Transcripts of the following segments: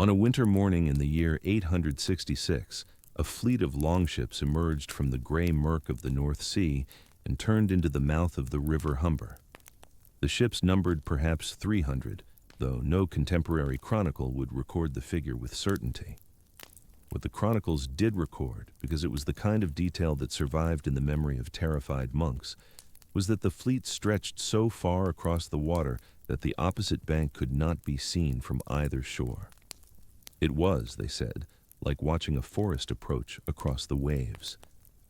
On a winter morning in the year 866, a fleet of longships emerged from the gray murk of the North Sea and turned into the mouth of the River Humber. The ships numbered perhaps 300, though no contemporary chronicle would record the figure with certainty. What the chronicles did record, because it was the kind of detail that survived in the memory of terrified monks, was that the fleet stretched so far across the water that the opposite bank could not be seen from either shore. It was, they said, like watching a forest approach across the waves.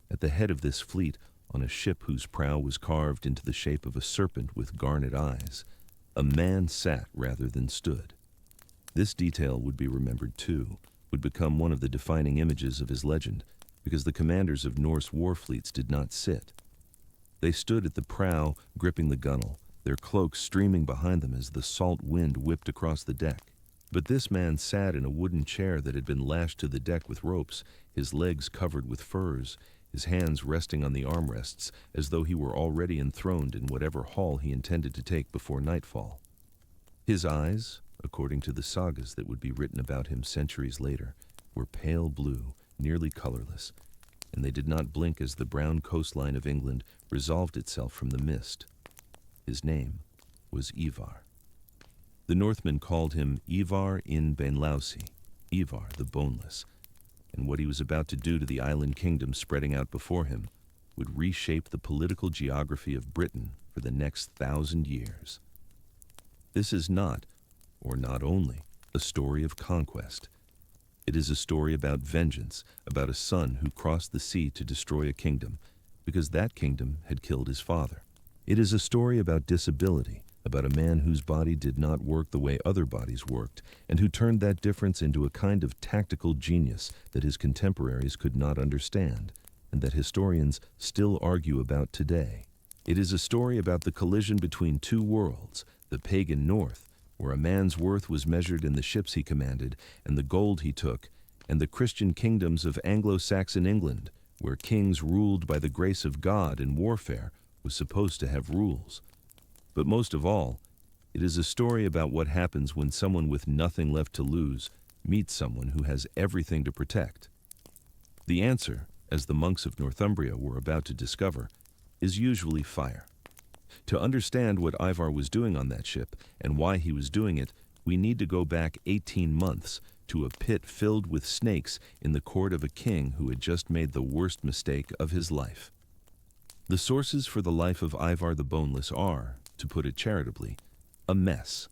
At the head of this fleet, on a ship whose prow was carved into the shape of a serpent with garnet eyes, a man sat rather than stood. This detail would be remembered too, would become one of the defining images of his legend, because the commanders of Norse war fleets did not sit. They stood at the prow, gripping the gunwale, their cloaks streaming behind them as the salt wind whipped across the deck. But this man sat in a wooden chair that had been lashed to the deck with ropes, his legs covered with furs, his hands resting on the armrests as though he were already enthroned in whatever hall he intended to take before nightfall. His eyes, according to the sagas that would be written about him centuries later, were pale blue, nearly colorless, and they did not blink as the brown coastline of England resolved itself from the mist. His name was Ivar. The Northmen called him Ivar the Boneless, Ivar the Boneless, and what he was about to do to the island kingdom spreading out before him would reshape the political geography of Britain for the next 1,000 years. This is not, or not only, a story of conquest. It is a story about vengeance, about a son who crossed the sea to destroy a kingdom, because that kingdom had killed his father. It is a story about disability, about a man whose body did not work the way other bodies worked, and who turned that difference into a kind of tactical genius that his contemporaries could not understand, and that historians still argue about today. It is a story about the collision between two worlds, the pagan North, where a man's worth was measured in the ships he commanded and the gold he took, and the Christian kingdoms of Anglo-Saxon England, where kings ruled by the grace of God in warfare was supposed to have rules. But most of all, it is a story about what happens when someone with nothing left to lose meets someone who has everything to protect. The answer, as the monks of Northumbria were about to discover, is usually fire. To understand what Ivar was doing on that ship and why he was doing it, we need to go back 18 months to a pit filled with snakes in the court of a king who had just made the worst mistake of his life. The sources for the life of Ivar the Boneless are, to put it charitably, a mess.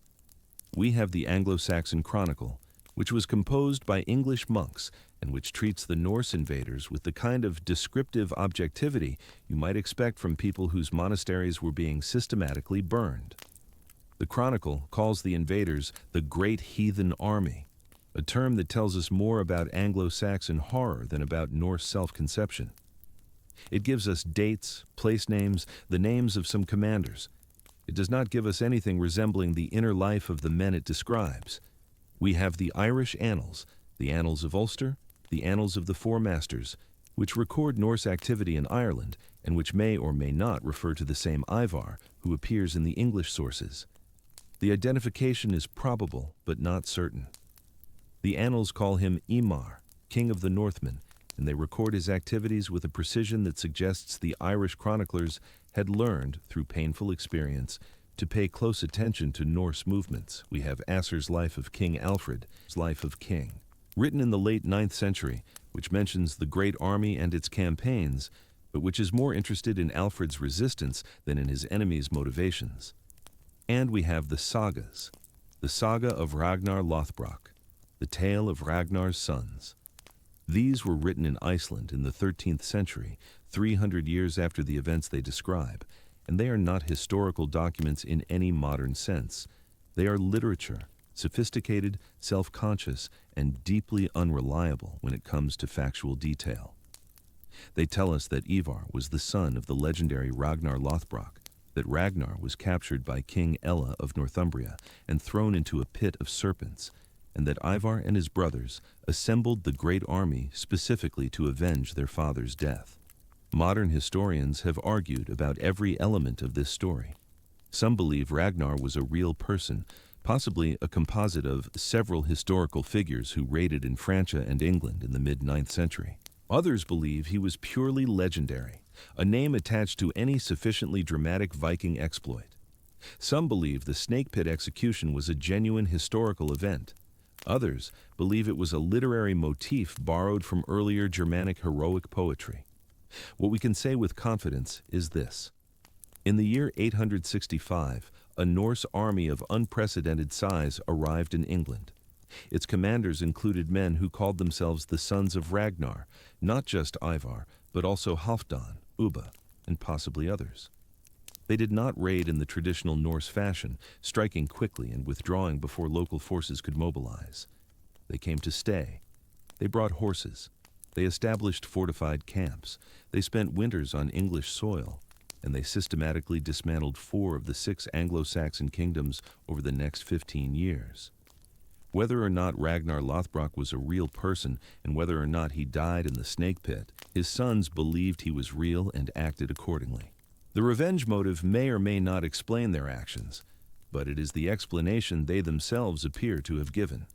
We have the Anglo-Saxon Chronicle, which was composed by English monks and which treats the Norse invaders with the kind of descriptive objectivity you might expect from people whose monasteries were being systematically burned. The Chronicle calls the invaders the Great Heathen Army, a term that tells us more about Anglo-Saxon horror than about Norse self-conception. It gives us dates, place names, the names of some commanders. It does not give us anything resembling the inner life of the men it describes. We have the Irish Annals, the Annals of Ulster, the Annals of the Four Masters, which record Norse activity in Ireland and which may or may not refer to the same Ivar who appears in the English sources. The identification is probable but not certain. The Annals call him Imar, King of the Northmen, and they record his activities with a precision that suggests the Irish chroniclers had learned, through painful experience, to pay close attention to Norse movements. We have Asser's Life of King Alfred's Life of King, written in the late 9th century, which mentions the great army and its campaigns, but which is more interested in Alfred's resistance than in his enemies' motivations. And we have the sagas, the saga of Ragnar Lothbrok, the tale of Ragnar's sons. These were written in Iceland in the 13th century, 300 years after the events they describe, and they are not historical documents in any modern sense. They are literature, sophisticated, self-conscious, and deeply unreliable when it comes to factual detail. They tell us that Ivar was the son of the legendary Ragnar Lothbrok, that Ragnar was captured by King Ella of Northumbria and thrown into a pit of serpents, and that Ivar and his brothers assembled the great army specifically to avenge their father's death. Modern historians have argued about every element of this story. Some believe Ragnar was a real person, possibly a composite of several historical figures who raided in Francia and England in the mid-9th century. Others believe he was purely legendary, a name attached to any sufficiently dramatic Viking exploit. Some believe the snake pit execution was a genuine historical event. Others believe it was a literary motif borrowed from earlier Germanic heroic poetry. What we can say with confidence is this. In the year 865, a Norse army of unprecedented size arrived in England. Its commanders included men who called themselves the sons of Ragnar, not just Ivar, but also Halfdan, Ubba, and possibly others. They did not raid in the traditional Norse fashion, striking quickly and withdrawing before local forces could mobilize. They came to stay. They brought horses. They established fortified camps. They spent winters on English soil, and they systematically dismantled 4 of the 6 Anglo-Saxon kingdoms over the next 15 years. Whether or not Ragnar Lothbrok was a real person and whether or not he died in the snake pit, his sons believed he was real and acted accordingly. The revenge motive may or may not explain their actions, but it is the explanation they themselves appear to have given.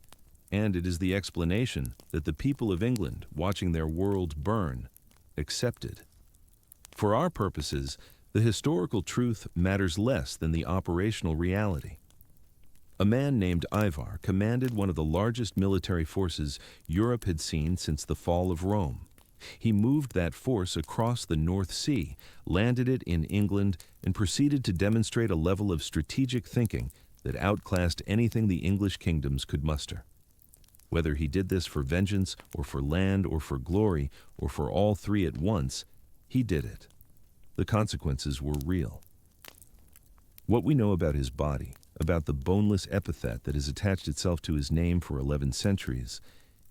And it is the explanation that the people of England, watching their world burn, accepted. For our purposes, the historical truth matters less than the operational reality. A man named Ivar commanded one of the largest military forces Europe had seen since the fall of Rome. He moved that force across the North Sea, landed it in England, and proceeded to demonstrate a level of strategic thinking that outclassed anything the English kingdoms could muster. Whether he did this for vengeance, or for land, or for glory, or for all 3 at once, he did it. The consequences were real. What we know about his body, about the boneless epithet that has attached itself to his name for 11 centuries,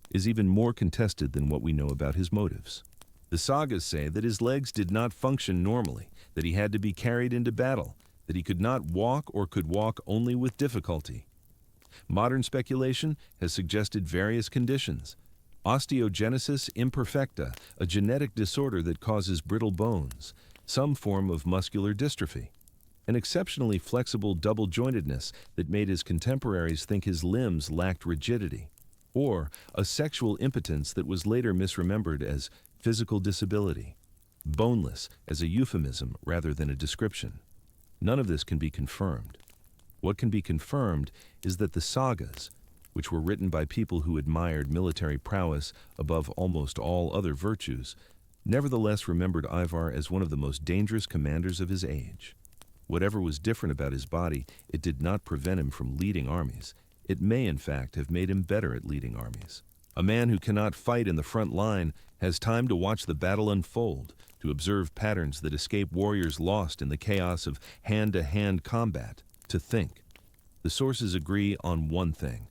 is even more contested than what we know about his motives. The sagas say that his legs did not function normally, that he had to be carried into battle, that he could not walk or could walk only with difficulty. Modern speculation has suggested various conditions. Osteogenesis imperfecta, a genetic disorder that causes brittle bones, some form of muscular dystrophy, an exceptionally flexible double-jointedness that made his contemporaries think his limbs lacked rigidity, or a sexual impotence that was later misremembered as physical disability, boneless as a euphemism rather than a description. None of this can be confirmed. What can be confirmed is that the sagas, which were written by people who admired military prowess above almost all other virtues, nevertheless remembered Ivar as one of the most dangerous commanders of his age. Whatever was different about his body, it did not prevent him from leading armies. It may, in fact, have made him better at leading armies. A man who cannot fight in the front line has time to watch the battle unfold, to observe patterns that escape warriors lost in the chaos of hand-to-hand combat, to think. The sources agree on one thing.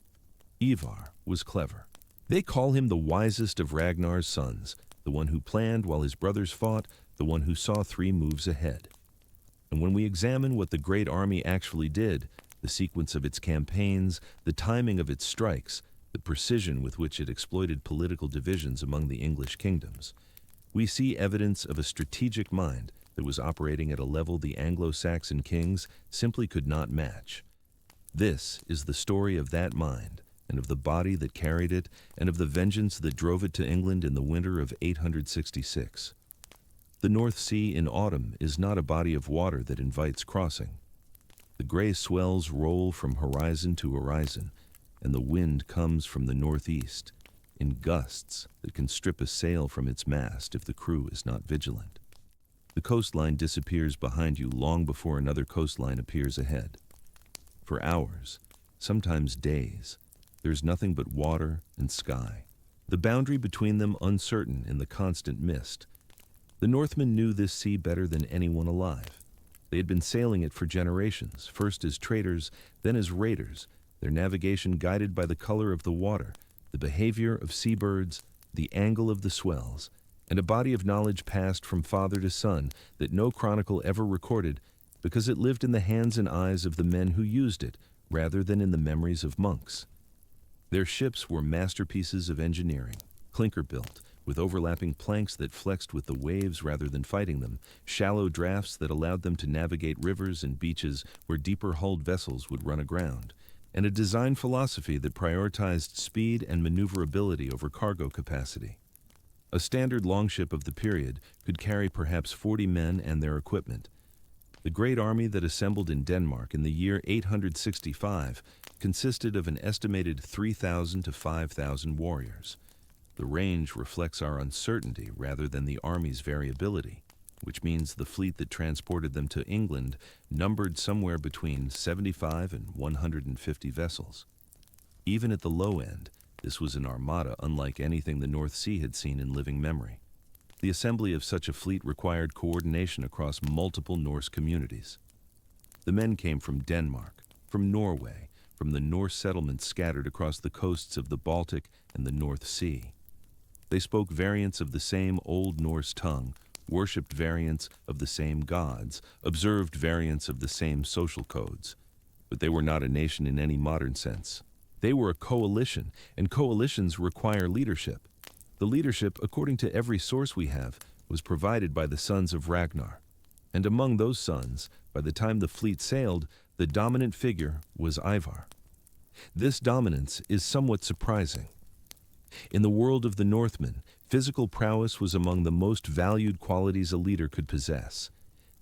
Ivar was clever. They call him the wisest of Ragnar's sons, the one who planned while his brothers fought, the one who saw 3 moves ahead. And when we examine what the great army actually did, the sequence of its campaigns, the timing of its strikes, the precision with which it exploited political divisions among the English kingdoms, we see evidence of a strategic mind that was operating at a level the Anglo-Saxon kings simply could not match. This is the story of that mind, and of the body that carried it, and of the vengeance that drove it to England in the winter of 866. The North Sea in autumn is not a body of water that invites crossing. The gray swells roll from horizon to horizon, and the wind comes from the northeast, in gusts that can strip a sail from its mast if the crew is not vigilant. The coastline disappears behind you long before another coastline appears ahead. For hours, sometimes days, there's nothing but water and sky, the boundary between them uncertain in the constant mist. The Northmen knew this sea better than anyone alive. They had been sailing it for generations, first as traders, then as raiders, their navigation guided by the color of the water, the behavior of seabirds, the angle of the swells, and a body of knowledge passed from father to son that no chronicle ever recorded because it lived in the hands and eyes of the men who used it rather than in the memories of monks. Their ships were masterpieces of engineering, clinker-built, with overlapping planks that flexed with the waves rather than fighting them, shallow drafts that allowed them to navigate rivers and beaches where deeper-hulled vessels would run aground, and a design philosophy that prioritized speed and maneuverability over cargo capacity. A standard longship of the period could carry perhaps 40 men and their equipment. The great army that assembled in Denmark in the year 865 consisted of an estimated 3,000 to 5,000 warriors. The range reflects our uncertainty rather than the army's variability, which means the fleet that transported them to England numbered somewhere between 75 and 150 vessels. Even at the low end, this was an armada unlike anything the North Sea had seen in living memory. The assembly of such a fleet required coordination across multiple Norse communities. The men came from Denmark, from Norway, from the Norse settlements scattered across the coasts of the Baltic and the North Sea. They spoke variants of the same Old Norse tongue, worshipped variants of the same gods, observed variants of the same social codes. But they were not a nation in any modern sense. They were a coalition, and coalitions require leadership. The leadership, according to every source we have, was provided by the sons of Ragnar. And among those sons, by the time the fleet sailed, the dominant figure was Ivar. This dominance is somewhat surprising. In the world of the Northmen, physical prowess was among the most valued qualities a leader could possess.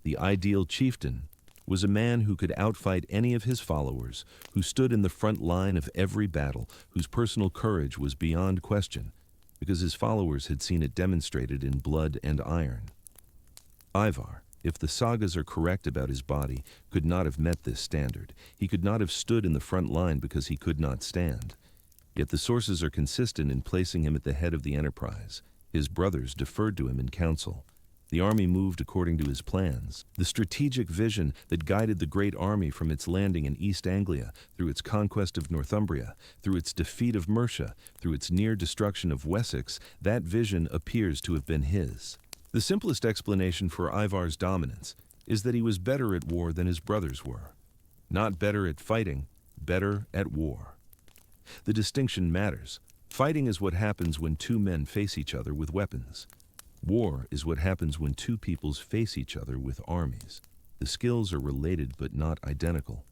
The ideal chieftain was a man who could outfight any of his followers, who stood in the front line of every battle, whose personal courage was beyond question, because his followers had seen it demonstrated in blood and iron. Ivar, if the sagas are correct about his body, could not have met this standard. He could not have stood in the front line because he could not stand. Yet the sources are consistent in placing him at the head of the enterprise. His brothers deferred to him in council. The army moved according to his plans. The strategic vision that guided the great army from its landing in East Anglia, through its conquest of Northumbria, through its defeat of Mercia, through its near destruction of Wessex, that vision appears to have been his. The simplest explanation for Ivar's dominance is that he was better at war than his brothers were. Not better at fighting, better at war. The distinction matters. Fighting is what happens when two men face each other with weapons. War is what happens when two peoples face each other with armies. The skills are related but not identical.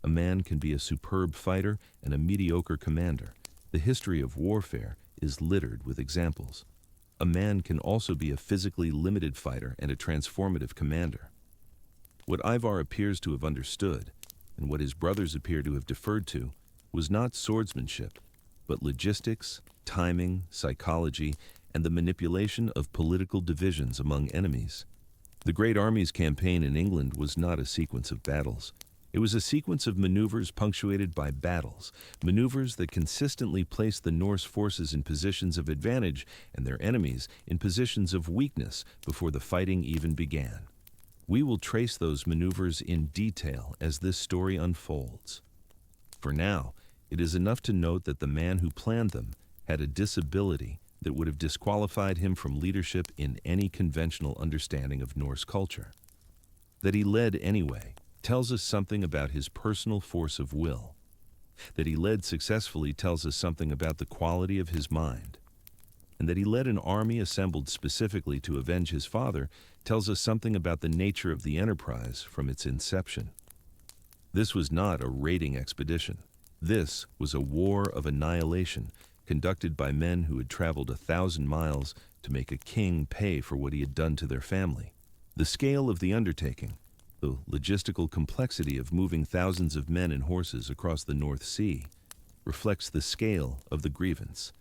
A man can be a superb fighter and a mediocre commander. The history of warfare is littered with examples. A man can also be a physically limited fighter and a transformative commander. What Ivar appears to have understood, and what his brothers appear to have deferred to, was not swordsmanship, but logistics, timing, psychology, and the manipulation of political divisions among enemies. The Great Army's campaign in England was not a sequence of battles. It was a sequence of maneuvers punctuated by battles, maneuvers that consistently placed the Norse forces in positions of advantage and their enemies in positions of weakness before the fighting even began. We will trace those maneuvers in detail as this story unfolds. For now, it is enough to note that the man who planned them had a disability that would have disqualified him from leadership in any conventional understanding of Norse culture. That he led anyway tells us something about his personal force of will. That he led successfully tells us something about the quality of his mind. And that he led an army assembled specifically to avenge his father tells us something about the nature of the enterprise from its inception. This was not a raiding expedition. This was a war of annihilation conducted by men who had traveled 1,000 miles to make a king pay for what he had done to their family. The scale of the undertaking, the logistical complexity of moving thousands of men and horses across the North Sea, reflects the scale of the grievance.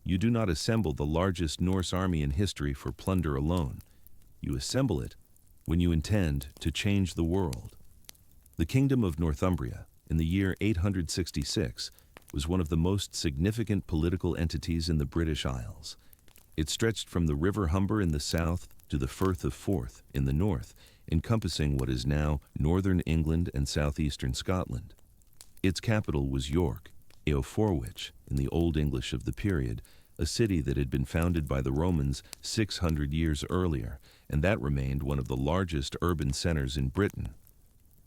You do not assemble the largest Norse army in history for plunder alone. You assemble it when you intend to change the world. The Kingdom of Northumbria, in the year 866, was one of the most significant political entities in the British Isles. It stretched from the River Humber in the south to the Firth of Forth in the north, encompassing what is now northern England and southeastern Scotland. Its capital was York, Eoforwich, in the Old English of the period, a city that had been founded by the Romans 600 years earlier, and that remained one of the largest urban centers in Britain.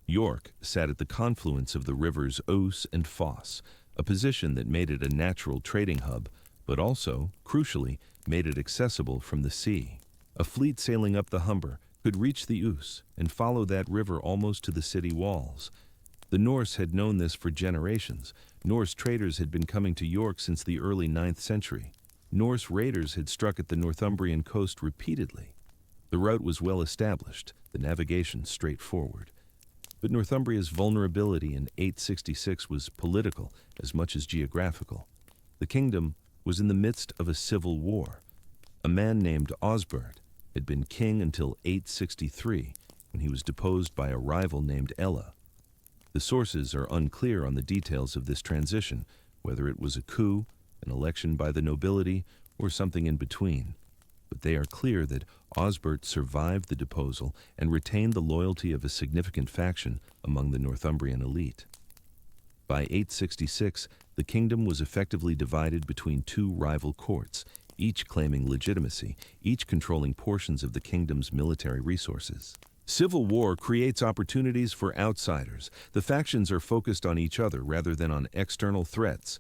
York sat at the confluence of the rivers Ouse and Foss, a position that made it a natural trading hub, but also, crucially, made it accessible from the sea. A fleet sailing up the Humber could reach the Ouse and follow that river almost to the city walls. The Norse had known this for generations. Norse traders had been coming to York since the early 9th century. Norse raiders had struck at the Northumbrian coast repeatedly. The route was well established, the navigation straightforward. But Northumbria's vulnerability in 866 was political as much as geographical. The kingdom was in the midst of a civil war. A man named Osbert had been king until 863, when he was deposed by a rival named Ella. The sources are unclear on the details of this transition, whether it was a coup, an election by the nobility, or something in between. But they are clear that Osbert survived the deposal and retained the loyalty of a significant faction among the Northumbrian elite. By 866, the kingdom was effectively divided between two rival courts, each claiming legitimacy, each controlling portions of the kingdom's military resources. Civil war creates opportunities for outsiders. The factions are focused on each other rather than on external threats.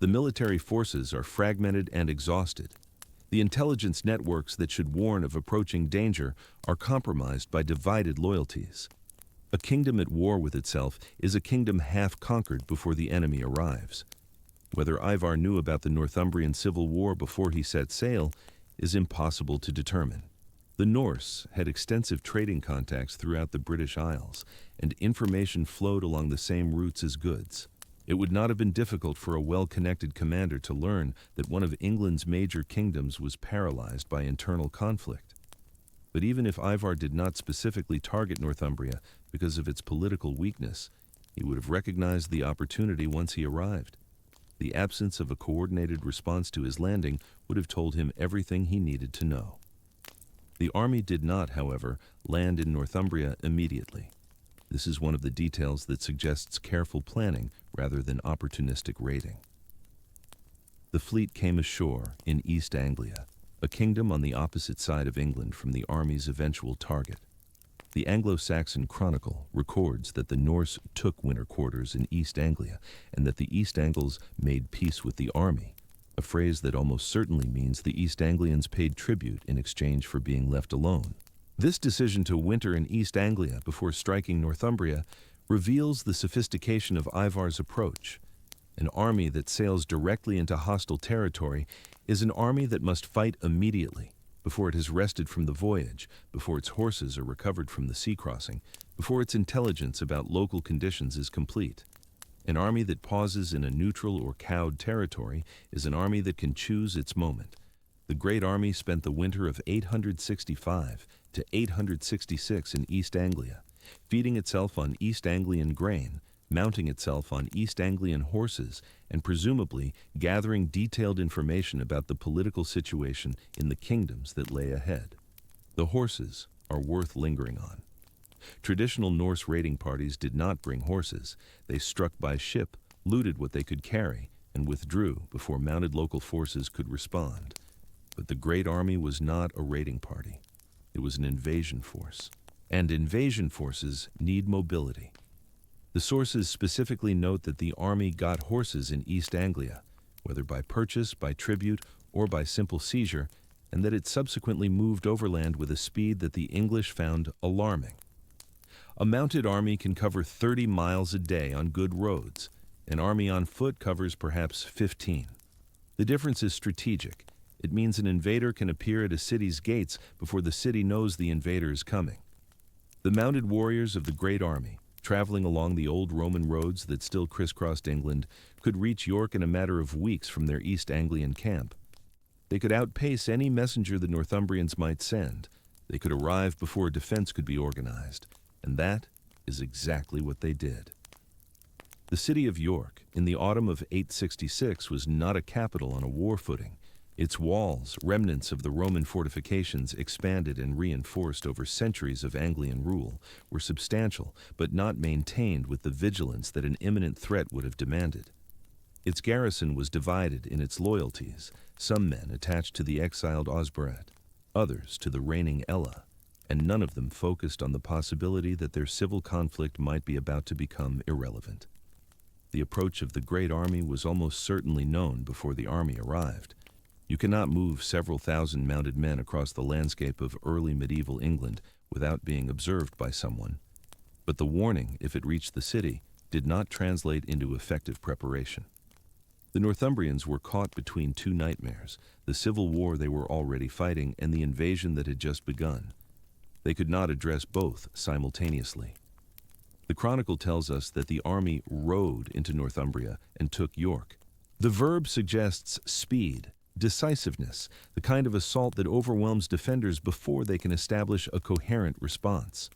The military forces are fragmented and exhausted. The intelligence networks that should warn of approaching danger are compromised by divided loyalties. A kingdom at war with itself is a kingdom half conquered before the enemy arrives. Whether Ivar knew about the Northumbrian Civil War before he set sail is impossible to determine. The Norse had extensive trading contacts throughout the British Isles, and information flowed along the same routes as goods. It would not have been difficult for a well-connected commander to learn that one of England's major kingdoms was paralyzed by internal conflict. But even if Ivar did not specifically target Northumbria because of its political weakness, he would have recognized the opportunity once he arrived. The absence of a coordinated response to his landing would have told him everything he needed to know. The army did not, however, land in Northumbria immediately. This is one of the details that suggests careful planning rather than opportunistic raiding. The fleet came ashore in East Anglia, a kingdom on the opposite side of England from the army's eventual target. The Anglo-Saxon Chronicle records that the Norse took winter quarters in East Anglia and that the East Angles made peace with the army, a phrase that almost certainly means the East Anglians paid tribute in exchange for being left alone. This decision to winter in East Anglia before striking Northumbria reveals the sophistication of Ivar's approach. An army that sails directly into hostile territory is an army that must fight immediately, before it has rested from the voyage, before its horses are recovered from the sea crossing, before its intelligence about local conditions is complete. An army that pauses in a neutral or cowed territory is an army that can choose its moment. The Great Army spent the winter of 865 to 866 in East Anglia, feeding itself on East Anglian grain, mounting itself on East Anglian horses, and presumably gathering detailed information about the political situation in the kingdoms that lay ahead. The horses are worth lingering on. Traditional Norse raiding parties did not bring horses. They struck by ship, looted what they could carry, and withdrew before mounted local forces could respond. But the Great Army was not a raiding party. It was an invasion force. And invasion forces need mobility. The sources specifically note that the army got horses in East Anglia, whether by purchase, by tribute, or by simple seizure, and that it subsequently moved overland with a speed that the English found alarming. A mounted army can cover 30 miles a day on good roads. An army on foot covers perhaps 15. The difference is strategic. It means an invader can appear at a city's gates before the city knows the invader is coming. The mounted warriors of the Great Army, traveling along the old Roman roads that still crisscrossed England, could reach York in a matter of weeks from their East Anglian camp. They could outpace any messenger the Northumbrians might send. They could arrive before a defense could be organized. And that is exactly what they did. The city of York, in the autumn of 866, was not a capital on a war footing. Its walls, remnants of the Roman fortifications expanded and reinforced over centuries of Anglian rule, were substantial but not maintained with the vigilance that an imminent threat would have demanded. Its garrison was divided in its loyalties, some men attached to the exiled Osbert, others to the reigning Ella, and none of them focused on the possibility that their civil conflict might be about to become irrelevant. The approach of the Great Army was almost certainly known before the army arrived. You cannot move several thousand mounted men across the landscape of early medieval England without being observed by someone. But the warning, if it reached the city, did not translate into effective preparation. The Northumbrians were caught between two nightmares, the civil war they were already fighting and the invasion that had just begun. They could not address both simultaneously. The Chronicle tells us that the army rode into Northumbria and took York. The verb suggests speed, decisiveness, the kind of assault that overwhelms defenders before they can establish a coherent response.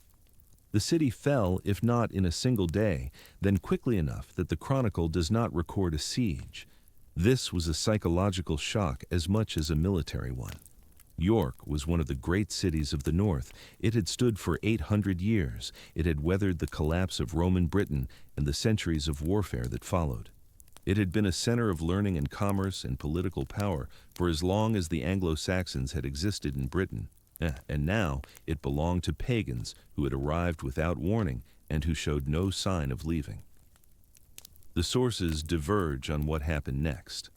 The city fell, if not in a single day, then quickly enough that the Chronicle does not record a siege. This was a psychological shock as much as a military one. York was one of the great cities of the north. It had stood for 800 years. It had weathered the collapse of Roman Britain and the centuries of warfare that followed. It had been a center of learning and commerce and political power for as long as the Anglo-Saxons had existed in Britain. And now it belonged to pagans who had arrived without warning and who showed no sign of leaving. The sources diverge on what happened next.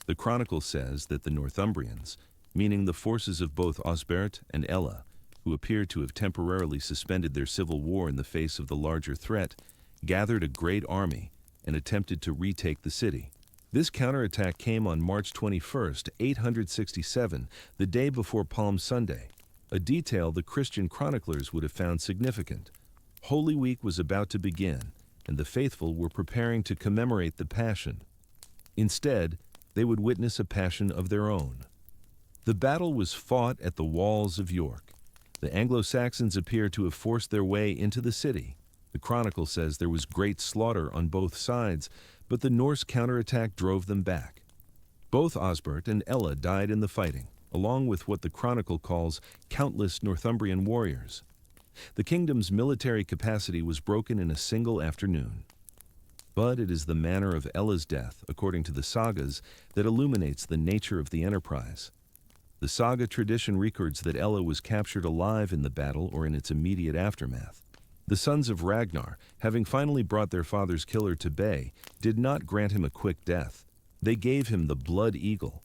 The Chronicle says that the Northumbrians, meaning the forces of both Osbert and Ella, who appear to have temporarily suspended their civil war in the face of the larger threat, gathered a great army and attempted to retake the city. This counterattack came on March 21, 867, the day before Palm Sunday, a detail the Christian chroniclers would have found significant. Holy Week was about to begin, and the faithful were preparing to commemorate the Passion. Instead, they would witness a passion of their own. The battle was fought at the walls of York. The Anglo-Saxons appear to have forced their way into the city. The Chronicle says there was great slaughter on both sides, but the Norse counterattack drove them back. Both Osbert and Ella died in the fighting, along with what the Chronicle calls countless Northumbrian warriors. The kingdom's military capacity was broken in a single afternoon. But it is the manner of Ella's death, according to the sagas, that illuminates the nature of the enterprise. The saga tradition records that Ella was captured alive in the battle or in its immediate aftermath. The sons of Ragnar, having finally brought their father's killer to bay, did not grant him a quick death. They gave him the blood eagle.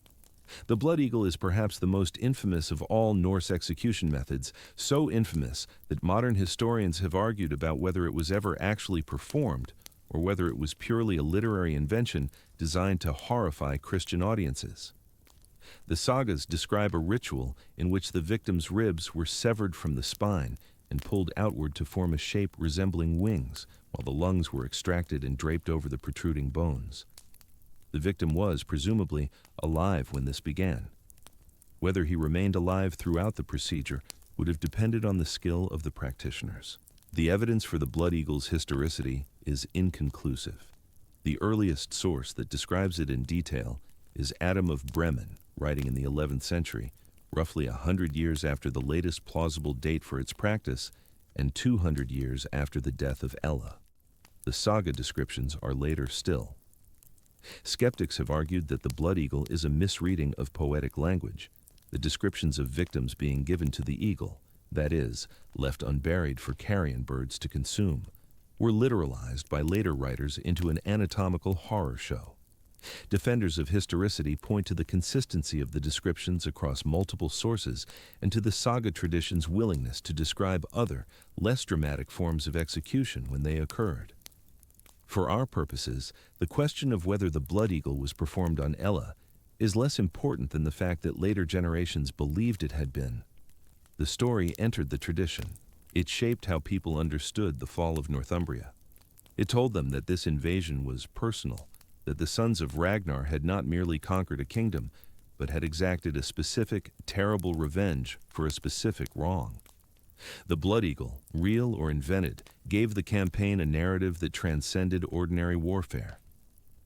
The blood eagle is perhaps the most infamous of all Norse execution methods, so infamous that modern historians have argued about whether it was ever actually performed or whether it was purely a literary invention designed to horrify Christian audiences. The sagas describe a ritual in which the victim's ribs were severed from the spine and pulled outward to form a shape resembling wings, while the lungs were extracted and draped over the protruding bones. The victim was, presumably, alive when this began. Whether he remained alive throughout the procedure would have depended on the skill of the practitioners. The evidence for the blood eagle's historicity is inconclusive. The earliest source that describes it in detail is Adam of Bremen, writing in the 11th century, roughly 100 years after the latest plausible date for its practice and 200 years after the death of Ella. The saga descriptions are later still. Skeptics have argued that the blood eagle is a misreading of poetic language, the descriptions of victims being given to the eagle, that is, left unburied for carrion birds to consume, were literalized by later writers into an anatomical horror show. Defenders of historicity point to the consistency of the descriptions across multiple sources and to the saga tradition's willingness to describe other, less dramatic forms of execution when they occurred. For our purposes, the question of whether the blood eagle was performed on Ella is less important than the fact that later generations believed it had been. The story entered the tradition. It shaped how people understood the fall of Northumbria. It told them that this invasion was personal, that the sons of Ragnar had not merely conquered a kingdom, but had exacted a specific, terrible revenge for a specific wrong. The blood eagle, real or invented, gave the campaign a narrative that transcended ordinary warfare.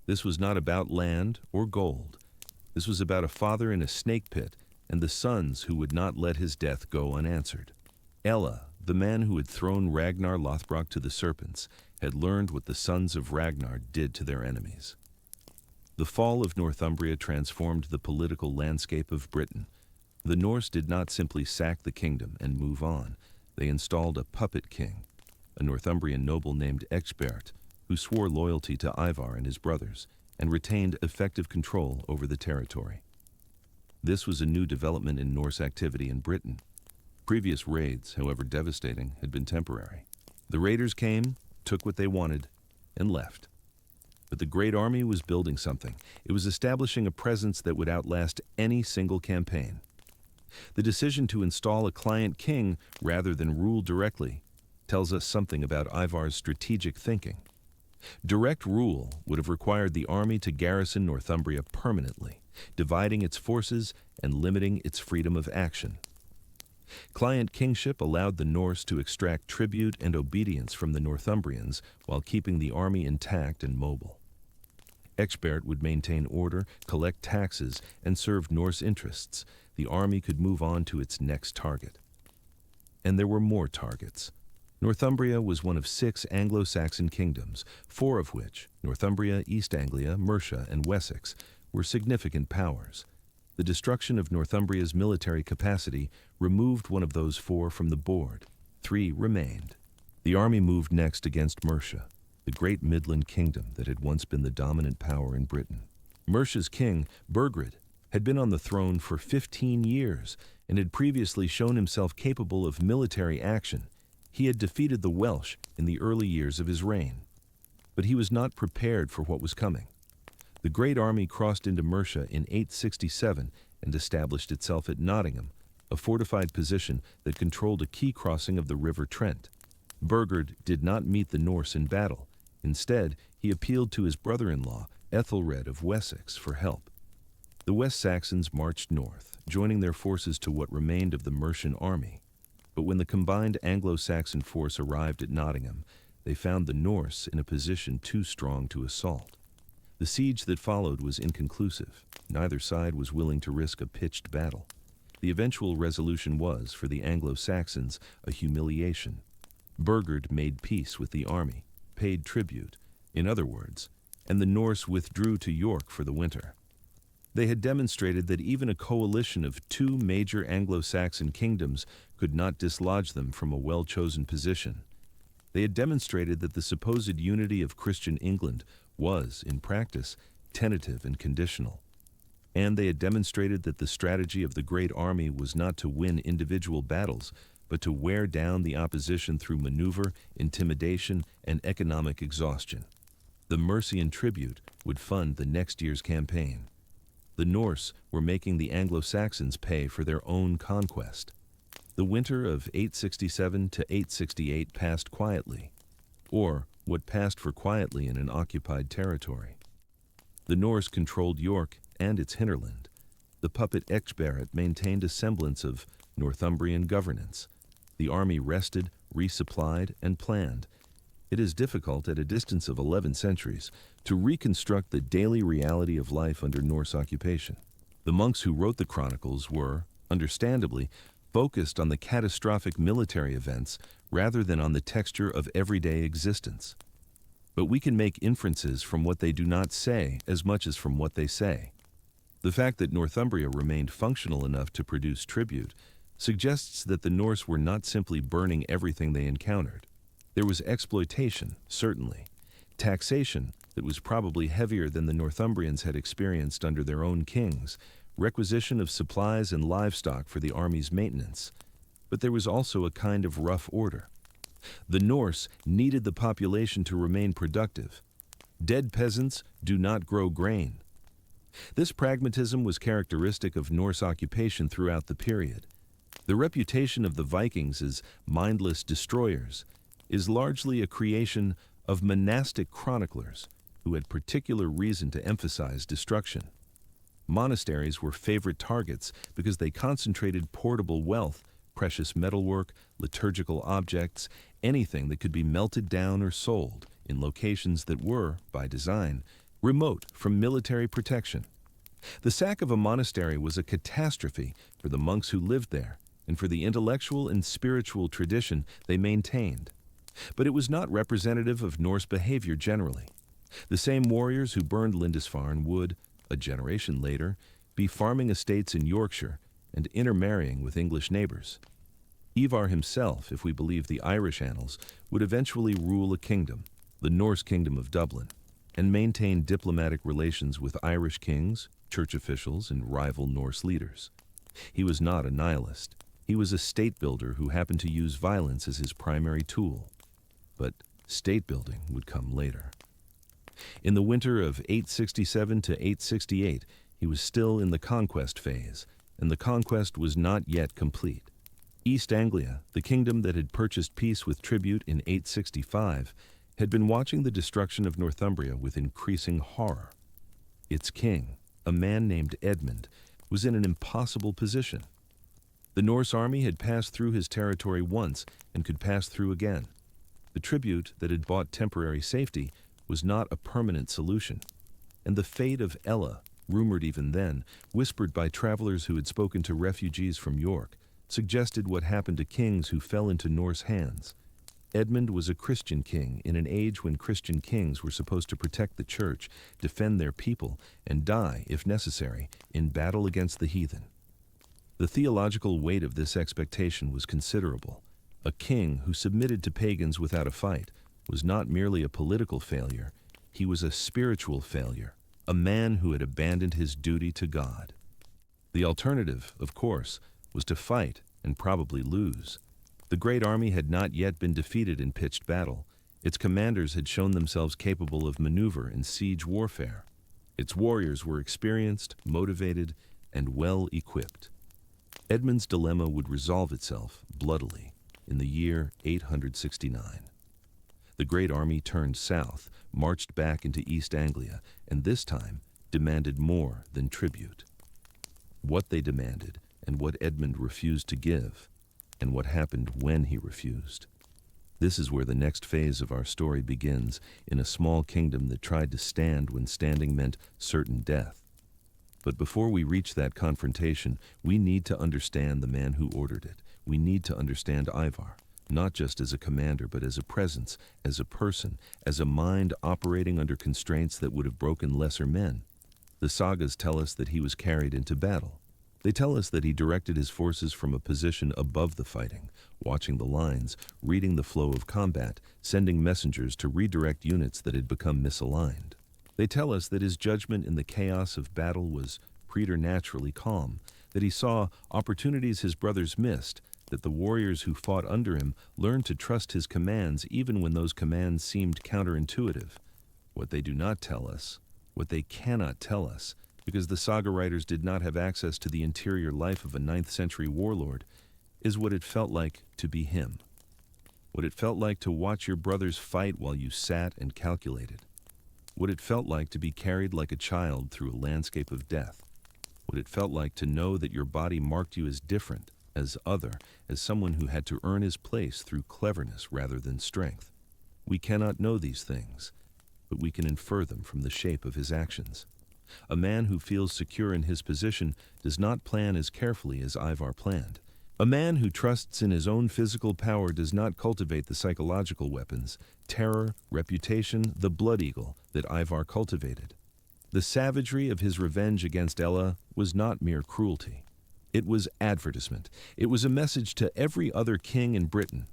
This was not about land or gold. This was about a father in a snake pit and the sons who would not let his death go unanswered. Ella, the man who had thrown Ragnar Lothbrok to the serpents, had learned what the sons of Ragnar did to their enemies. The fall of Northumbria transformed the political landscape of Britain. The Norse did not simply sack the kingdom and move on. They installed a puppet king, a Northumbrian noble named Ecgbert, who swore loyalty to Ivar and his brothers and retained effective control over the territory. This was a new development in Norse activity in Britain. Previous raids, however devastating, had been temporary. The raiders came, took what they wanted, and left. But the Great Army was building something. It was establishing a presence that would outlast any single campaign. The decision to install a client king rather than rule directly tells us something about Ivar's strategic thinking. Direct rule would have required the army to garrison Northumbria permanently, dividing its forces and limiting its freedom of action. Client kingship allowed the Norse to extract tribute and obedience from the Northumbrians while keeping the army intact and mobile. Ecgberht would maintain order, collect taxes, and serve Norse interests. The army could move on to its next target. And there were more targets. Northumbria was one of 6 Anglo-Saxon kingdoms, 4 of which, Northumbria, East Anglia, Mercia, and Wessex, were significant powers. The destruction of Northumbria's military capacity removed one of those 4 from the board. 3 remained. The army moved next against Mercia, the great Midland kingdom that had once been the dominant power in Britain. Mercia's king, Burgred, had been on the throne for 15 years and had previously shown himself capable of military action. He had defeated the Welsh in the early years of his reign. But he was not prepared for what was coming. The great army crossed into Mercia in 867 and established itself at Nottingham, a fortified position that controlled a key crossing of the River Trent. Burgred did not meet the Norse in battle. Instead, he appealed to his brother-in-law, Ethelred of Wessex, for help. The West Saxons marched north, joining their forces to what remained of the Mercian army. But when the combined Anglo-Saxon force arrived at Nottingham, they found the Norse in a position too strong to assault. The siege that followed was inconclusive. Neither side was willing to risk a pitched battle. The eventual resolution was, for the Anglo-Saxons, a humiliation. Burgred made peace with the army, paid tribute, in other words, and the Norse withdrew to York for the winter. They had demonstrated that even a coalition of 2 major Anglo-Saxon kingdoms could not dislodge them from a well-chosen position. They had demonstrated that the supposed unity of Christian England was, in practice, tentative and conditional. And they had demonstrated that the strategy of the Great Army was not to win individual battles, but to wear down the opposition through maneuver, intimidation, and economic exhaustion. The Mercian tribute would fund the next year's campaign. The Norse were making the Anglo-Saxons pay for their own conquest. The winter of 867 to 868 passed quietly, or what passed for quietly in an occupied territory. The Norse controlled York and its hinterland. The puppet Ecgberht maintained a semblance of Northumbrian governance. The army rested, resupplied, and planned. It is difficult at a distance of 11 centuries to reconstruct the daily reality of life under Norse occupation. The monks who wrote the chronicles were, understandably, focused on the catastrophic military events rather than on the texture of everyday existence. But we can make inferences from what they do not say as much as from what they say. The fact that Northumbria remained functional enough to produce tribute suggests that the Norse were not simply burning everything they encountered. There was exploitation, certainly, taxation that was probably heavier than the Northumbrians had experienced under their own kings, requisition of supplies and livestock for the army's maintenance. But there was also a kind of rough order. The Norse needed the population to remain productive. Dead peasants do not grow grain. This pragmatism was characteristic of Norse occupation throughout the period. The reputation of the Vikings as mindless destroyers is largely a creation of monastic chroniclers who had particular reason to emphasize destruction. Monasteries were favorite targets because they concentrated portable wealth, precious metalwork, liturgical objects, anything that could be melted down or sold in locations that were, by design, remote from military protection. The sack of a monastery was a catastrophe for the monks who lived there and for the intellectual and spiritual tradition they maintained. But it was not representative of Norse behavior generally. The same warriors who burned Lindisfarne would, a generation later, be farming estates in Yorkshire and intermarrying with English neighbors. Ivar himself, if we believe the Irish annals, would eventually rule a kingdom, the Norse kingdom of Dublin, and maintain diplomatic relations with Irish kings, church officials, and rival Norse leaders. He was not a nihilist. He was a state builder who happened to use violence as his primary tool. But state building would come later. In the winter of 867 to 868, he was still in the conquest phase, and the conquest was not yet complete. East Anglia, the kingdom that had purchased peace with tribute in 865, had been watching the destruction of Northumbria with increasing horror. Its king, a man named Edmund, was in an impossible position. The Norse army had passed through his territory once and could pass through again. The tribute that had bought temporary safety was not a permanent solution. And the fate of Ella, rumored even then, whispered by travelers who had spoken to refugees from York, suggested what happened to kings who fell into Norse hands. Edmund was a Christian king in an age when Christian kings were supposed to protect the church, defend their people, and die, if necessary, in battle against the heathen. The theological weight of this expectation was considerable. A king who submitted to pagans without a fight was not merely a political failure, he was a spiritual failure, a man who had abandoned his duty to God. The alternative, of course, was to fight and probably lose. The great army had not yet been defeated in pitched battle. Its commanders had shown themselves capable of maneuver in siege warfare. Its warriors were experienced, motivated, and well equipped. Edmund's dilemma would resolve itself bloodily in the year 869. The great army turned south, marched back into East Anglia, and this time demanded more than tribute. What they demanded, and what Edmund refused to give, and what happened when he refused. This is where the next phase of our story begins, in a small kingdom that tried to stand when standing meant certain death. But before we reach that confrontation, we need to understand the man who ordered it. We need to understand Ivar, not just as a commander, but as a presence, as a person, as a mind operating under constraints that would have broken lesser men. The sagas tell us that he was carried into battle. They tell us that he directed his forces from a position above the fighting, watching the lines, reading the flow of combat, sending messengers to redirect units that had become misaligned. They tell us that his judgment in the chaos of battle was preternaturally calm, that he saw opportunities his brothers missed, that the warriors who fought under him learned to trust his commands even when those commands seemed counterintuitive. What they do not tell us, what they cannot tell us, because the saga writers did not have access to the interior life of a 9th century warlord, is what it felt like to be him. What it felt like to watch your brothers fight while you sat and calculated. What it felt like to be carried like a child through a landscape of death. What it felt like to know that your body marked you as different, as other, as someone who had to earn his place through cleverness rather than strength. We cannot know these things, but we can infer them from the shape of his actions. A man who feels secure in his position does not plan as carefully as Ivar planned. A man who trusts in his own physical power does not cultivate the psychological weapons, terror, reputation, the blood eagle that Ivar cultivated. The savagery of his revenge against Ella was not mere cruelty. It was advertisement. It was a message to every other king in Britain.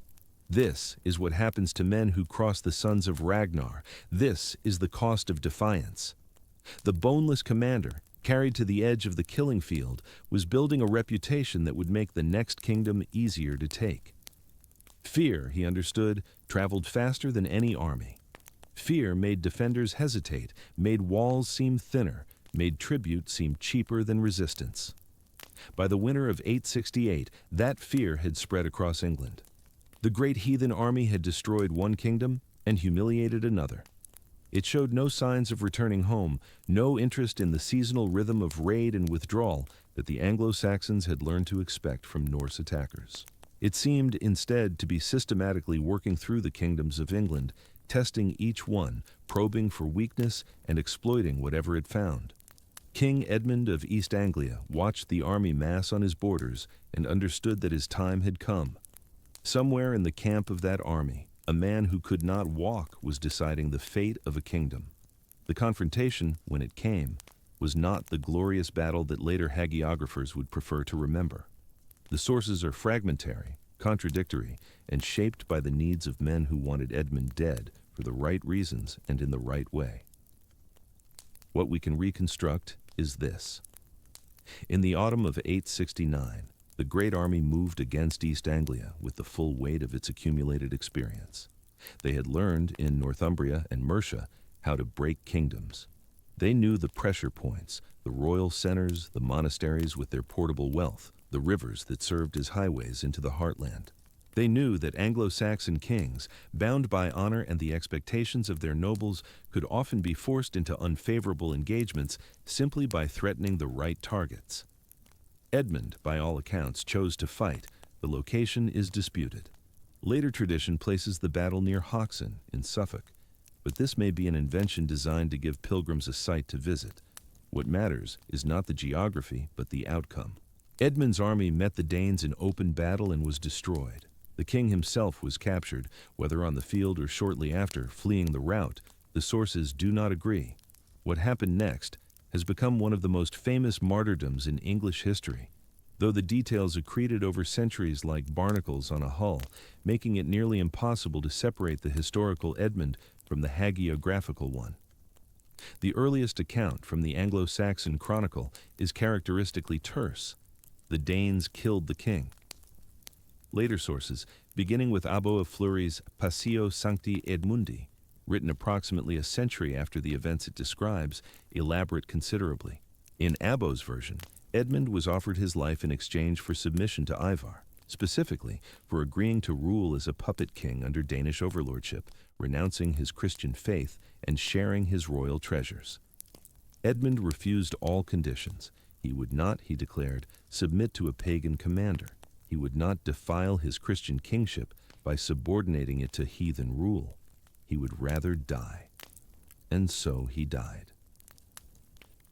This is what happens to men who cross the sons of Ragnar. This is the cost of defiance. The boneless commander, carried to the edge of the killing field, was building a reputation that would make the next kingdom easier to take. Fear, he understood, traveled faster than any army. Fear made defenders hesitate, made walls seem thinner, made tribute seem cheaper than resistance. By the winter of 868, that fear had spread across England. The great heathen army had destroyed one kingdom and humiliated another. It showed no signs of returning home, no interest in the seasonal rhythm of raid and withdrawal that the Anglo-Saxons had learned to expect from Norse attackers. It seemed instead to be systematically working through the kingdoms of England, testing each one, probing for weakness and exploiting whatever it found. King Edmund of East Anglia watched the army mass on his borders and understood that his time had come. Somewhere in the camp of that army, a man who could not walk was deciding the fate of a kingdom. The confrontation, when it came, was not the glorious battle that later hagiographers would prefer to remember. The sources are fragmentary, contradictory, and shaped by the needs of men who wanted Edmund dead for the right reasons and in the right way. What we can reconstruct is this. In the autumn of 869, the great army moved against East Anglia with the full weight of its accumulated experience. They had learned in Northumbria and Mercia how to break kingdoms. They knew the pressure points, the royal centers, the monasteries with their portable wealth, the rivers that served as highways into the heartland. They knew that Anglo-Saxon kings, bound by honor and the expectations of their nobles, could often be forced into unfavorable engagements simply by threatening the right targets. Edmund, by all accounts, chose to fight. The location is disputed. Later tradition places the battle near Hoxton in Suffolk, but this may be an invention designed to give pilgrims a site to visit. What matters is not the geography, but the outcome. Edmund's army met the Danes in open battle and was destroyed. The king himself was captured, whether on the field or shortly after, fleeing the rout. The sources do not agree. What happened next has become one of the most famous martyrdoms in English history, though the details accreted over centuries like barnacles on a hull, making it nearly impossible to separate the historical Edmund from the hagiographical one. The earliest account from the Anglo-Saxon Chronicle is characteristically terse. The Danes killed the king. Later sources, beginning with Abbo of Fleury's Passio Sancti Edmundi, written approximately a century after the events it describes, elaborate considerably. In Abbo's version, Edmund was offered his life in exchange for submission to Ivar, specifically for agreeing to rule as a puppet king under Danish overlordship, renouncing his Christian faith and sharing his royal treasures. Edmund refused all conditions. He would not, he declared, submit to a pagan commander. He would not defile his Christian kingship by subordinating it to heathen rule. He would rather die. And so he died.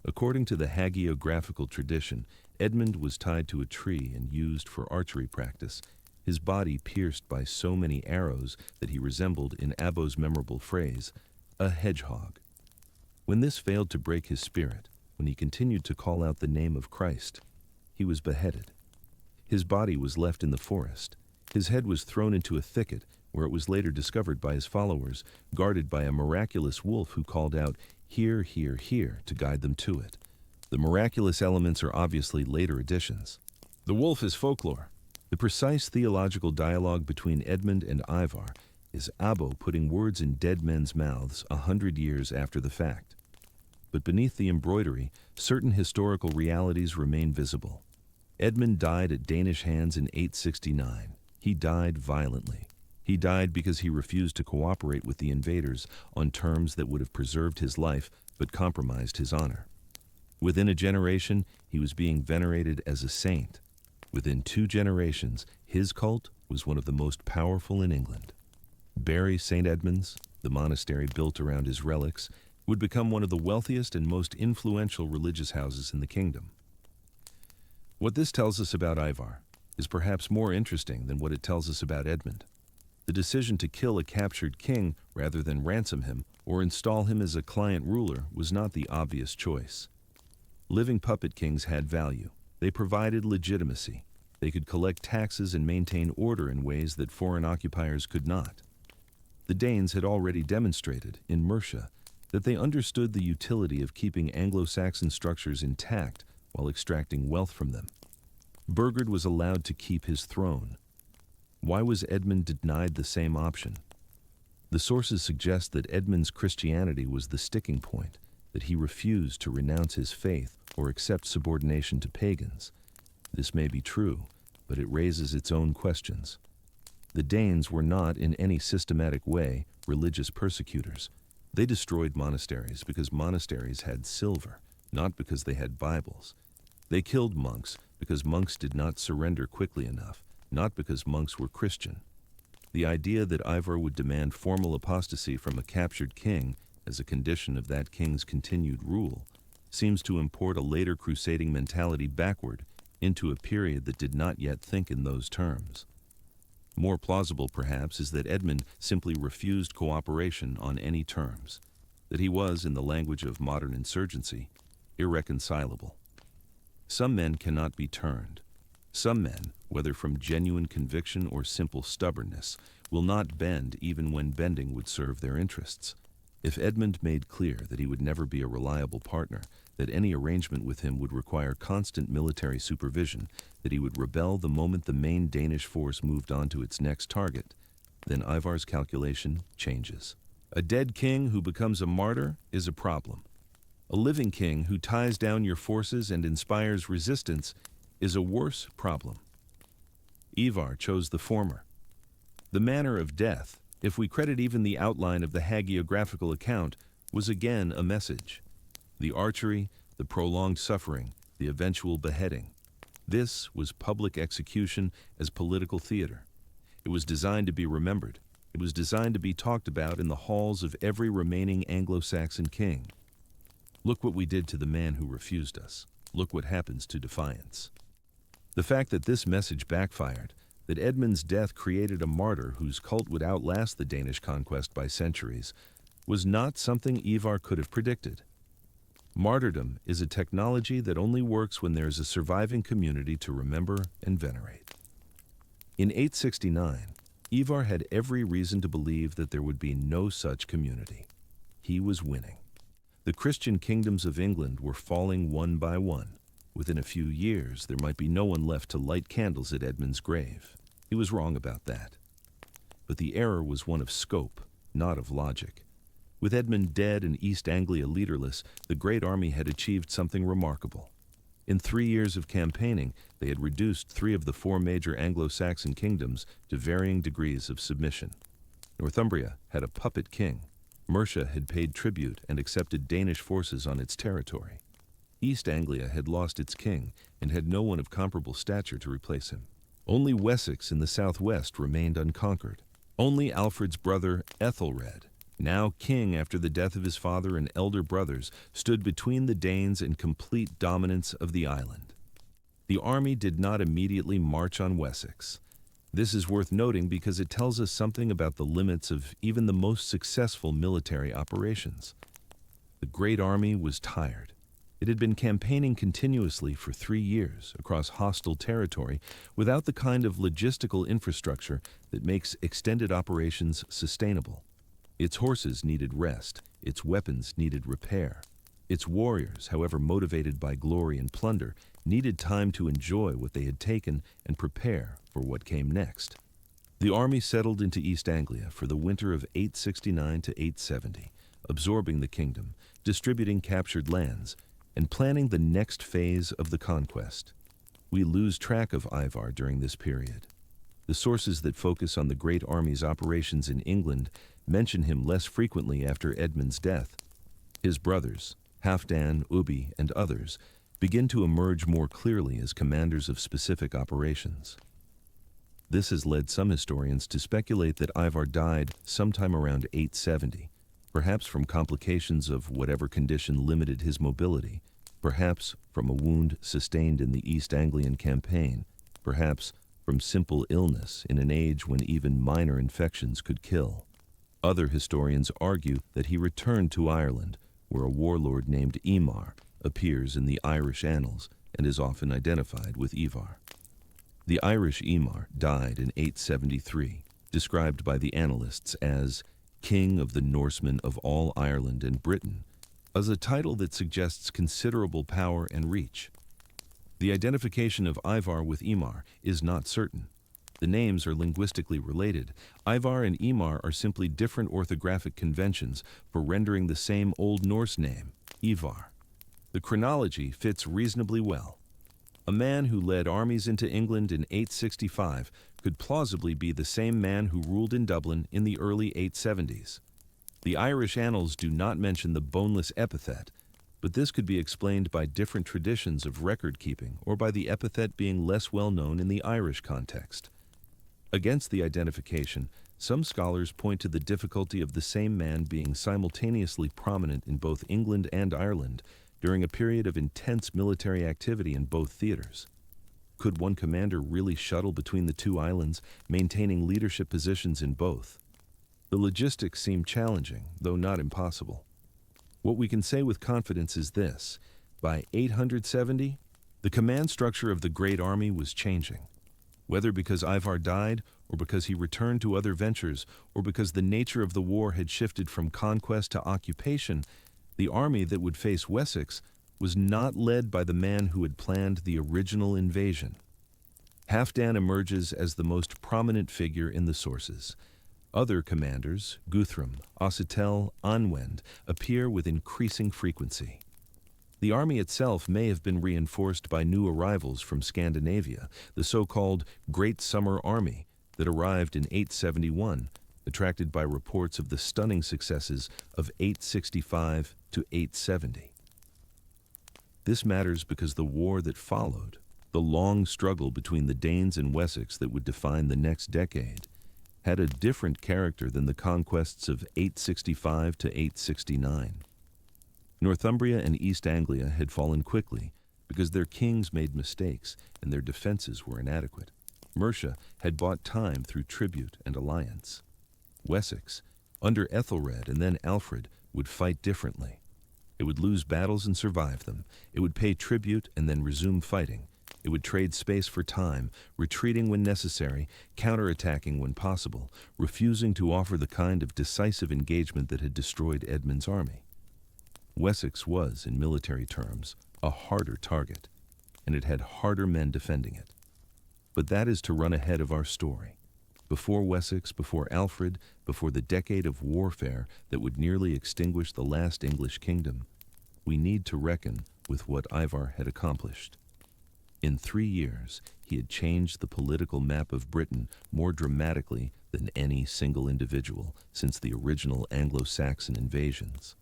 According to the hagiographical tradition, Edmund was tied to a tree and used for archery practice, his body pierced by so many arrows that he resembled, in Abbo's memorable phrase, a hedgehog. When this failed to break his spirit, when he continued to call out the name of Christ, he was beheaded. His body was left in the forest. His head was thrown into a thicket, where it was later discovered by his followers, guarded by a miraculous wolf who called out, "Here, here, here," to guide them to it. The miraculous elements are obviously later additions. The wolf is folklore. The precise theological dialogue between Edmund and Ivar is Abbo putting words in dead men's mouths 100 years after the fact. But beneath the embroidery, certain historical realities remain visible. Edmund died at Danish hands in 869. He died violently. He died because he refused to cooperate with the invaders on terms that would have preserved his life but compromised his honor. Within a generation, he was being venerated as a saint. Within 2 generations, his cult was one of the most powerful in England. Bury St. Edmund's, the monastery built around his relics, would become one of the wealthiest and most influential religious houses in the kingdom. What this tells us about Ivar is perhaps more interesting than what it tells us about Edmund. The decision to kill a captured king rather than ransom him or install him as a client ruler was not the obvious choice. Living puppet kings had value. They provided legitimacy. They could collect taxes and maintain order in ways that foreign occupiers could not. The Danes had already demonstrated, in Mercia, that they understood the utility of keeping Anglo-Saxon structures intact while extracting wealth from them. Burgred was allowed to keep his throne. Why was Edmund denied the same option? The sources suggest that Edmund's Christianity was the sticking point, that he refused to renounce his faith or accept subordination to pagans. This may be true, but it raises its own questions. The Danes were not, in any systematic way, religious persecutors. They destroyed monasteries because monasteries had silver, not because they had Bibles. They killed monks because monks did not surrender quickly enough, not because monks were Christian. The idea that Ivar would demand formal apostasy from a captured king as a condition of that king's continued rule seems to import a later crusading mentality backward into a period that did not yet think in those terms. More plausible, perhaps, is that Edmund simply refused cooperation on any terms, that he was, in the language of modern insurgency, irreconcilable. Some men cannot be turned. Some men, whether from genuine conviction or simple stubbornness, will not bend even when bending would serve their interests. If Edmund made clear that he would never be a reliable partner, that any arrangement with him would require constant military supervision, that he would rebel the moment the main Danish force moved on to its next target, then Ivar's calculation changes. A dead king who becomes a martyr is a problem. A living king who ties down your forces and inspires resistance is a worse problem. Ivar chose the former. The manner of death, if we credit even the outline of the hagiographical account, was again a message. The archery, the prolonged suffering, the eventual beheading. This was public execution as political theater. It was designed to be remembered. It was designed to be talked about in the halls of every remaining Anglo-Saxon king. Look what we did to the man who refused us. Look what happens to defiance. The fact that this message backfired, that Edmund's death created a martyr whose cult would outlast the Danish conquest by centuries, was not something Ivar could have predicted. Martyrdom is a technology that only works when there is a surviving community to remember and venerate. In 869, Ivar had every reason to believe that there would be no such community. He was winning. The Christian kingdoms of England were falling one by one. Within a few years, there might be no one left to light candles at Edmund's grave. He was wrong about that. But the error was one of scope, not of logic. With Edmund dead and East Anglia leaderless, the great army had achieved something remarkable. In 3 years of campaigning, they had reduced 3 of the 4 major Anglo-Saxon kingdoms to varying degrees of submission. Northumbria had a puppet king. Mercia had paid tribute and accepted Danish forces on its territory. East Anglia had lost its king and had no one of comparable stature to replace him. Only Wessex in the southwest remained unconquered. Only Alfred's brother Ethelred, now king after the death of his father and elder brothers, stood between the Danes and complete dominance of the island. The army did not immediately march on Wessex. This is worth noting because it tells us something about the limits of even the most successful military operations. The great army was tired. It had been campaigning continuously for 3 years across hostile territory without the kind of logistical infrastructure that makes extended operations sustainable. Its horses needed rest, its weapons needed repair. Its warriors, however motivated by glory and plunder, needed time to enjoy what they had taken and prepare for what came next. The army settled into East Anglia for the winter of 869 to 870, absorbing the kingdom, distributing captured lands, and planning the next phase of the conquest. We lose track of Ivar during this period. The sources that focus on the great army's operations in England mention him less frequently after Edmund's death. His brothers, Halfdan, Ubbi, and others, begin to emerge more clearly as commanders of specific operations. This has led some historians to speculate that Ivar died sometime around 870, perhaps from complications of whatever condition limited his mobility, perhaps from a wound sustained in the East Anglian campaign, perhaps from simple illness in an age when even minor infections could kill. Other historians argue that he returned to Ireland, where a warlord named Eamar appears in the Irish annals and is often identified with Ivar. The Irish Eamar died in 873, described by the annalists as King of the Norsemen of all Ireland and Britain, as a title that suggests considerable power and reach. The identification of Ivar with Eamar is not certain. The names are linguistically related. Ivar and Eamar are simply different orthographic conventions for rendering the same Old Norse name, Ivar. The chronology fits reasonably well. A man who led armies into England in 865 could plausibly be the same man who ruled in Dublin in the early 870s. The Irish annals do not mention the boneless epithet, but this could be explained by different traditions of record-keeping or by the epithet being less well known in the Irish context. Against the identification, some scholars point to the difficulty of the same man being simultaneously prominent in both England and Ireland during a period of intense military activity in both theaters. Could one commander really shuttle between the 2 islands, maintaining leadership positions in both? The logistics seem challenging, though not impossible. What we can say with confidence is this: by 870, the command structure of the Great Army was changing. Whether because Ivar died, or because he returned to other ventures, or because the nature of the war had shifted from conquest to occupation, the army that would face Wessex was not led by the man who had planned the original invasion. Halfdan emerges as the most prominent figure in the sources. Other commanders, Guthrum, Oscitel, Anwend, appear with increasing frequency. The army itself may have been reinforced by new arrivals from Scandinavia, the so-called Great Summer Army that arrived in 871, attracted by reports of the stunning successes of 865 to 870. This matters because the war that followed, the long struggle between the Danes and Wessex that would define the next decade, had a different character than the conquests of 865 to 869. Northumbria and East Anglia had fallen quickly because their kings made mistakes and their defenses were inadequate. Mercia had bought time through tribute and alliance. Wessex, under Ethelred and then Alfred, would fight differently. It would lose battles and survive them. It would pay tribute and then resume fighting. It would trade space for time, retreating when necessary, counterattacking when possible, refusing to offer the kind of decisive engagement that had destroyed Edmund's army. Wessex was, in military terms, a harder target, and it had harder men defending it. But that is to run ahead of our story. Before Wessex, before Alfred, before the decade of warfare that would nearly extinguish the last English kingdom, we need to reckon with what Ivar had accomplished. In 3 years, he had changed the political map of Britain more dramatically than any single individual since the original Anglo-Saxon invasions.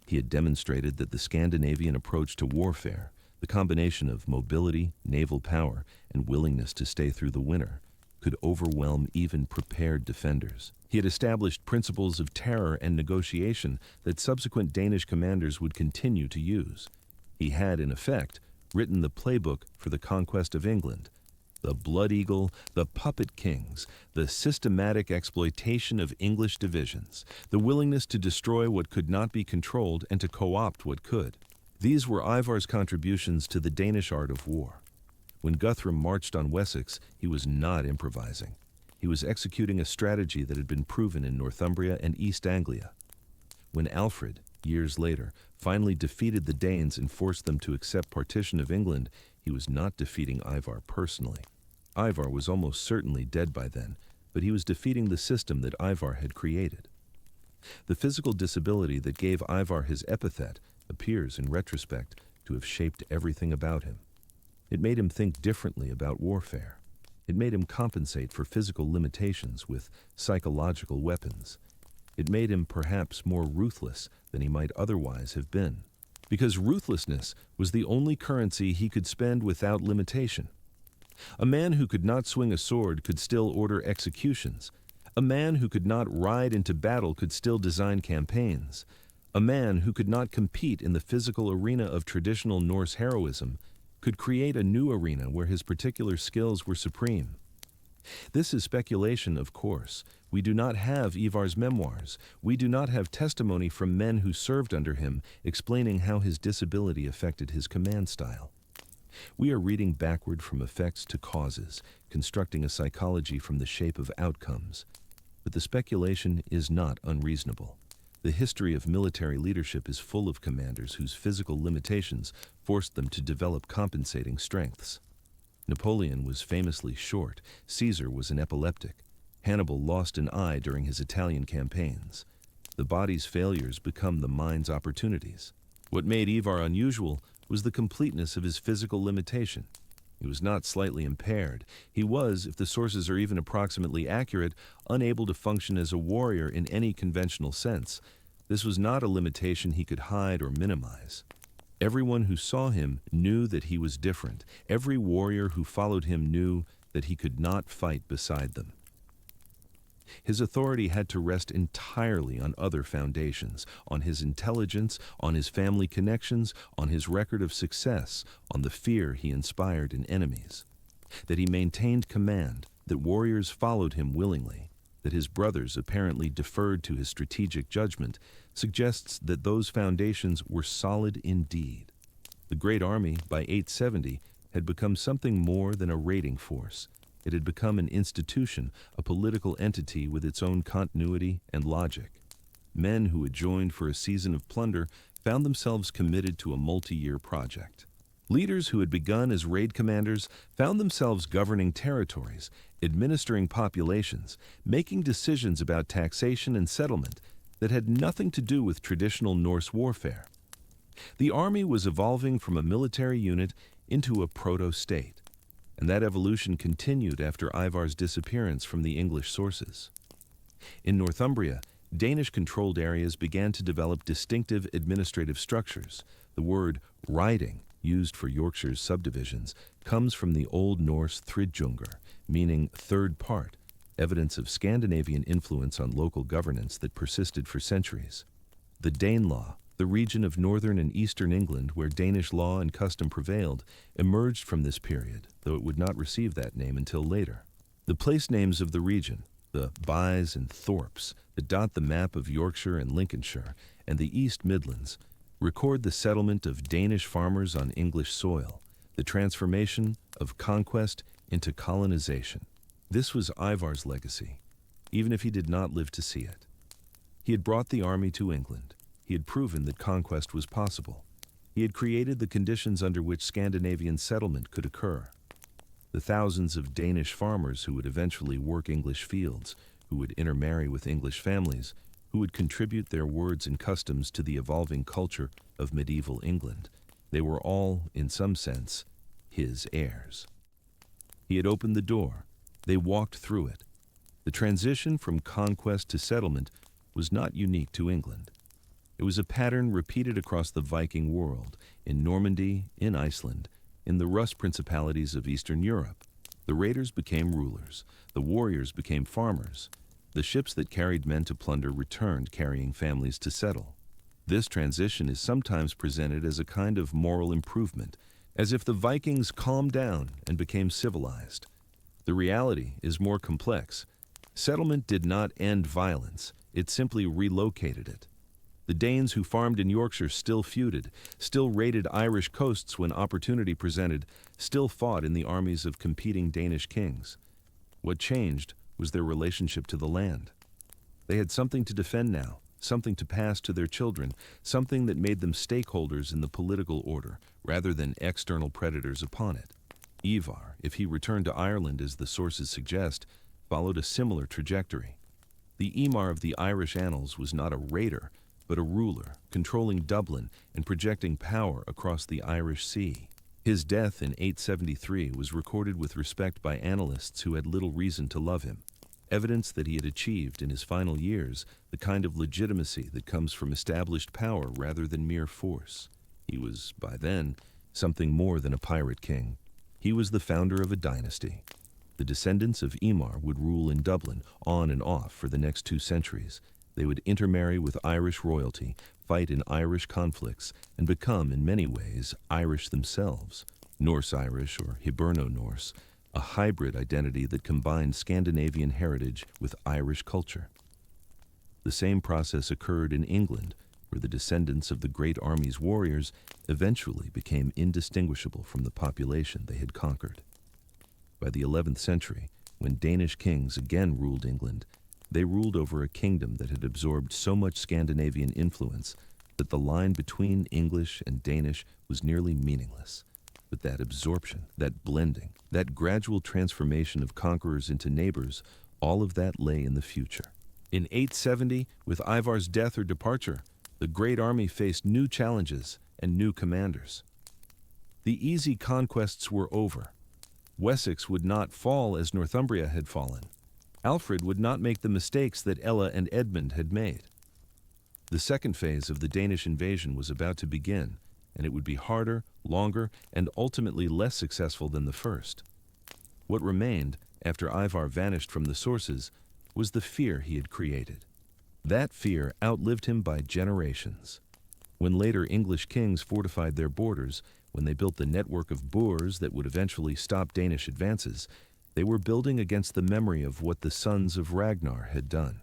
He had demonstrated that the Scandinavian approach to warfare, the combination of mobility, naval power, and willingness to stay through the winter, could overwhelm even prepared defenders. He had established principles of terror and negotiation that subsequent Danish commanders would continue to use. He had, in effect, written the playbook for the conquest of England. The Blood Eagle, the Puppet Kings, the systematic exploitation of English divisions, the willingness to destroy what could not be controlled and to co-opt what could. These were Ivar's contributions to the Danish art of war. When Guthrum marched on Wessex, he was not improvising. He was executing a strategy that had been proven in Northumbria and East Anglia. When Alfred, years later, finally defeated the Danes and forced them to accept partition of England, he was not defeating Ivar personally. Ivar was almost certainly dead by then, but he was defeating the system that Ivar had created. The physical disability that gave Ivar his epithet appears, in retrospect, to have shaped everything about him. It made him think differently about warfare. It made him compensate for physical limitations with psychological weapons. It made him perhaps more ruthless than he might otherwise have been, because ruthlessness was the only currency he could spend without limitation. A man who could not swing a sword could still order executions. A man who could not ride into battle could still design campaigns. A man who could not compete in the physical arena of traditional Norse heroism could create a new arena where his particular skills were supreme. This is speculation, of course. We do not have Ivar's memoirs. We do not have testimony from men who served under him explaining how his disability affected his command style. We are reading backward from effects to causes, constructing a psychology from the shape of outcomes. But the speculation is not unreasonable. The history of military leadership is full of commanders whose physical limitations forced them to develop compensating strengths. Napoleon was famously short. Caesar was an epileptic. Hannibal lost an eye during his Italian campaigns. The body's failures become the mind's opportunities. What made Ivar unusual was the completeness of his physical limitation. He was not slightly impaired. He was, if the sources are even approximately accurate, unable to function as a warrior in any conventional sense. This was not a limitation he could hide or minimize. Everyone who saw him knew that he was different. Every warrior who followed him knew that he could not fight beside them. His authority had to rest entirely on other foundations, on his intelligence, on his family connections, on his record of success, on the fear he inspired in enemies. That he maintained command, that warriors followed him willingly, that his brothers apparently deferred to his strategic judgment, suggests that those foundations were solid indeed. The Great Army, by 870, had become something more than a raiding force. It had become an institution, a political entity with its own continuity and logic. Men who had joined for a season of plunder found themselves committed to a multi-year project. Leaders who had begun as raid commanders found themselves governing territories, administering populations, making decisions about taxation and settlement that had nothing to do with traditional Norse warfare. The army was evolving from a military unit into a proto-state, and that evolution continued after Ivar's disappearance from the English sources. In Northumbria, Danish-controlled areas began to develop distinctive administrative structures. The word riding, used for Yorkshire's subdivisions, comes from the Old Norse thridjungur, meaning third part, evidence of Scandinavian influence on local governance that persisted for centuries. The Danelaw, the region of northern and eastern England where Danish law and custom prevailed, emerged from this period, though it would not receive that name until later. The place names of the region, the bys and thorps that dot the map of Yorkshire and Lincolnshire and the East Midlands, record the settlement of Danish farmers on English soil, the transformation of conquest into colonization. This was Ivar's legacy, even if he did not live to see it. He had brought the army to England. He had proven that conquest was possible. He had created the conditions under which Scandinavian settlement could occur. The thousands of Danish farmers who would eventually work English fields, who would intermarry with English families, who would contribute their words and customs to the evolving culture of medieval England. They were all, in some sense, his heirs. He had opened the door. They walked through it. The transition from conquest to settlement was not unique to England. It was a pattern repeated across the Viking world, in Normandy, in Iceland, in the Rus principalities of Eastern Europe. The raiders became rulers. The warriors became farmers. The ships that carried men to plunder returned, carrying families to settle. This transition is sometimes presented as a kind of moral improvement, as if the Vikings calmed down and became civilized. The reality is more complex. Settlement did not end violence, it simply relocated it. The Danes who farmed in Yorkshire still feuded, still raided Irish coasts when opportunity presented, still fought in the armies of competing Danish kings. What changed was their relationship to the land. They had something to defend now, something to pass to their children, something that made them stakeholders in the political order, rather than external predators upon it. Ivar, if he returned to Ireland as the sources suggest, followed a similar trajectory. The Eamar of the Irish annals was not a raider, but a ruler, controlling Dublin and projecting power across the Irish Sea. His death in 873 was recorded with respect by annalists who had little reason to love him, evidence that he had achieved in his final years the kind of legitimacy that comes from established power rather than mere force. He was, by then, something more than a pirate king. He was the founder of a dynasty. The descendants of Eamar would rule in Dublin on and off for the next 2 centuries. They would intermarry with Irish royalty, fight in Irish conflicts, and become, in many ways, Irish themselves, Norse-Irish or Hiberno-Norse, a hybrid identity that combined Scandinavian heritage with Irish culture. The same process occurred in England, where the descendants of the great army's warriors eventually became indistinguishable from the population they had conquered. By the 11th century, when Danish kings again ruled England, they ruled over a kingdom that had absorbed so much Scandinavian influence that the line between English and Danish was nearly meaningless. But that absorption, that blending, that gradual transformation of conquerors into neighbors, all of that lay in the future. In 870, with Ivar's death or departure, the great army faced new challenges and new commanders. The easy conquests were over. Wessex would not fall as Northumbria had fallen. Alfred would not make the mistakes that Ella and Edmund had made. The second phase of the Danish invasion was about to begin, and it would be harder, longer, and ultimately less successful than the first. What remained, after Ivar vanished from the sources, was the fear he had created. That fear outlived him by generations. When later English kings fortified their borders, when they built the network of boors that would eventually stop Danish advances, they were building against the memory of what the sons of Ragnar had done.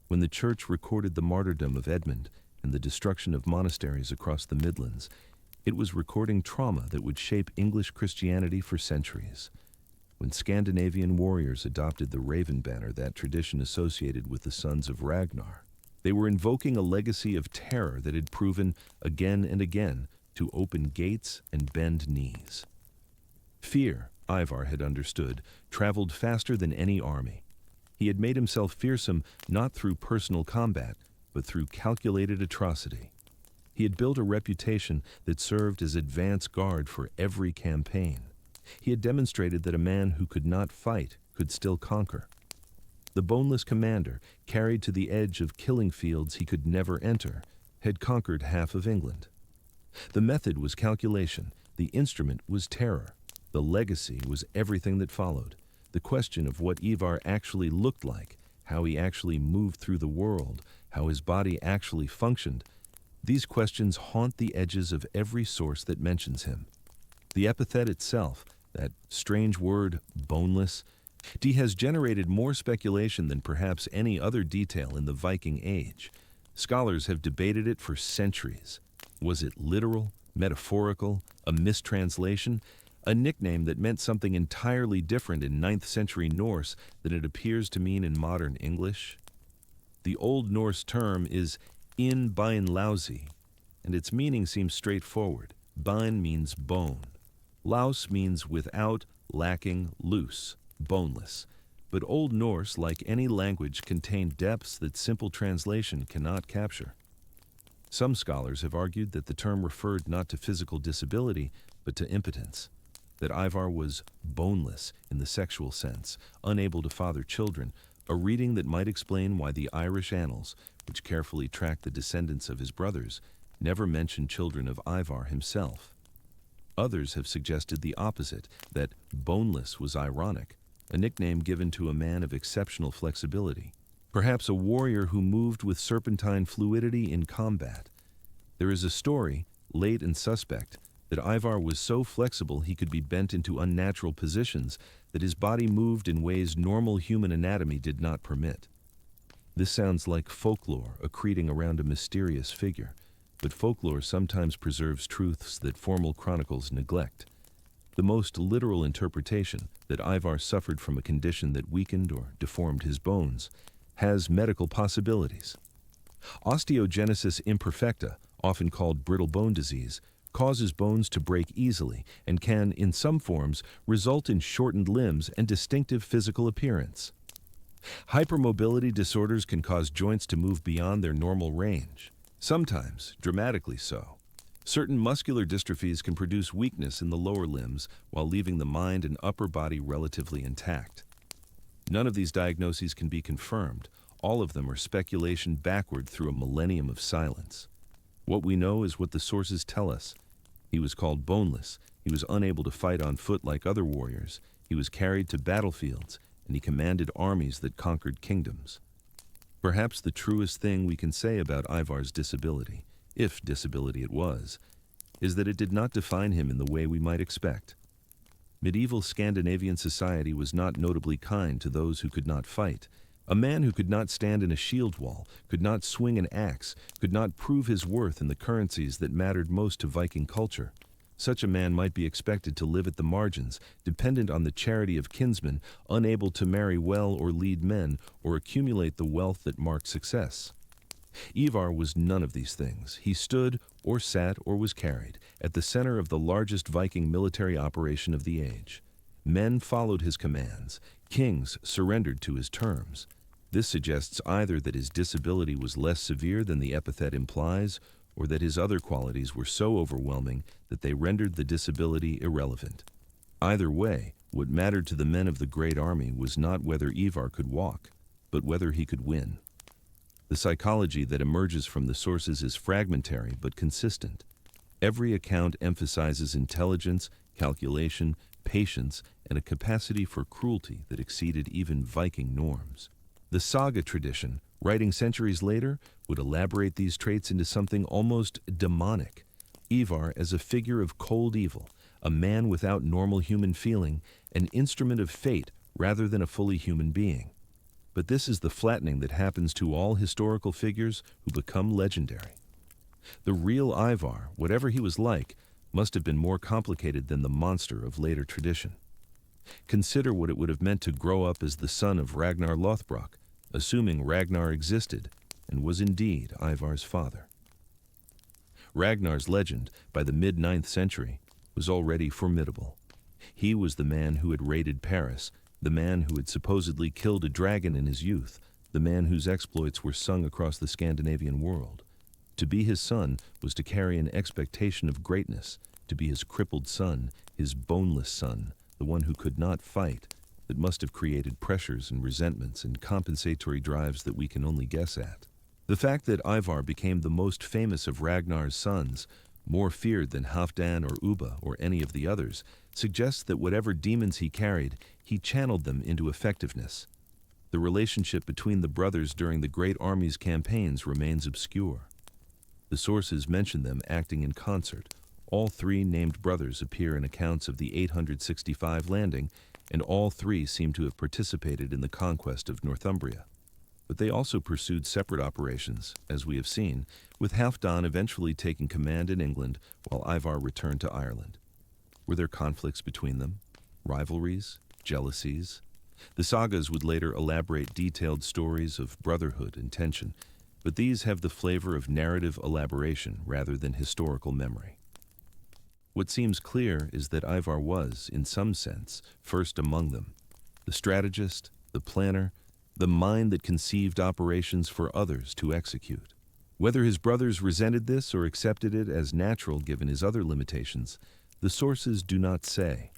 When the church recorded the martyrdom of Edmund and the destruction of monasteries across the Midlands, it was recording trauma that would shape English Christianity for centuries. When Scandinavian warriors adopted the raven banner, that tradition associated with the sons of Ragnar, they were invoking a legacy of terror that had proven again and again to open gates and bend knees. Fear, Ivar had understood, traveled faster than any army. He had made himself fearsome not through personal combat, but through calculated atrocity. He had built a reputation that served as advance guard for every campaign. He had demonstrated that a man who could not fight could still conquer. The boneless commander, carried to the edge of killing fields he could never enter, had conquered half of England. The method was calculation, the instrument was terror, the legacy was everything that followed. The question of what Ivar actually looked like, how he actually moved through the world, how his body actually functioned, these questions haunt the edges of every source that mentions him. The epithet itself, that strange word, boneless, has generated more speculation than perhaps any other detail in the Viking Age. Scholars have debated it for centuries. Was it literal, metaphorical, a mistranslation, a nickname that meant something entirely different in 9th century Norse than it appears to mean in modern English? The Old Norse term is in beinlausi, and its meaning seems straightforward. Bein means bone. Laus means without, lacking, loose, boneless. But Old Norse, like any language, contained depths that simple translation cannot capture. Some scholars have argued that the term referred not to physical disability, but to impotence, that Ivar was boneless in the sexual sense, unable to father children, a reading that might explain why the Irish annals, which carefully track the descendants of his brothers, never mention children of Ivar himself. Others have suggested the opposite, that boneless was ironic, a nickname given to a man of exceptional flexibility, perhaps a warrior who moved with serpentine fluidity in combat. There is a story, late and suspect, that Ivar was so flexible he could be bent into unnatural positions, that his body moved in ways normal human anatomy did not permit. This sounds like folklore accreting around a mysterious figure, but folklore sometimes preserves truths that formal chronicles neglect. The most literal interpretation, that Ivar suffered from a condition that weakened or deformed his bones, has medical possibilities. Osteogenesis imperfecta, often called brittle bone disease, causes bones to break easily and can, in some forms, result in shortened limbs and distinctive physical appearance. Hypermobility disorders can cause joints to move beyond their normal range, sometimes dramatically so. Certain muscular dystrophies can produce weakness in the lower limbs while leaving the mind and upper body relatively intact. None of these diagnoses can be confirmed. All of them are speculation backward through a millennium of silence. What we know is what the sources tell us. He was called boneless. He was unable to fight on foot like other warriors. He was carried to battlefields, and he commanded armies that conquered kingdoms. Perhaps the truest thing we can say about Ivar's disability, if disability it was, is that it did not define him in the way we might expect. Medieval Scandinavian society was not notably kind to those who could not fight. A man who could not stand in a shield wall, could not swing an axe, could not prove his worth in the currencies that mattered most to Viking culture. Such a man might be expected to live at the margins, dependent on the charity of kinsmen, unable to marry well or lead men, or accumulate the wealth that marked success. Ivar was none of these things. He stood, or sat, or was carried, at the center of the largest Viking military operation of the age. Men followed his commands. Kings surrendered to his terms. This suggests either that his disability was less severe than the epithet implies, or that his other qualities were so overwhelming that they rendered the disability irrelevant. Either way, what mattered to the men of the great army was not whether Ivar could walk, but whether he could win. The psychology that emerges from the sources is fragmentary but consistent. Every account emphasizes intelligence, calculation, patience, and a capacity for cruelty that exceeded even Viking norms. The saga tradition, writing centuries later, would elaborate these traits into something almost demonic. Ivar as a figure of cold evil, a man without normal human feeling, an instrument of fate rather than a fully human being. But this is the flattening that happens to all historical figures who become legendary. The real Ivar, whatever he was like, must have been more complicated than the monster of later tradition. Consider what it would have meant to grow up as the son of Ragnar Lothbrok, assuming Ragnar existed and was indeed Ivar's father. Ragnar's legend, by the mid-9th century, was already formidable. He was the man who had raided Paris, the man who had supposedly killed a dragon in his youth, the man whose exploits were sung across the Scandinavian world. To be his son was to carry an expectation of greatness, to be his crippled son, his boneless son, the one who could not fight, that must have created pressures and resentments and compensatory drives that we can only guess at. The fact that Ivar became the most famous of Ragnar's sons, more feared than Halfdan or Ubba or any of the others, suggests that whatever demons he carried, he channeled them into effectiveness. The relationship between the brothers during the Great Army's campaigns remains obscure. The sources mention them acting in concert. All three named brothers appear in accounts of the 865 landing, and all three seem to have participated in the conquest of Northumbria. But they also pursued separate operations, as we have seen, with Halfdan eventually taking command in England while Ivar returned to Ireland. Were there conflicts between them? Rivalries? Jealousies? The sagas would later elaborate detailed stories of brotherhood and tension, but these have the flavor of narrative elaboration rather than historical memory. What seems clear is that Ivar was, in some sense, first among them, the strategist, the planner, the mind that conceived operations for others to execute. Whether his brothers resented this or accepted it as natural given his other limitations, the sources do not say.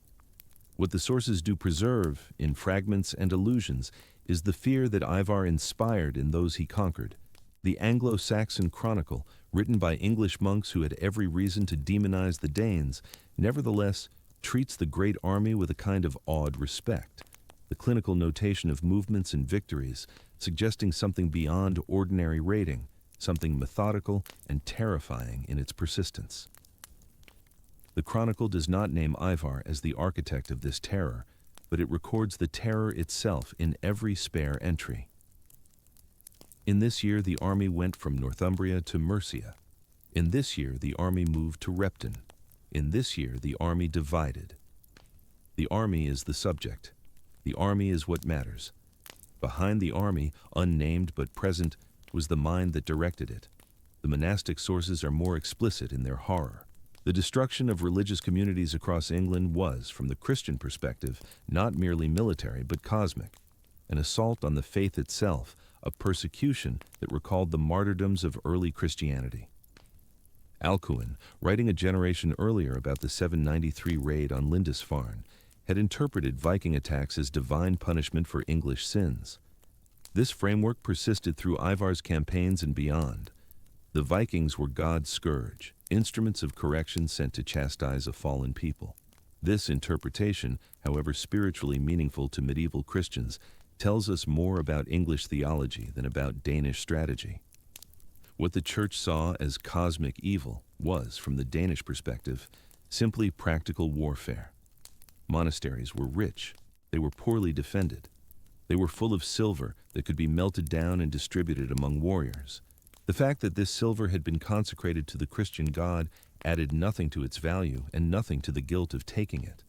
What the sources do preserve, in fragments and allusions, is the fear that Ivar inspired in those he conquered. The Anglo-Saxon Chronicle, written by English monks who had every reason to demonize the Danes, nevertheless treats the great army with a kind of awed respect. The clinical notation of movements and victories, suggesting something beyond ordinary raiding, something methodical and terrifying in its persistence. The Chronicle does not name Ivar as the architect of this terror, but it records the terror itself in every spare entry. In this year, the army went from Northumbria to Mercia. In this year, the army moved to Repton. In this year, the army divided. The army is the subject. The army is what matters. Behind the army, unnamed but present, was the mind that directed it. The monastic sources are more explicit in their horror. The destruction of religious communities across England was, from the Christian perspective, not merely military but cosmic. An assault on the faith itself, a persecution that recalled the martyrdoms of early Christianity. Alcuin, writing a generation earlier about the 793 raid on Lindisfarne, had interpreted Viking attacks as divine punishment for English sins. This framework persisted through Ivar's campaigns and beyond. The Vikings were God's scourge, instruments of correction sent to chastise a fallen people. This interpretation, however spiritually meaningful to medieval Christians, tells us more about English theology than about Danish strategy. What the Church saw as cosmic evil was, from the Danish perspective, simply practical warfare. Monasteries were rich. They were poorly defended. They were full of silver that could be melted down and distributed among warriors. The fact that this silver had been consecrated to the Christian God added nothing to its value and nothing to the guilt of taking it.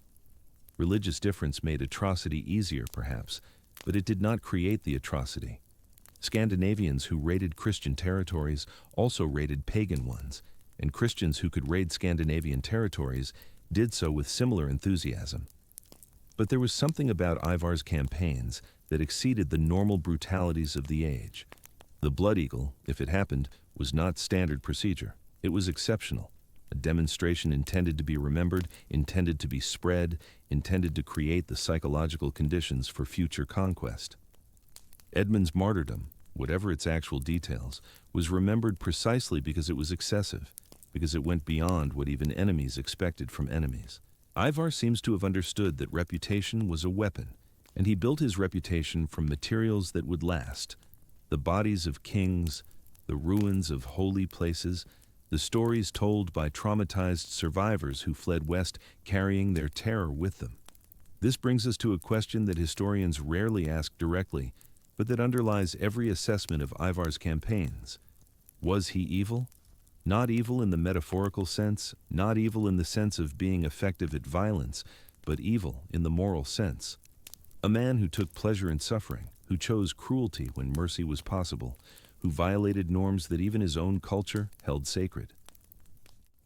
Religious difference made atrocity easier, perhaps, but it did not create the atrocity. Scandinavians who raided Christian territories also raided pagan ones, and Christians who could raid Scandinavian territories did so with similar enthusiasm. But there was something about Ivar's campaigns that exceeded the normal brutalities of the age. The Blood Eagle, if it happened, was not standard procedure. It was exceptional, a demonstration intended to be remembered, intended to be spread, intended to create the psychological conditions for future conquest. Edmund's martyrdom, whatever its actual details, was remembered precisely because it was excessive, because it went beyond what even enemies expected from enemies. Ivar seems to have understood that reputation was a weapon, and he built his reputation from materials that would last: the bodies of kings, the ruins of holy places, the stories told by traumatized survivors who fled west carrying their terror with them. This brings us to a question that historians rarely ask directly, but that underlies every assessment of Ivar's campaigns. Was he evil? Not evil in the metaphorical sense, not evil in the sense of being effective at violence, but evil in the moral sense. A man who took pleasure in suffering, who chose cruelty when mercy was possible, who violated norms that even his own culture held sacred.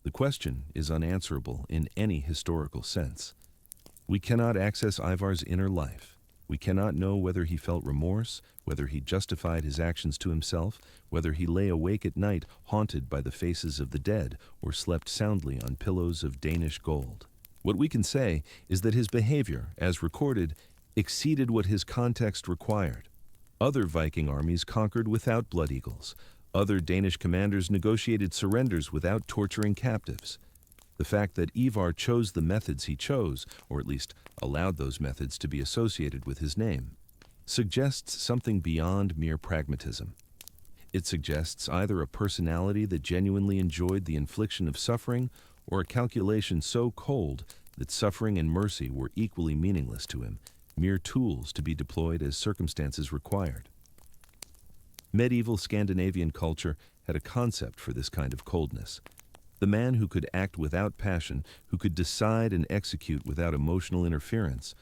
The question is unanswerable in any historical sense. We cannot access Ivar's inner life. We cannot know whether he felt remorse, whether he justified his actions to himself, whether he lay awake at night haunted by the faces of the dead, or slept soundly on pillows of Danish gold. What we can say is that his behavior, as recorded, exceeded what his context required. Other Viking armies conquered without blood eagles. Other Danish commanders negotiated surrenders without torturing captives. The fact that Ivar chose the methods he chose, or at least allowed those methods to be associated with his name, suggests something beyond mere pragmatism. It suggests either a personality that genuinely enjoyed the infliction of suffering, or a calculation so cold that suffering and mercy were equally meaningless to him, mere tools to be deployed as circumstances required. Medieval Scandinavian culture had a concept for this kind of coldness. The man who could act without passion, who could decide and execute without emotional interference,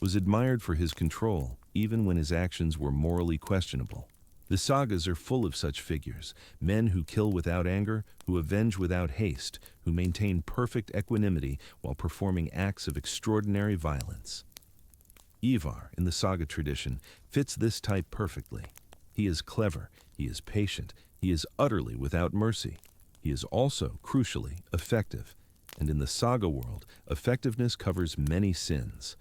was admired for his control, even when his actions were morally questionable. The sagas are full of such figures, men who kill without anger, who avenge without haste, who maintain perfect equanimity while performing acts of extraordinary violence. Ivar, in the saga tradition, fits this type perfectly. He is clever, he is patient, he is utterly without mercy. He is also, crucially, effective, and in the saga world, effectiveness covers many sins.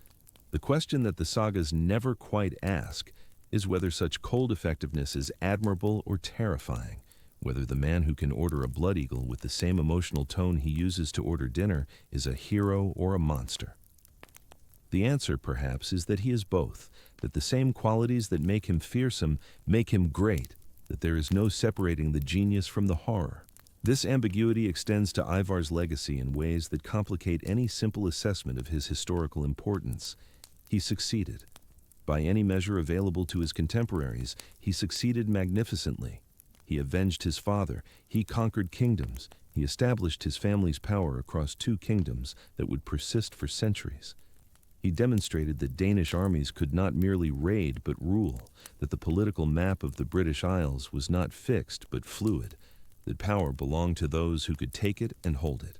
The question that the sagas never quite ask is whether such cold effectiveness is admirable or terrifying, whether the man who can order a blood eagle with the same emotional tone he uses to order dinner is a hero or a monster. The answer, perhaps, is that he is both, that the same qualities that make him fearsome make him great, that there is no separating the genius from the horror. This ambiguity extends to Ivar's legacy in ways that complicate any simple assessment of his historical importance. He succeeded. By any measure available to his contemporaries, he succeeded magnificently. He avenged his father, he conquered kingdoms, he established his family's power across 2 kingdoms that would persist for centuries. He demonstrated that Danish armies could not merely raid but rule, that the political map of the British Isles was not fixed but fluid, that power belonged to those who could take it and hold it.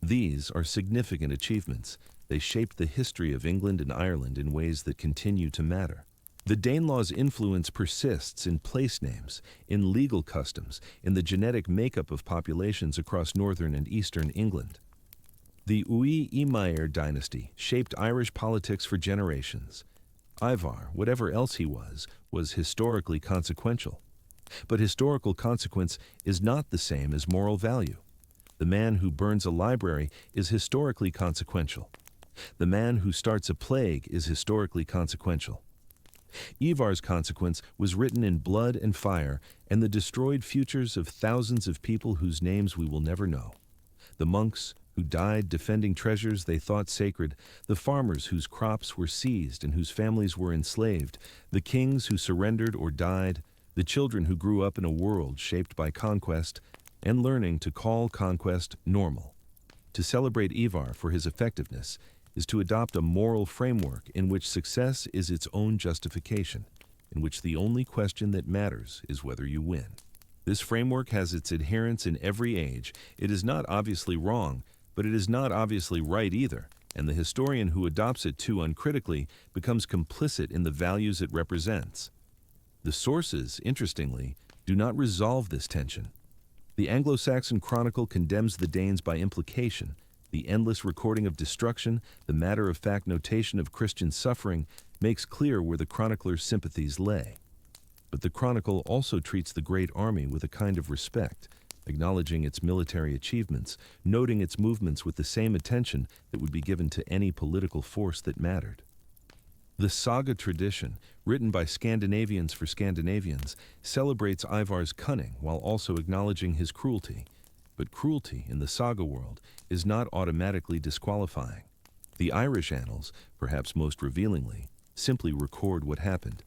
These are significant achievements. They shaped the history of England and Ireland in ways that continue to matter. The Danelaw's influence persists in place names, in legal customs, in the genetic makeup of populations across northern and eastern England. The Uí-Ímair dynasty shaped Irish politics for generations. Ivar, whatever else he was historically consequential. But historical consequence is not the same as moral value. The man who burns a library is historically consequential. The man who starts a plague is historically consequential. Ivar's consequence was written in blood and fire and the destroyed futures of thousands of people whose names we will never know. The monks who died defending treasures they thought sacred, the farmers whose crops were seized and whose families were enslaved, the kings who surrendered or died, the children who grew up in a world shaped by conquest and learning to call conquest normal. To celebrate Ivar for his effectiveness is to adopt a moral framework in which success is its own justification, in which the only question that matters is whether you win. This framework has its adherents in every age. It is not obviously wrong, but it is not obviously right either, and the historian who adopts it too uncritically becomes complicit in the values it represents. The sources, interestingly, do not resolve this tension. The Anglo-Saxon Chronicle condemns the Danes by implication. The endless recording of destruction, the matter-of-fact notation of Christian suffering, makes clear where the chronicler's sympathies lay. But the Chronicle also treats the Great Army with a kind of respect, acknowledging its military achievements, noting its movements with the same attention that would be given to any political force that mattered. The saga tradition, written by Scandinavians for Scandinavians, celebrates Ivar's cunning while also acknowledging his cruelty. But cruelty in the saga world is not automatically disqualifying. The Irish annals, perhaps most revealingly, simply record what happened.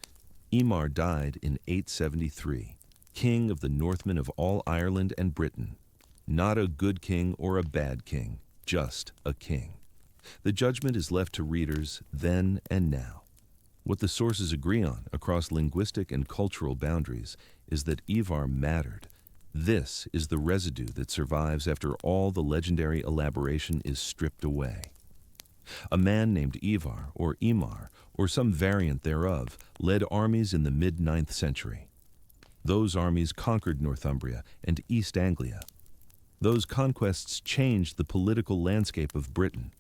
Eamar died in 873, king of the Northmen of all Ireland and Britain. Not a good king or a bad king, just a king. The judgment is left to readers then and now. What the sources agree on across linguistic and cultural boundaries is that Ivar mattered, This is the residue that survives after all the legendary elaboration is stripped away. A man named Ivar, or Imar, or some variant thereof, led armies in the mid-9th century. Those armies conquered Northumbria and East Anglia. Those conquests changed the political landscape of Britain.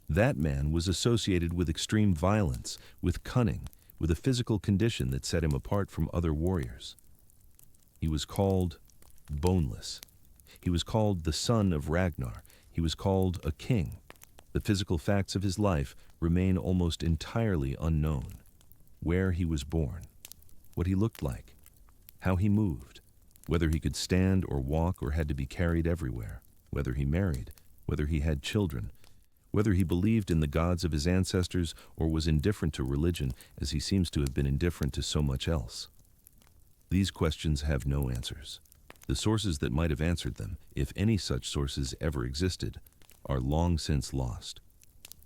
That man was associated with extreme violence, with cunning, with a physical condition that set him apart from other warriors. He was called Boneless. He was called the son of Ragnar. He was called a king. The physical facts of his life remain almost entirely unknown. Where he was born, what he looked like, how he moved, whether he could stand or walk or had to be carried everywhere, whether he married, whether he had children, whether he believed in the gods of his ancestors or was indifferent to religion as he seems to have been indifferent to so much else. These questions have no answers. The sources that might have answered them, if any such sources ever existed, are long since lost.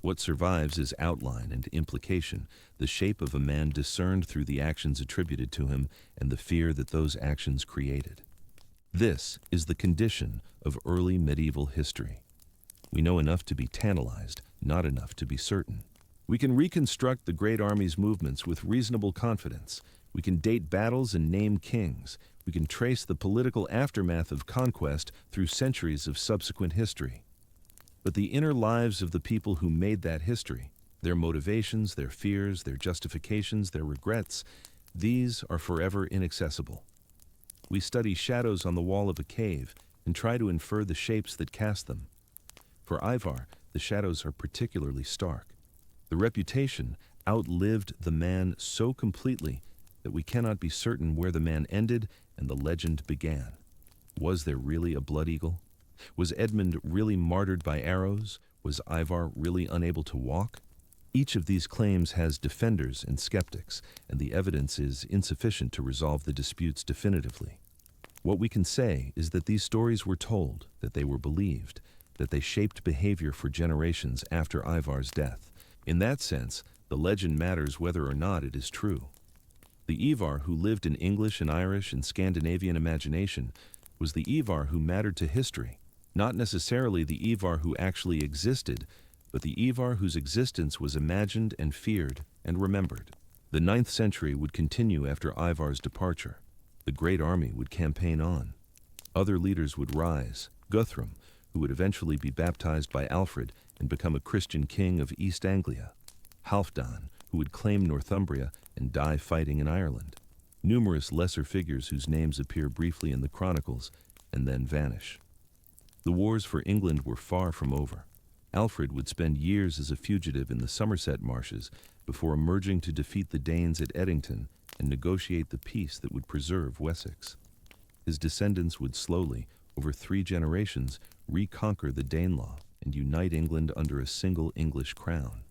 What survives is outline and implication, the shape of a man discerned through the actions attributed to him and the fear that those actions created. This is the condition of early medieval history. We know enough to be tantalized, not enough to be certain. We can reconstruct the great army's movements with reasonable confidence. We can date battles and name kings. We can trace the political aftermath of conquest through centuries of subsequent history. But the inner lives of the people who made that history, their motivations, their fears, their justifications, their regrets, these are forever inaccessible. We study shadows on the wall of a cave and try to infer the shapes that cast them. For Ivar, the shadows are particularly stark. The reputation outlived the man so completely that we cannot be certain where the man ended and the legend began. Was there really a blood eagle? Was Edmund really martyred by arrows? Was Ivar really unable to walk? Each of these claims has defenders and skeptics, and the evidence is insufficient to resolve the disputes definitively. What we can say is that these stories were told, that they were believed, that they shaped behavior for generations after Ivar's death. In that sense, the legend matters whether or not it is true. The Ivar who lived in English and Irish and Scandinavian imagination was the Ivar who mattered to history, not necessarily the Ivar who actually existed, but the Ivar whose existence was imagined and feared and remembered. The 9th century would continue after Ivar's departure. The great army would campaign on. Other leaders would rise. Guthrum, who would eventually be baptized by Alfred and become a Christian king of East Anglia. Halfdan, who would claim Northumbria and die fighting in Ireland. Numerous lesser figures whose names appear briefly in the chronicles and then vanish. The wars for England were far from over. Alfred would spend years as a fugitive in the Somerset marshes before emerging to defeat the Danes at Edington and negotiate the peace that would preserve Wessex. His descendants would slowly, over 3 generations, reconquer the Danelaw and unite England under a single English crown.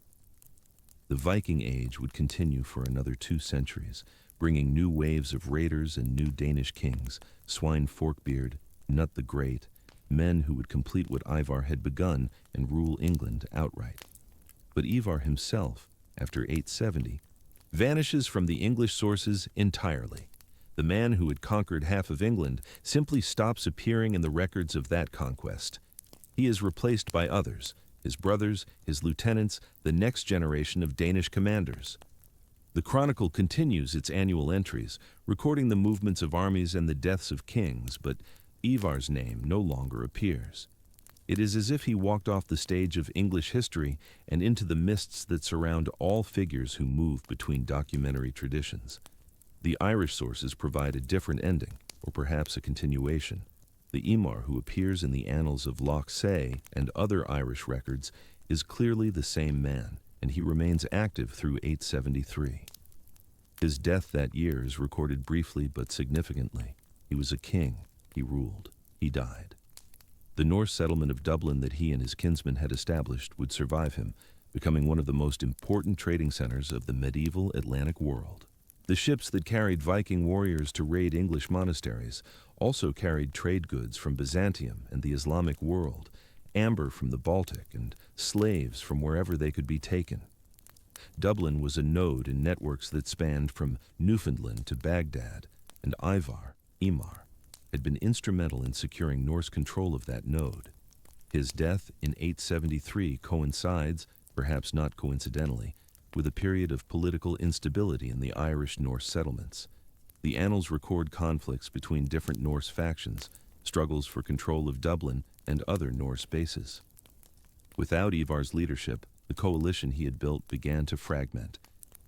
The Viking Age would continue for another 2 centuries, bringing new waves of raiders and new Danish kings, Swine Forkbeard, Nut the Great, men who would complete what Ivar had begun and rule England outright. But Ivar himself, after 870, vanishes from the English sources entirely. The man who had conquered half of England simply stops appearing in the records of that conquest. He is replaced by others, his brothers, his lieutenants, the next generation of Danish commanders. The chronicle continues its annual entries, recording the movements of armies and the deaths of kings, but Ivar's name no longer appears. It is as if he walked off the stage of English history and into the mists that surround all figures who move between documentary traditions. The Irish sources provide a different ending, or perhaps a continuation. The Imar who appears in the annals of Loch Say and other Irish records is clearly the same man, and he remains active through 873. His death that year is recorded briefly but significantly. He was a king. He ruled. He died. The Norse settlement of Dublin that he and his kinsmen had established would survive him, becoming one of the most important trading centers of the medieval Atlantic world. The ships that carried Viking warriors to raid English monasteries also carried trade goods from Byzantium and the Islamic world, amber from the Baltic, and slaves from wherever they could be taken. Dublin was a node in networks that spanned from Newfoundland to Baghdad, and Ivar, Imar, had been instrumental in securing Norse control of that node. His death in 873 coincides, perhaps not coincidentally, with a period of political instability in the Irish Norse settlements. The annals record conflicts between different Norse factions, struggles for control of Dublin and other Norse bases. Without Ivar's leadership, the coalition he had built began to fragment.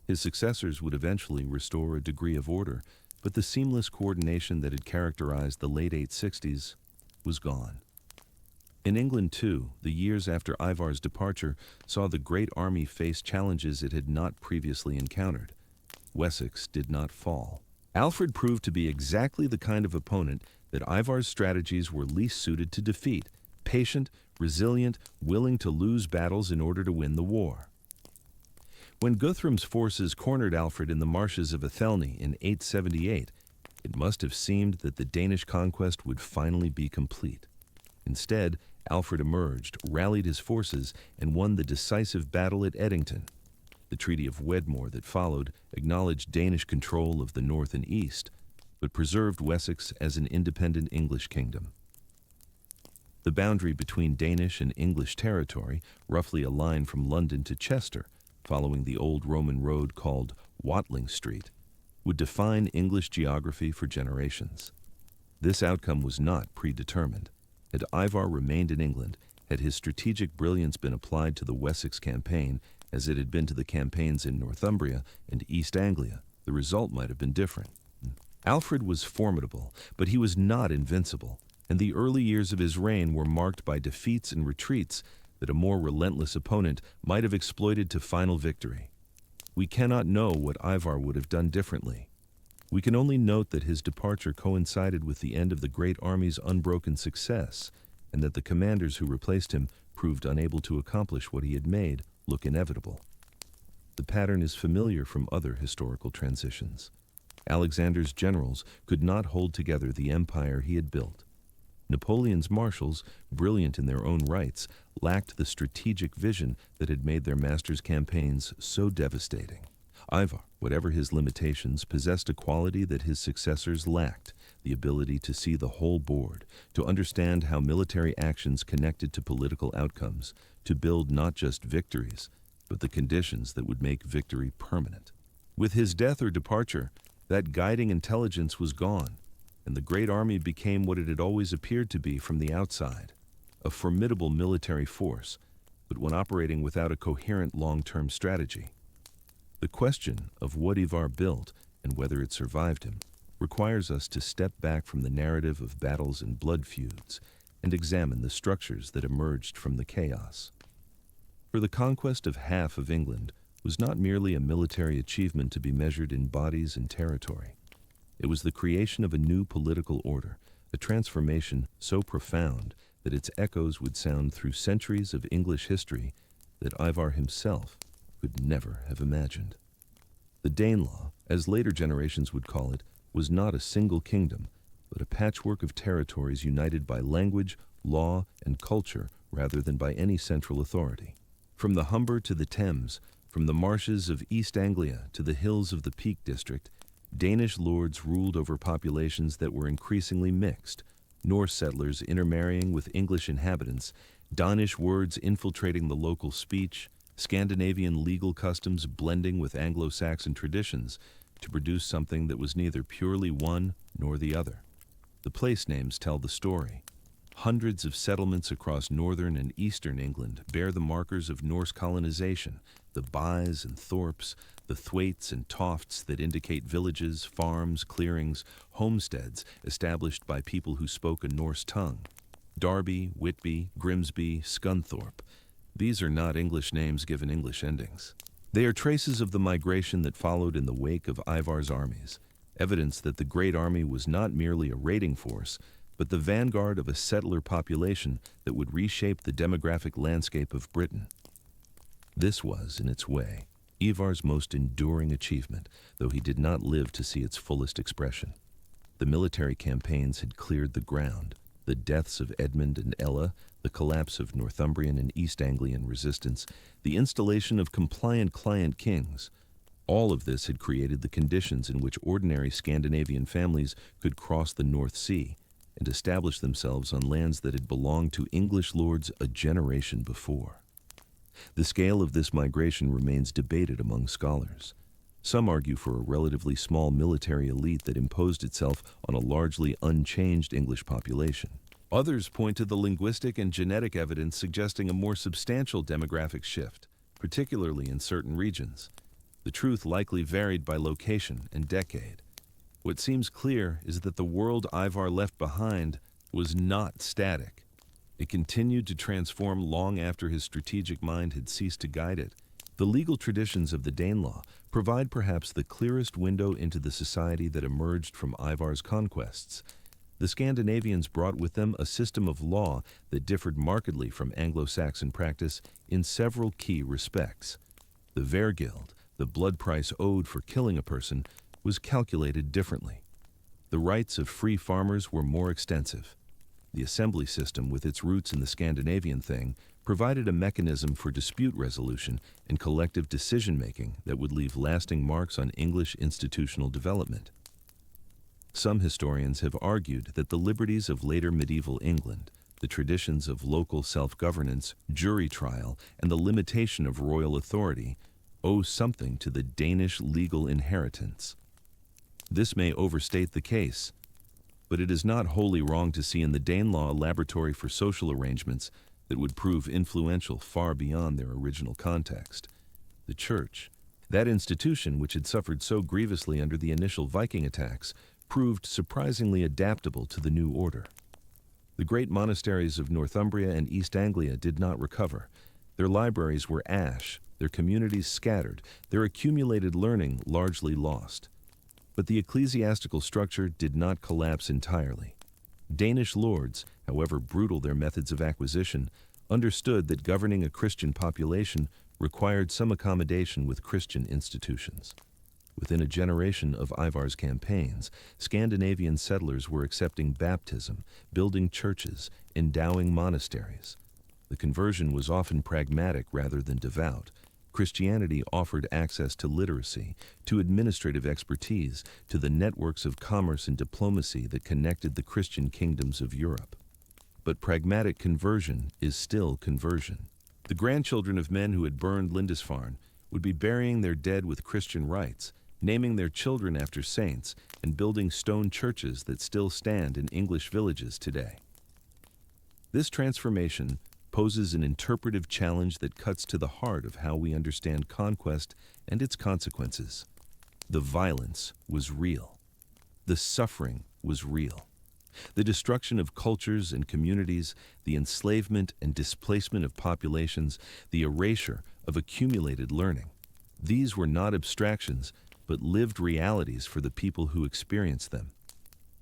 His successors would eventually restore a degree of order, but the seamless coordination that had characterized the late 860s was gone. In England, too, the years after Ivar's departure saw the Great Army face challenges it had not previously encountered. Wessex did not fall. Alfred proved to be exactly the kind of opponent that Ivar's strategies were least suited to defeat: patient, resilient, willing to lose battles in order to win the war. When Guthrum's forces cornered Alfred in the marshes of Athelney in 878, it must have seemed that the Danish conquest would finally be complete. Instead, Alfred emerged, rallied his forces, and won the decisive battle at Edington. The Treaty of Wedmore that followed acknowledged Danish control of the north and east, but preserved Wessex as an independent English kingdom. The boundary between Danish and English territory, roughly a line from London to Chester, following the old Roman road called Watling Street, would define English geography for generations. This outcome was not predetermined. Had Ivar remained in England, had his strategic brilliance been applied to the Wessex campaign as it had been to the campaigns in Northumbria and East Anglia, the result might have been different. Alfred was formidable, but he was not invincible, and the early years of his reign were marked by defeats and retreats that a more relentless opponent might have exploited to final victory. We cannot know what Ivar would have done differently. We can only note that his departure coincided with the end of the Great Army's unbroken success, and that the commanders who replaced him proved unable to accomplish what he had made look inevitable. The pattern is familiar from other historical transitions. Alexander's generals could not hold together the empire he had built. Napoleon's marshals, brilliant in their own rights, lacked the strategic vision that had made their master's campaigns so devastating. Ivar, whatever his limitations, possessed a quality that his successors lacked: the ability to see the whole board, to understand how military actions connected to political outcomes, to build not just victories, but the conditions that would make victory permanent. With his death or departure, that guiding intelligence was gone, and the Great Army became what it had always appeared to be from the outside: a formidable military force, but one operating without a coherent long-term strategy. The question of what Ivar built and whether it survived him requires us to step back from the narrative of battles and blood feuds and examine the structures that emerged from the chaos. For the conquest of half of England was not merely a military achievement to be measured in bodies and territory. It was the creation of a new political order, a transformation so profound that its echoes would sound through centuries of English history that Ivar himself could never have imagined. The Danelaw, as later generations would call it, was not a single kingdom, but a patchwork of territories united by language, law, and culture rather than by any central authority. From the Humber to the Thames, from the marshes of East Anglia to the hills of the Peak District, Danish lords ruled over populations that were increasingly mixed: Norse settlers intermarrying with English inhabitants, Danish words infiltrating the local speech, Scandinavian legal customs blending with Anglo-Saxon traditions to produce something that was neither purely one nor the other. The place names tell the story. Hundreds of settlements across northern and eastern England bear the markers of Norse colonization: the bys and thorps, the thwaites and tofts that indicate villages, farms, clearings, homesteads established by people who spoke a Norse tongue. Derby, Whitby, Grimsby, Scunthorpe. These are not English names given English endings. They are traces of the migration that followed in the wake of Ivar's armies, evidence that the Great Army was not merely a raiding force, but the vanguard of a settler population that would reshape the demographic landscape of Britain. This was, in its way, Ivar's most enduring achievement, though he did not live to see its fullest expression. The military campaigns had cleared the ground. The deaths of Edmund and Ella, the collapse of Northumbrian and East Anglian resistance, the installation of compliant client kings, all of this had created the conditions in which ordinary Scandinavian families could cross the North Sea and establish themselves on lands that had belonged to English lords a generation before. The scale of this migration remains debated among scholars. Some argue for a relatively small military elite that imposed itself on a largely unchanged English population. Others point to the linguistic and genetic evidence suggesting a more substantial demographic shift, particularly in certain regions. The truth likely varied by location and decade. What seems clear is that the world Ivar left behind was not static. It continued to transform long after his strategic mind had ceased to guide it. The legal traditions of the Danelaw provide perhaps the clearest window into the society that emerged from Ivar's conquests. The Scandinavians brought with them a system of law that differed markedly from Anglo-Saxon practice in several key respects. The Vergild, the blood price owed for killing a person, was calculated differently. The rights of free farmers were more extensive. The assembly system, with its roots in the Scandinavian thing, provided a mechanism for dispute resolution and collective decision-making that would leave lasting marks on English institutional development. Some historians have argued that the liberties of later medieval England, the traditions of local self-governance, jury trial, and the limitation of royal authority owe something to the Danish legal inheritance. This may overstate the case, but it is not wholly wrong to see in the Danelaw a laboratory for social arrangements that would prove influential far beyond their original context. The Church, that institution which had suffered so grievously under the initial Viking attacks, proved surprisingly adaptable to the new order. The great monasteries of Northumbria and East Anglia did not recover. Their libraries were ash, their communities scattered, their accumulated learning largely lost. But the ecclesiastical structure did not collapse entirely. Danish lords, however brutal their methods of acquisition, understood that governing a Christian population required some accommodation with Christian institutions. Within a generation of Ivar's campaigns, Scandinavian settlers were accepting baptism, building churches, endowing monasteries. The conversion was often pragmatic rather than devout. Christianity offered access to literacy, to administrative expertise, to the networks of commerce and diplomacy that connected the Christian kingdoms of Europe. But pragmatic conversion is still conversion. The grandchildren of men who had burned Lindisfarne would be burying their dead with Christian rites, naming their children after saints, and building stone churches that still stand in English villages today. This transformation poses an interpretive challenge that cuts to the heart of how we understand conquest and its consequences. The violence was real. The suffering was real. The destruction of cultures and communities, the enslavement and displacement of populations, the erasure of accumulated learning. These were not abstractions, but lived realities for the people who experienced them.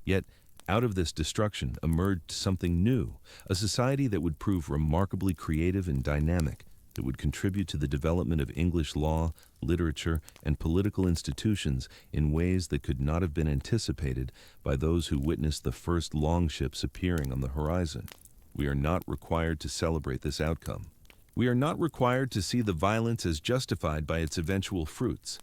Yet, out of this destruction emerged something new, a society that would prove remarkably creative and dynamic, that would contribute to the development of English law, literature, and political institutions in ways that could not have been anticipated by those who witnessed the first longships appearing on the horizon. We are not required to celebrate this outcome. We are not required to see the violence as justified by its eventual fruits.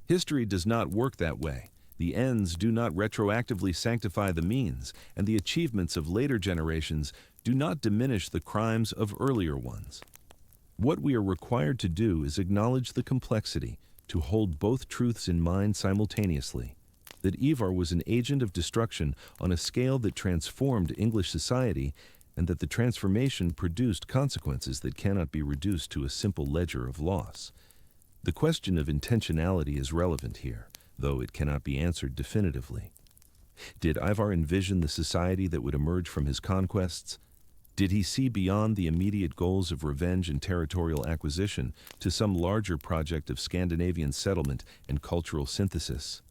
History does not work that way. The ends do not retroactively sanctify the means, and the achievements of later generations do not diminish the crimes of earlier ones. What we are required to do is acknowledge the complexity, to hold both truths in mind simultaneously, that Ivar was an agent of destruction on a scale that transformed English society, and that the transformation produced consequences that cannot be reduced to a simple ledger of loss. The question of intentionality is relevant here, though it cannot be answered definitively. Did Ivar envision the society that would emerge from his conquests? Did he see beyond the immediate goals of revenge and territorial acquisition to some larger project of Scandinavian settlement and cultural synthesis?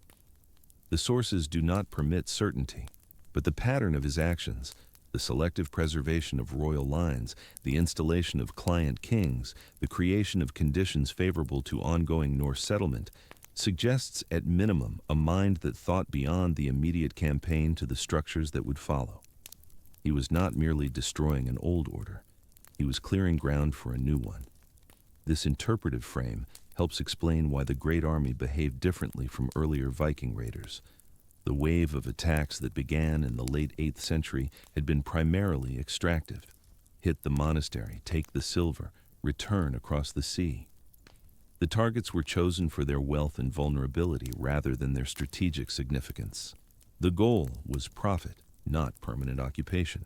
The sources do not permit certainty, but the pattern of his actions, the selective preservation of royal lines, the installation of client kings, the creation of conditions favorable to ongoing Norse settlement, suggests at minimum a mind that thought beyond the immediate campaign to the structures that would follow. He was not merely destroying an old order. He was clearing ground for a new one. This interpretive frame helps explain why the Great Army behaved differently from earlier Viking raiders. The wave of attacks that began in the late 8th century had been primarily extractive. Hit the monastery, take the silver, return across the sea. The targets were chosen for their wealth and vulnerability rather than their strategic significance. The goal was profit, not permanent occupation.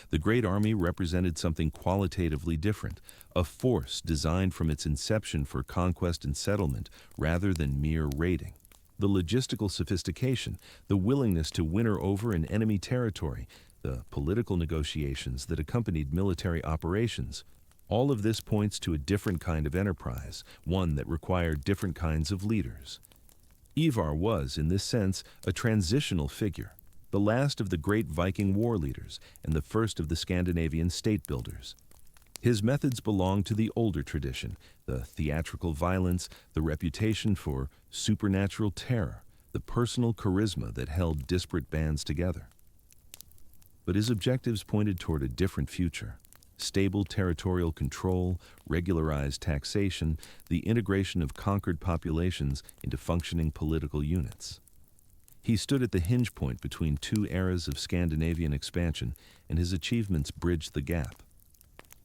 The Great Army represented something qualitatively different, a force designed from its inception for conquest and settlement rather than mere raiding. The logistical sophistication, the willingness to winter over an enemy territory, the political negotiations that accompanied military operations, all of this points to a different kind of enterprise, one that required different kinds of leaders. Ivar was, in this sense, a transitional figure, the last of the great Viking war leaders and the first of the Scandinavian state builders. His methods belonged to the older tradition, the theatrical violence, the reputation for supernatural terror, the personal charisma that held disparate bands together. But his objectives pointed toward a different future: stable territorial control, regularized taxation, the integration of conquered populations into functioning political units. He stood at the hinge point between two eras of Scandinavian expansion, and his achievements bridged the gap.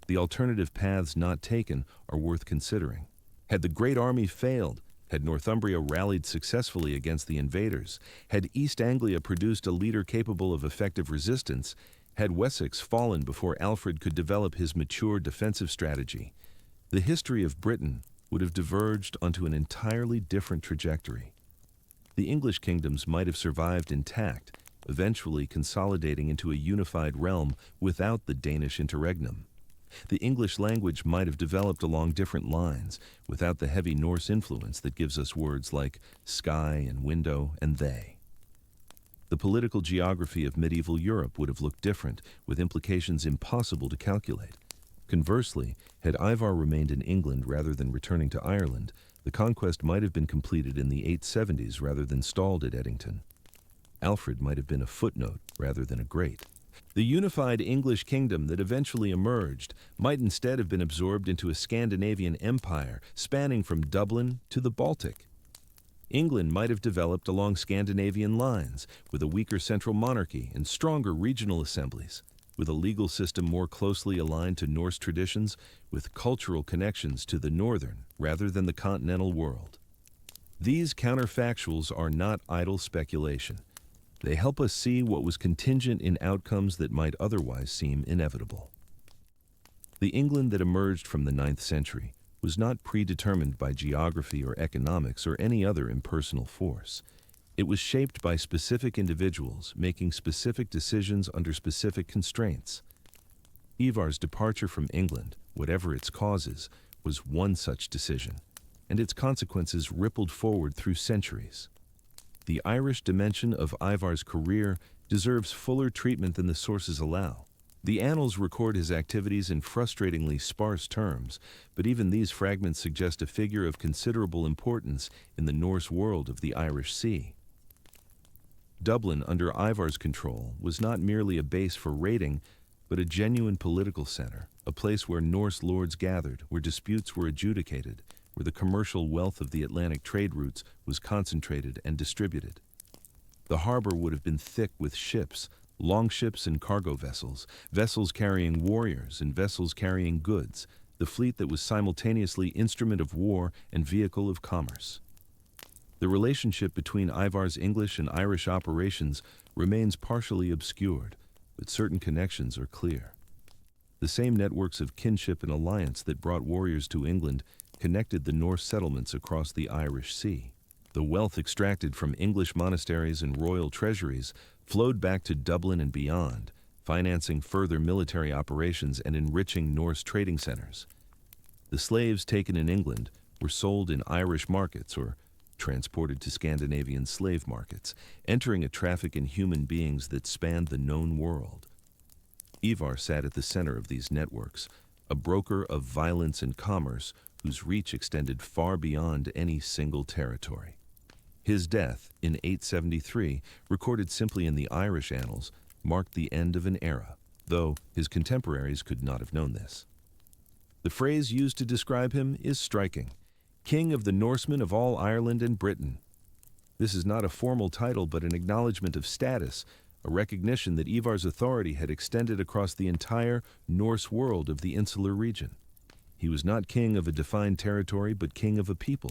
The alternative paths not taken are worth considering. Had the Great Army failed, had Northumbria rallied successfully against the invaders, had East Anglia produced a leader capable of effective resistance, had Wessex fallen before Alfred could develop his mature defensive strategy, the history of Britain would have diverged onto an entirely different trajectory. The English kingdoms might have survived intact, eventually consolidating into a unified realm without the Danish interregnum. The English language might have developed along different lines, without the heavy Norse influence that gives us words like sky and window and they. The political geography of medieval Europe would have looked different, with implications impossible to calculate. Conversely, had Ivar remained in England rather than returning to Ireland, the conquest might have been completed in the 870s rather than stalled at Edington. Alfred might have been a footnote rather than a great. The unified English kingdom that eventually emerged might instead have been absorbed into a Scandinavian empire spanning from Dublin to the Baltic. England might have developed along Scandinavian lines, with a weaker central monarchy and stronger regional assemblies, with a legal system more closely aligned to Norse traditions, with cultural connections to the northern rather than the continental world. These counterfactuals are not idle speculation. They help us see what was contingent in outcomes that might otherwise seem inevitable. The England that emerged from the 9th century was not predetermined by geography or economics or any other impersonal force. It was shaped by specific individuals making specific decisions under specific constraints. Ivar's departure from England, whatever its causes, was one such decision, and its consequences rippled forward through centuries. The Irish dimension of Ivar's career deserves fuller treatment than the sources allow. The annals record his activities in frustratingly sparse terms, but even these fragments suggest a figure of considerable importance in the Norse world of the Irish Sea. Dublin, under Ivar's control, was not merely a base for raiding, but a genuine political center, a place where Norse lords gathered, where disputes were adjudicated, where the commercial wealth of the Atlantic trade routes was concentrated and distributed. The harbor would have been thick with ships, longships and cargo vessels, vessels carrying warriors and vessels carrying goods, the fleet that was simultaneously instrument of war and vehicle of commerce. The relationship between Ivar's English and Irish operations remains partially obscured, but certain connections are clear. The same networks of kinship and alliance that brought warriors to England connected the Norse settlements across the Irish Sea. The wealth extracted from English monasteries and royal treasuries flowed back to Dublin and beyond, financing further military operations and enriching Norse trading centers. The slaves taken in England were sold in Irish markets or transported to Scandinavian slave markets, entering a traffic in human beings that spanned the known world. Ivar sat at the center of these networks, a broker of violence and commerce whose reach extended far beyond any single territory. His death, in 873, recorded simply in the Irish annals, marked the end of an era, though his contemporaries could not have known this. The phrase used to describe him is striking: King of the Norsemen of all Ireland and Britain. This is not a formal title but an acknowledgement of status, a recognition that Ivar's authority had extended across the entire Norse world of the insular region. He was not king of a defined territory but king of a people.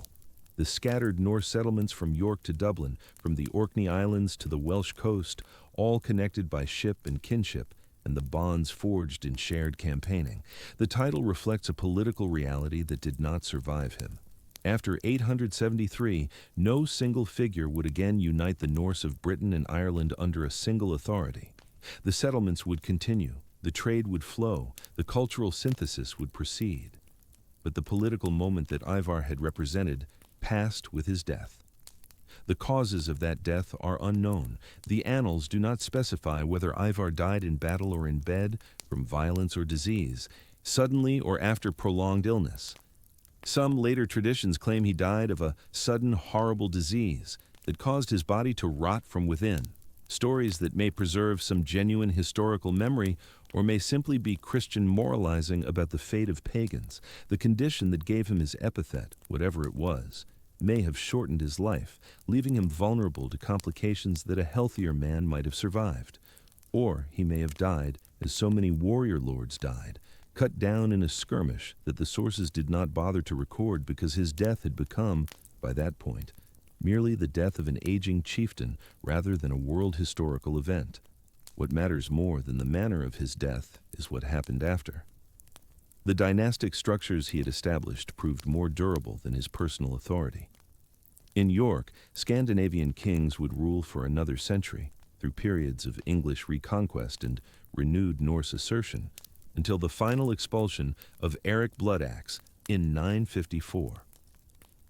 The scattered Norse settlements from York to Dublin, from the Orkney Islands to the Welsh coast, all connected by ship and kinship, and the bonds forged in shared campaigning. The title reflects a political reality that did not survive him. After 873, no single figure would again unite the Norse of Britain and Ireland under a single authority. The settlements would continue, the trade would flow, the cultural synthesis would proceed. But the political moment that Ivar had represented passed with his death. The causes of that death are unknown. The annals do not specify whether Ivar died in battle or in bed, from violence or disease, suddenly or after prolonged illness. Some later traditions claim he died of a sudden, horrible disease that caused his body to rot from within. Stories that may preserve some genuine historical memory or may simply be Christian moralizing about the fate of pagans. The condition that gave him his epithet, whatever it was, may have shortened his life, leaving him vulnerable to complications that a healthier man might have survived. Or he may have died, as so many warrior lords died, cut down in a skirmish that the sources did not bother to record because his death had become, by that point, merely the death of an aging chieftain rather than a world historical event. What matters more than the manner of his death is what happened after. The dynastic structures he had established proved more durable than his personal authority. In York, Scandinavian kings would rule for another century, through periods of English reconquest and renewed Norse assertion, until the final expulsion of Eric Bloodaxe in 954.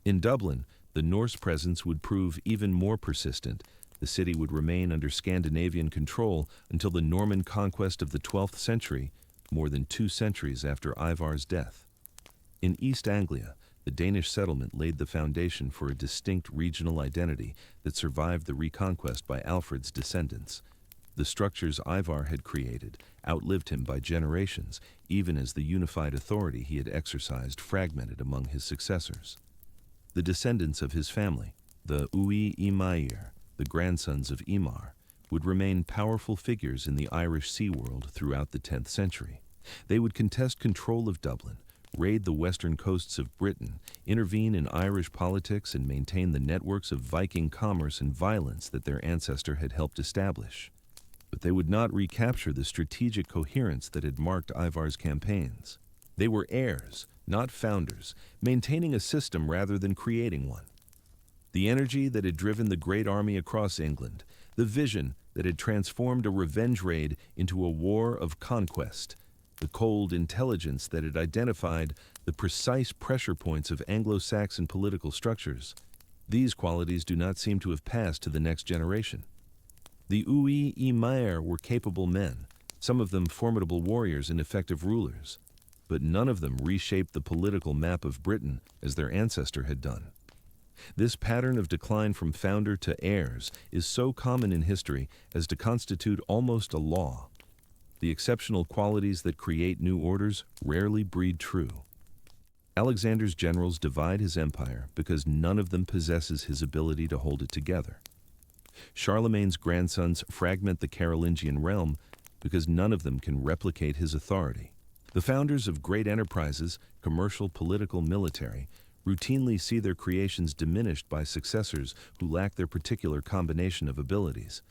In Dublin, the Norse presence would prove even more persistent. The city would remain under Scandinavian control until the Norman conquest of the 12th century, more than 2 centuries after Ivar's death. In East Anglia, the Danish settlement laid the foundation for a distinct regional identity that survived the reconquest by Alfred's descendants. The structures Ivar had created outlived him by generations, even as the unified authority he had exercised fragmented among his successors. The descendants of his family, the Ui Imair, the grandsons of Imar, would remain powerful figures in the Irish sea world throughout the 10th century. They would contest control of Dublin, raid the western coasts of Britain, intervene in Irish politics, and maintain the networks of Viking commerce and violence that their ancestor had helped establish. But they would not recapture the strategic coherence that had marked Ivar's campaigns. They were heirs, not founders, maintaining a system rather than creating one. The energy that had driven the great army across England, the vision that had transformed a revenge raid into a war of conquest, the cold intelligence that had identified the precise pressure points of Anglo-Saxon political structures, these qualities do not seem to have passed to the next generation. The Ui Imair were capable men, some of them formidable warriors and effective rulers, but none of them reshaped the political map of Britain as their ancestor had done. This pattern of decline from founder to heirs is so common in history as to constitute almost a law. The exceptional qualities that create new orders rarely breed true. Alexander's generals divide his empire because none of them possesses his ability to hold it together. Charlemagne's grandsons fragment the Carolingian realm because none of them can replicate his authority. The founders of great enterprises, commercial, political, military, routinely see their creations diminished by successors who lack their particular combination of abilities.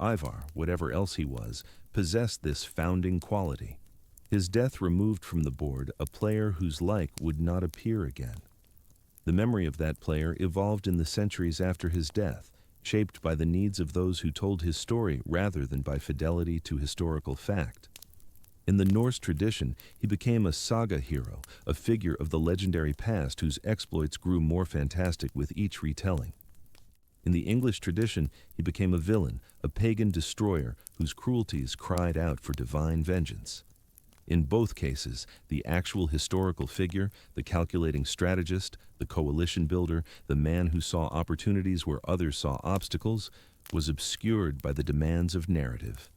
Ivar, whatever else he was, possessed this founding quality. His death removed from the board a player whose like would not appear again. The memory of that player evolved in the centuries after his death, shaped by the needs of those who told his story rather than by fidelity to historical fact. In the Norse tradition, he became a saga hero, a figure of the legendary past whose exploits grew more fantastic with each retelling. In the English tradition, he became a villain, a pagan destroyer whose cruelties cried out for divine vengeance. In both cases, the actual historical figure, the calculating strategist, the coalition builder, the man who saw opportunities where others saw obstacles, was obscured by the demands of narrative.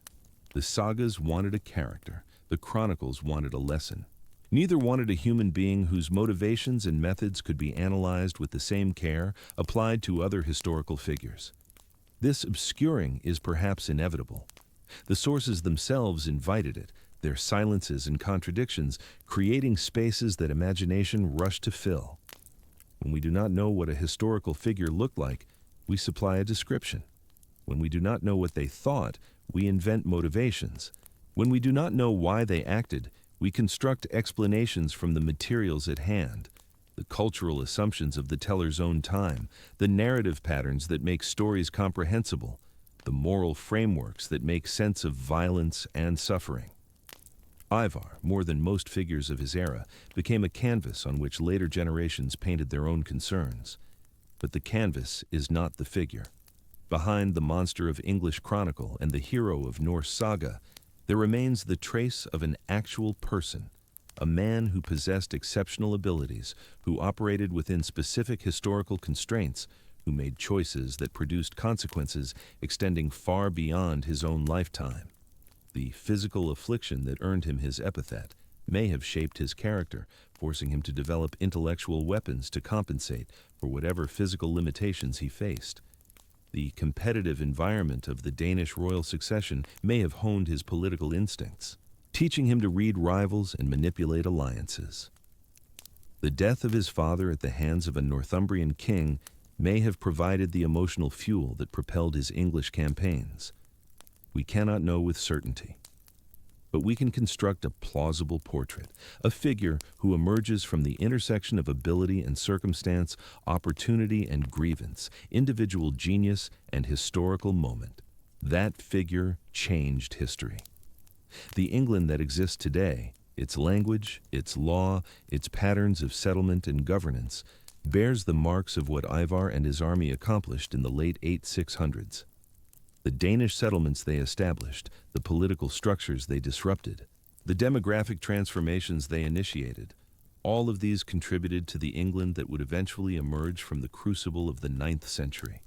The sagas wanted a character, the chronicles wanted a lesson. Neither wanted a human being whose motivations and methods could be analyzed with the same care applied to other historical figures. This obscuring is perhaps inevitable. The sources themselves invited it, their silences and contradictions creating spaces that imagination rushed to fill. When we do not know what a historical figure looked like, we supply a description. When we do not know what they thought, we invent motivations. When we do not know why they acted, we construct explanations from the materials at hand, the cultural assumptions of the teller's own time, the narrative patterns that make stories comprehensible, the moral frameworks that make sense of violence and suffering. Ivar, more than most figures of his era, became a canvas on which later generations painted their own concerns. But the canvas is not the figure. Behind the monster of English chronicle and the hero of Norse saga, there remains the trace of an actual person, a man who possessed exceptional abilities, who operated within specific historical constraints, who made choices that produced consequences extending far beyond his own lifetime. The physical affliction that earned him his epithet may have shaped his character, forcing him to develop intellectual weapons to compensate for whatever physical limitations he faced. The competitive environment of the Danish royal succession may have honed his political instincts, teaching him to read rivals and manipulate alliances. The death of his father at the hands of a Northumbrian king may have provided the emotional fuel that propelled his English campaigns. We cannot know with certainty, but we can construct a plausible portrait, a figure who emerges from the intersection of ability and circumstance, opportunity and grievance, individual genius and historical moment. That figure changed history. The England that exists today, its language, its law, its patterns of settlement and governance, bears the marks of what Ivar and his army accomplished in the late 8600s. The Danish settlements they established, the political structures they disrupted, the demographic transformations they initiated, all of these contributed to the England that would eventually emerge from the crucible of the 9th century.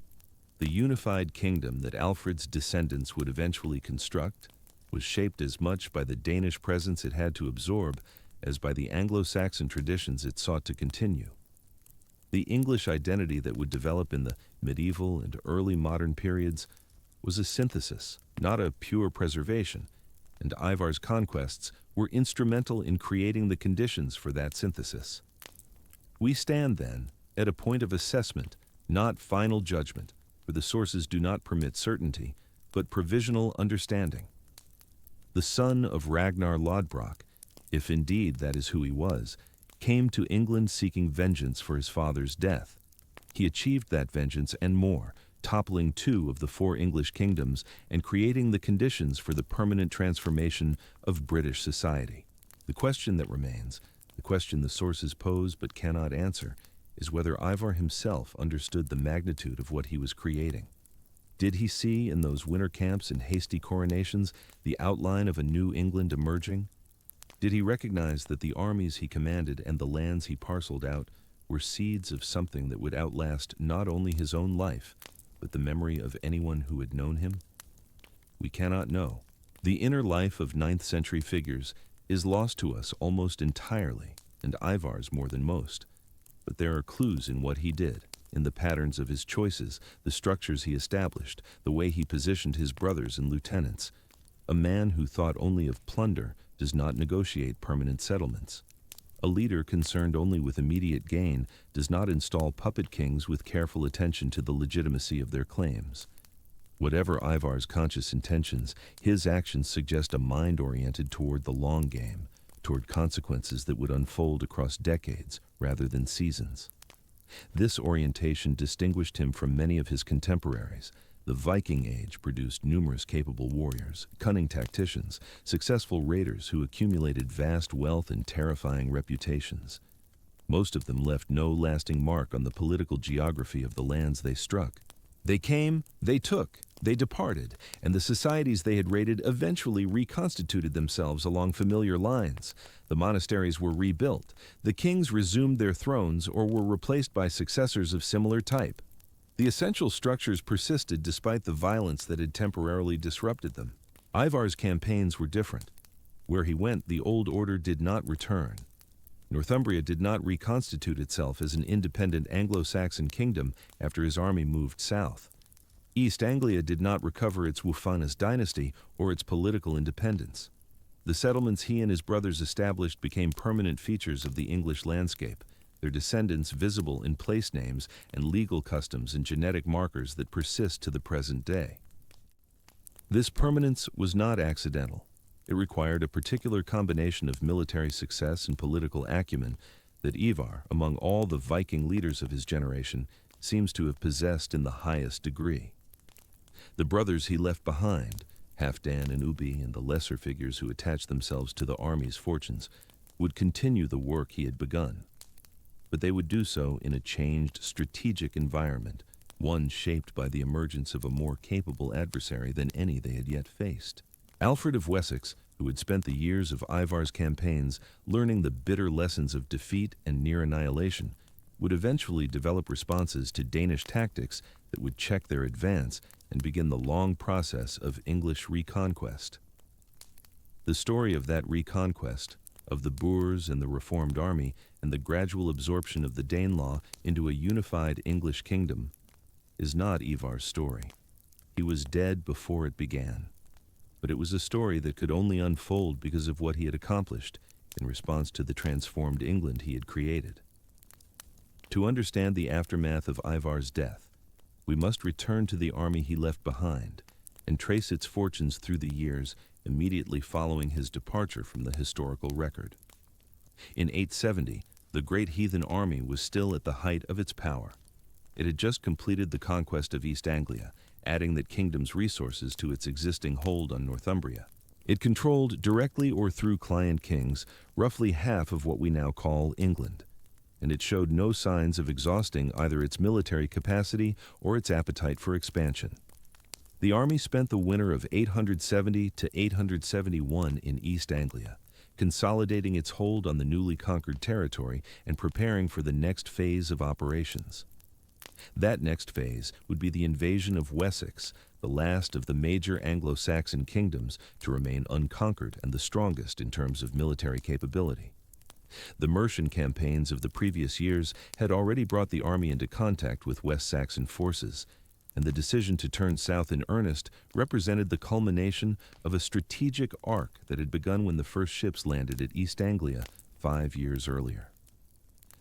The unified kingdom that Alfred's descendants would eventually construct was shaped as much by the Danish presence it had to absorb as by the Anglo-Saxon traditions it sought to continue. The English identity that would develop in the medieval and early modern periods was a synthesis, not a pure preservation, and Ivar's conquests were instrumental in creating the conditions for that synthesis. We stand, then, at a point of assessment, not final judgment, for the sources do not permit certainty, but provisional understanding. The son of Ragnar Lodbrok, if indeed that is who he was, came to England seeking vengeance for his father's death. He achieved that vengeance and more, toppling 2 of the 4 English kingdoms and creating the conditions for the permanent transformation of British society. The question that remains, the question the sources pose but cannot answer, is whether Ivar himself understood the magnitude of what he was creating. Did he see in those winter camps and hasty coronations the outline of a new England emerging? Did he recognize that the armies he commanded and the lands he parceled out were seeds of something that would outlast not only his own life, but the memory of anyone who had known him? We cannot know. The inner life of 9th century figures is lost to us almost entirely, and Ivar's more than most. But there are clues in what he did, in the patterns of his choices, the structures he established, the way he positioned his brothers and lieutenants. A man who thought only of plunder does not negotiate permanent settlements. A leader concerned only with immediate gain does not install puppet kings with careful attention to the legitimacy of their claims. Whatever Ivar's conscious intentions, his actions suggest a mind oriented toward the long game, toward consequences that would unfold across decades rather than seasons. This orientation distinguished him from many of his contemporaries. The Viking Age produced numerous capable warriors, cunning tacticians, successful raiders who accumulated vast wealth and terrifying reputations. Most of them left no lasting mark on the political geography of the lands they struck. They came, they took, they departed, and the societies they had raided eventually reconstituted themselves along familiar lines. The monasteries were rebuilt, the kings resumed their thrones or were replaced by successors of similar type. The essential structures persisted despite the violence that had temporarily disrupted them. Ivar's campaigns were different. Where he went, the old order did not return. Northumbria did not reconstitute itself as an independent Anglo-Saxon kingdom after his army moved south. East Anglia did not recover its Wufanus dynasty or its political independence. The settlements he and his brothers established became permanent features of the English landscape, their descendants visible in place names and legal customs and genetic markers that persist to the present day. This permanence was not accidental. It required a particular combination of military success and political acumen that Ivar, among all the Viking leaders of his generation, seems to have possessed in the highest degree. The brothers he left behind, Halfdan and Ubi and the lesser figures who attached themselves to the army's fortunes, would continue the work he had begun. But they would do so in a changed strategic environment, one shaped by the emergence of a more capable adversary than any they had yet faced. Alfred of Wessex, who had spent the years of Ivar's campaigns learning the bitter lessons of defeat and near annihilation, would eventually develop responses to Danish tactics that would check their advance and begin the long process of English reconquest. The story of that reconquest, of the Boers and the Reformed Army, and the gradual absorption of the Danelaw into a unified English kingdom, is not Ivar's story. He was dead before it began. But it was a story that could only unfold because of what he had accomplished in response to the transformed England he had created. To understand the aftermath of Ivar's death, we must return to the army he left behind and trace its fortunes through the years immediately following his departure from the historical record. In 870, the great heathen army was still at the height of its power. It had just completed the conquest of East Anglia, adding that kingdom's resources to its existing hold on Northumbria. It controlled, directly or through client kings, roughly half of what we now call England, and it showed no signs of exhausting either its military capacity or its appetite for expansion. The army spent the winter of 870 to 871 in East Anglia, consolidating its hold on the newly conquered territory and preparing for the next phase of operations. That next phase would be the invasion of Wessex, the last of the major Anglo-Saxon kingdoms to remain unconquered and the strongest in terms of military capability. The Mercian campaigns of the previous years had already brought the army into contact with West Saxon forces, and the decision to turn south in earnest represented the culmination of a strategic arc that had begun when the first ships landed at East Anglia 5 years earlier.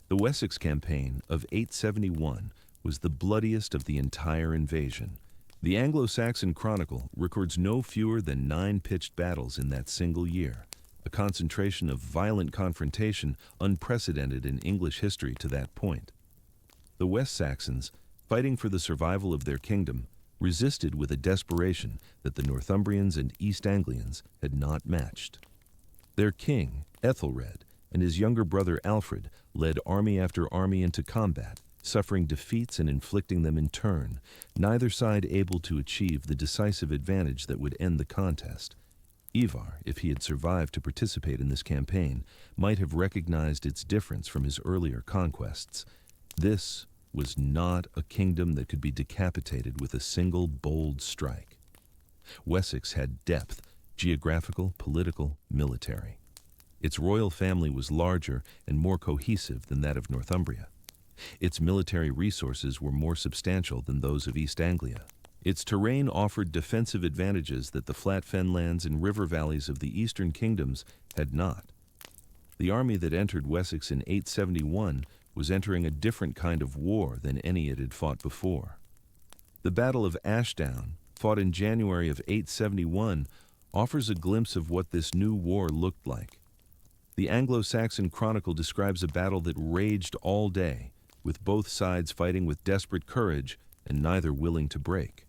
The Wessex campaign of 871 was the bloodiest of the entire invasion. The Anglo-Saxon Chronicle records no fewer than 9 pitched battles in that single year, a concentration of violent confrontation unprecedented in English history to that point. The West Saxons, fighting for the survival of their kingdom, resisted with a desperation that the Northumbrians and East Anglians had not matched. Their king, Ethelred, and his younger brother Alfred led army after army into combat, suffering defeats and inflicting them in turn, neither side able to achieve the decisive advantage that would end the contest. Ivar, if he had survived to participate in this campaign, might have recognized its difference from his earlier conquests. This was not a kingdom that could be decapitated with a single bold strike. Wessex had depth, geographical, political, military. Its royal family was larger and more cohesive than that of Northumbria. Its military resources were more substantial than those of East Anglia. Its terrain offered defensive advantages that the flat fenlands and river valleys of the eastern kingdoms had not. The army that entered Wessex in 871 was entering a different kind of war than any it had fought before. The Battle of Ashdown, fought in January of 871, offers a glimpse of what this new war looked like. The Anglo-Saxon Chronicle describes a battle that raged all day, with both sides fighting with desperate courage and neither willing to break.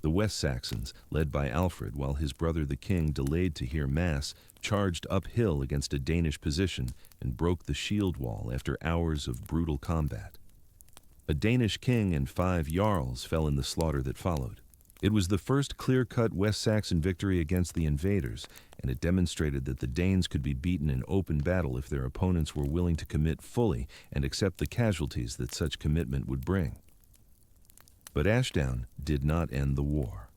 The West Saxons, led by Alfred while his brother the king delayed to hear mass, charged uphill against a Danish position and broke the shield wall after hours of brutal combat. A Danish king and 5 jarls fell in the slaughter that followed. It was the first clear-cut West Saxon victory against the invaders, and it demonstrated that the Danes could be beaten in open battle if their opponents were willing to commit fully and accept the casualties that such commitment would bring. But Ashdown did not end the war.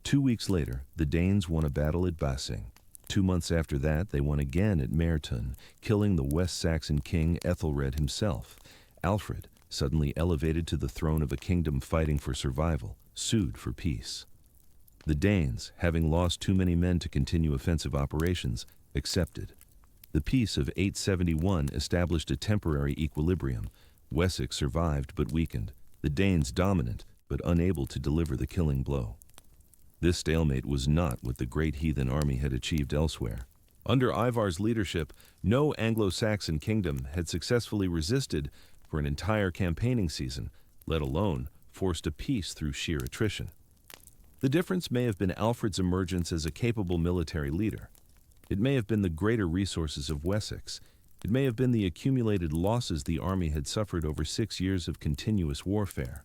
2 weeks later, the Danes won a battle at Basing. 2 months after that, they won again at Merton, killing the West Saxon king Ethelred himself. Alfred, suddenly elevated to the throne of a kingdom fighting for survival, sued for peace. The Danes, having lost too many men to continue offensive operations, accepted. The Peace of 871 established a temporary equilibrium. Wessex survived but weakened, the Danes dominant but unable to deliver the killing blow. This stalemate was not what the great heathen army had achieved elsewhere. Under Ivar's leadership, no Anglo-Saxon kingdom had successfully resisted for an entire campaigning season, let alone forced a peace through sheer attrition. The difference may have been Alfred's emergence as a capable military leader. It may have been the greater resources of Wessex. It may have been the accumulated losses the army had suffered over 6 years of continuous warfare.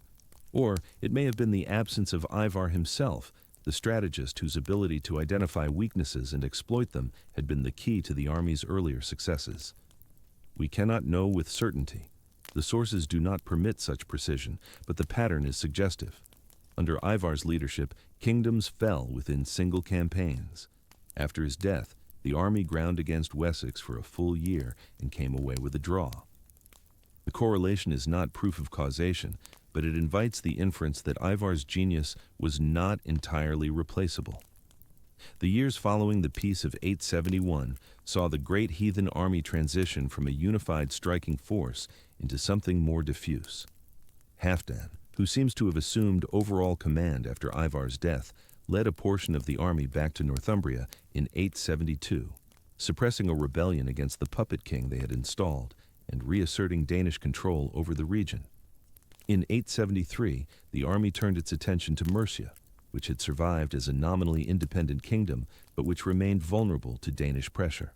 Or it may have been the absence of Ivar himself, the strategist whose ability to identify weaknesses and exploit them had been the key to the army's earlier successes. We cannot know with certainty. The sources do not permit such precision, but the pattern is suggestive. Under Ivar's leadership, kingdoms fell within single campaigns. After his death, the army ground against Wessex for a full year and came away with a draw. The correlation is not proof of causation, but it invites the inference that Ivar's genius was not entirely replaceable. The years following the Peace of 871 saw the great heathen army transition from a unified striking force into something more diffuse. Halfdan, who seems to have assumed overall command after Ivar's death, led a portion of the army back to Northumbria in 872, suppressing a rebellion against the puppet king they had installed and reasserting Danish control over the region. In 873, the army turned its attention to Mercia, which had survived as a nominally independent kingdom but which remained vulnerable to Danish pressure.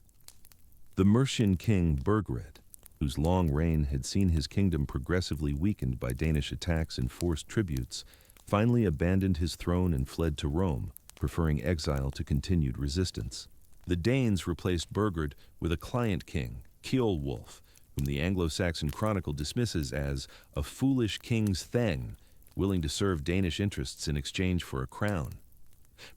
The Mercian king Burgred, whose long reign had seen his kingdom progressively weakened by Danish attacks and forced tributes, finally abandoned his throne and fled to Rome, preferring exile to continued resistance. The Danes replaced Burgred with a client king, Ceolwulf, whom the Anglo-Saxon Chronicle dismisses as a foolish king's thegn, willing to serve Danish interests in exchange for a crown.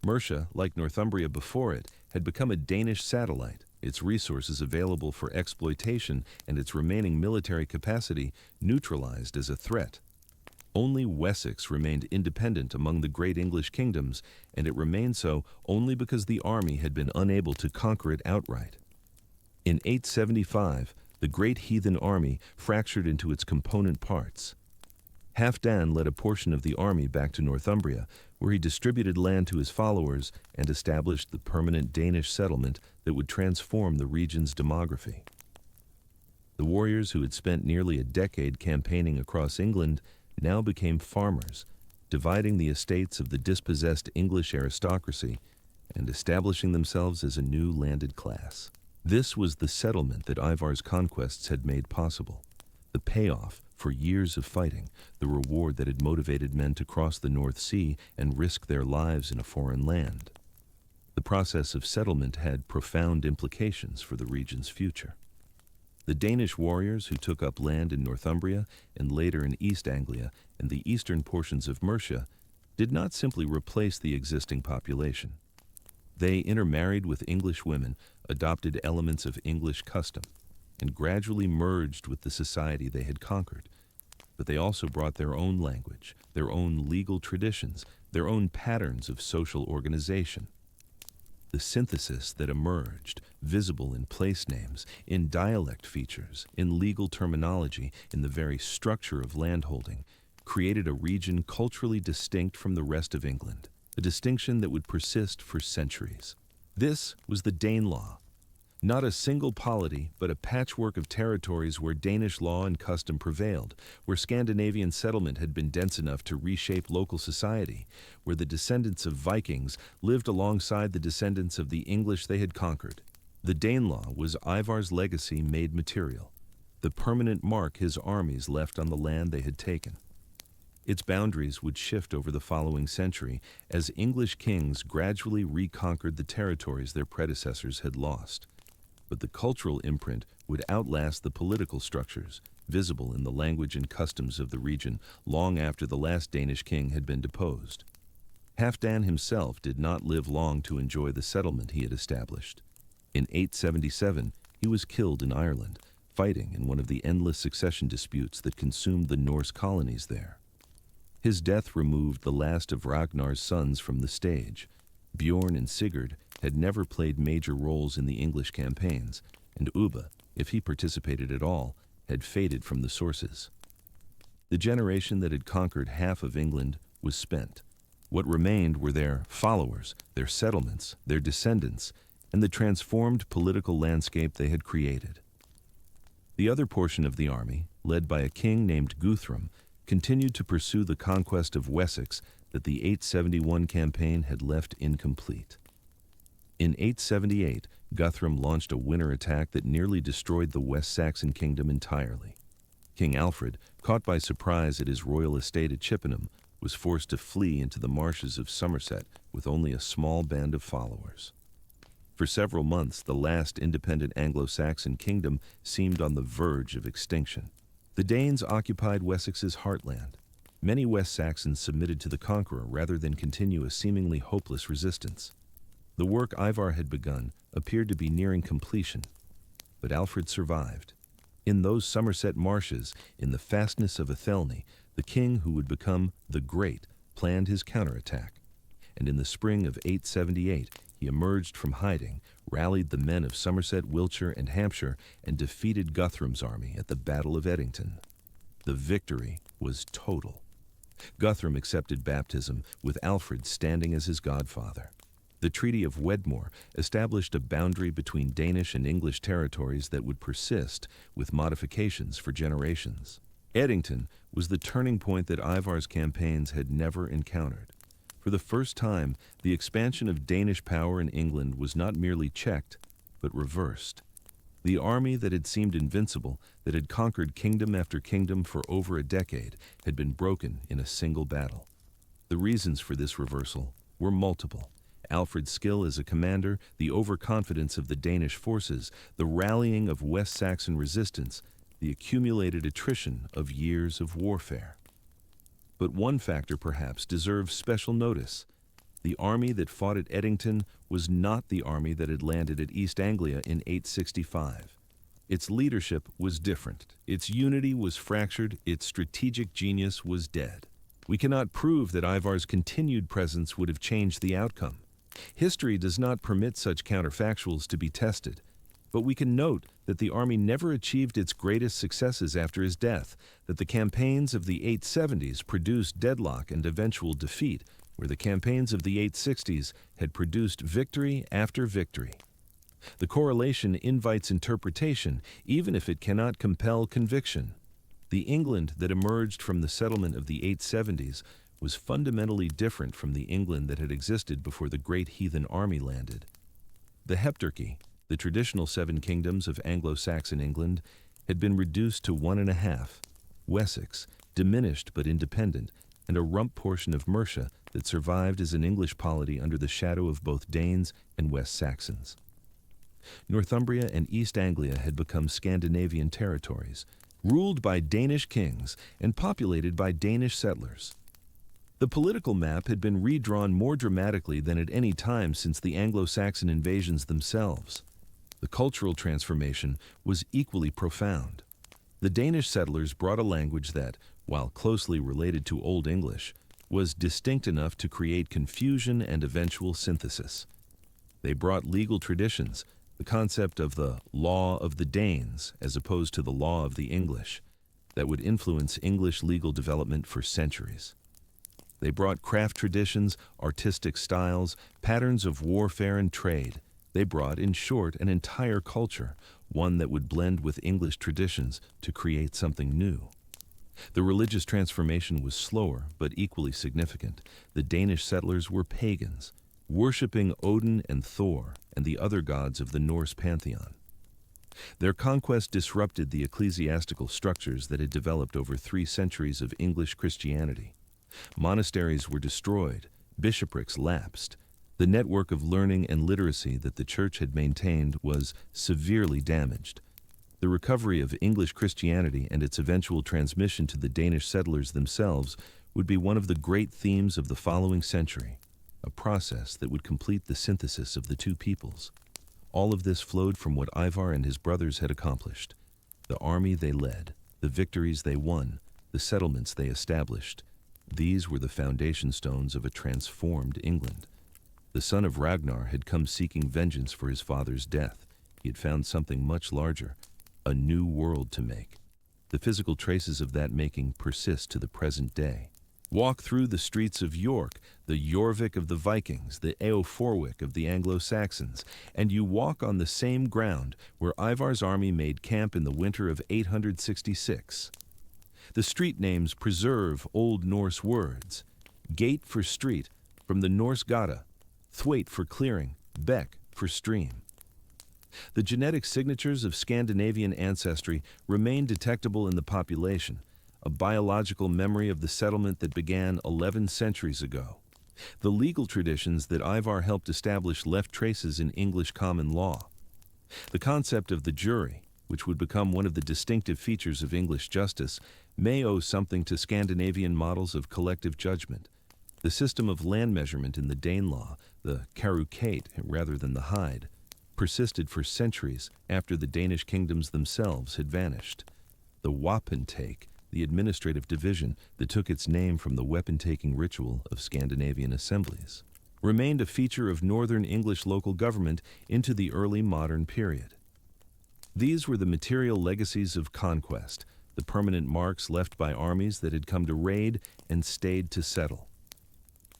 Mercia, like Northumbria before it, had become a Danish satellite, its resources available for exploitation and its remaining military capacity neutralized as a threat. Only Wessex remained independent among the great English kingdoms, and it remained so only because the army had been unable to conquer it outright. In 875, the great heathen army fractured into its component parts. Halfdan led a portion of the army back to Northumbria, where he distributed land to his followers and established the permanent Danish settlement that would transform the region's demography. The warriors who had spent nearly a decade campaigning across England now became farmers, dividing the estates of the dispossessed English aristocracy and establishing themselves as a new landed class. This was the settlement that Ivar's conquests had made possible, the payoff for years of fighting, the reward that had motivated men to cross the North Sea and risk their lives in a foreign land. The process of settlement had profound implications for the region's future. The Danish warriors who took up land in Northumbria and later in East Anglia and the eastern portions of Mercia did not simply replace the existing population. They intermarried with English women, adopted elements of English custom, and gradually merged with the society they had conquered. But they also brought their own language, their own legal traditions, their own patterns of social organization. The synthesis that emerged, visible in place names, in dialect features, in legal terminology, in the very structure of landholding, created a region culturally distinct from the rest of England, a distinction that would persist for centuries. This was the Danelaw, not a single polity, but a patchwork of territories where Danish law and custom prevailed, where Scandinavian settlement had been dense enough to reshape local society, where the descendants of Vikings lived alongside the descendants of the English they had conquered. The Danelaw was Ivar's legacy made material, the permanent mark his armies left on the land they had taken. Its boundaries would shift over the following century as English kings gradually reconquered the territories their predecessors had lost. But the cultural imprint would outlast the political structures, visible in the language and customs of the region long after the last Danish king had been deposed. Halfdan himself did not live long to enjoy the settlement he had established. In 877, he was killed in Ireland, fighting in one of the endless succession disputes that consumed the Norse colonies there. His death removed the last of Ragnar's sons from the stage. Bjorn and Sigurd had never played major roles in the English campaigns, and Ubba, if he participated at all, had faded from the sources. The generation that had conquered half of England was spent. What remained were their followers, their settlements, their descendants, and the transformed political landscape they had created. The other portion of the army, led by a king named Guthrum, continued to pursue the conquest of Wessex that the 871 campaign had left incomplete. In 878, Guthrum launched a winter attack that nearly destroyed the West Saxon kingdom entirely. King Alfred, caught by surprise at his royal estate at Chippenham, was forced to flee into the marshes of Somerset with only a small band of followers. For several months, the last independent Anglo-Saxon kingdom seemed on the verge of extinction. The Danes occupied Wessex's heartland. Many West Saxons submitted to the conqueror rather than continue a seemingly hopeless resistance. The work Ivar had begun appeared to be nearing completion, but Alfred survived. In those Somerset marshes, in the fastness of Athelney, the king who would become the Great planned his counterattack, and in the spring of 878 he emerged from hiding, rallied the men of Somerset, Wiltshire, and Hampshire, and defeated Guthrum's army at the Battle of Edington. The victory was total. Guthrum accepted baptism, with Alfred standing as his godfather. The Treaty of Wedmore established a boundary between Danish and English territories that would persist, with modifications for generations. Edington was the turning point that Ivar's campaigns had never encountered. For the first time, the expansion of Danish power in England was not merely checked, but reversed. The army that had seemed invincible, that had conquered kingdom after kingdom for over a decade, had been broken in a single battle. The reasons for this reversal were multiple. Alfred's skill as a commander, the overconfidence of the Danish forces, the rallying of West Saxon resistance, the accumulated attrition of years of warfare. But one factor perhaps deserves special notice. The army that fought at Edington was not the army that had landed at East Anglia in 865. Its leadership was different. Its unity was fractured. Its strategic genius was dead. We cannot prove that Ivar's continued presence would have changed the outcome. History does not permit such counterfactuals to be tested, but we can note that the army never achieved its greatest successes after his death, that the campaigns of the 870s produced deadlock and eventual defeat, where the campaigns of the 860s had produced victory after victory. The correlation invites interpretation, even if it cannot compel conviction. The England that emerged from the settlement of the 870s was fundamentally different from the England that had existed before the great heathen army landed. The Heptarchy, the traditional 7 kingdoms of Anglo-Saxon England, had been reduced to 1.5, Wessex, diminished but independent, and a rump portion of Mercia that survived as an English polity under the shadow of both Danes and West Saxons. Northumbria and East Anglia had become Scandinavian territories, ruled by Danish kings and populated by Danish settlers. The political map had been redrawn more dramatically than at any time since the Anglo-Saxon invasions themselves. The cultural transformation was equally profound. The Danish settlers brought a language that, while closely related to Old English, was distinct enough to create confusion and eventual synthesis. They brought legal traditions, the concept of the law of the Danes as opposed to the law of the English, that would influence English legal development for centuries. They brought craft traditions, artistic styles, patterns of warfare and trade. They brought, in short, an entire culture, one that would blend with English traditions to create something new. The religious transformation was slower, but equally significant. The Danish settlers were pagans, worshipping Odin and Thor and the other gods of the Norse pantheon. Their conquest disrupted the ecclesiastical structures that had developed over 3 centuries of English Christianity. Monasteries were destroyed, bishoprics lapsed. The network of learning and literacy that the Church had maintained was severely damaged. The recovery of English Christianity and its eventual transmission to the Danish settlers themselves would be one of the great themes of the following century. a process that would complete the synthesis of the two peoples. All of this flowed from what Ivar and his brothers had accomplished: the army they led, the victories they won, the settlements they established. These were the foundation stones of a transformed England. The son of Ragnar had come seeking vengeance for his father's death. He had found something much larger, a new world to make. The physical traces of that making persist to the present day. Walk through the streets of York, the Jorvik of the Vikings, the Eoforwick of the Anglo-Saxons, and you walk on the same ground where Ivar's army made camp in the winter of 866. The street names preserve Old Norse words: gate for street, from the Norse gata; thwaite for clearing; beck for stream. The genetic signatures of Scandinavian ancestry remain detectable in the population, a biological memory of the settlement that began 11 centuries ago. The legal traditions that Ivar helped establish left traces in English common law. The concept of the jury, which would become one of the distinctive features of English justice, may owe something to Scandinavian models of collective judgment. The system of land measurement in the Danelaw, the karukate rather than the hide, persisted for centuries after the Danish kingdoms themselves had vanished. The wapentake, the administrative division that took its name from the weapon-taking ritual of Scandinavian assemblies, remained a feature of northern English local government into the early modern period. These were the material legacies of conquest, the permanent marks left by armies that had come to raid and stayed to settle.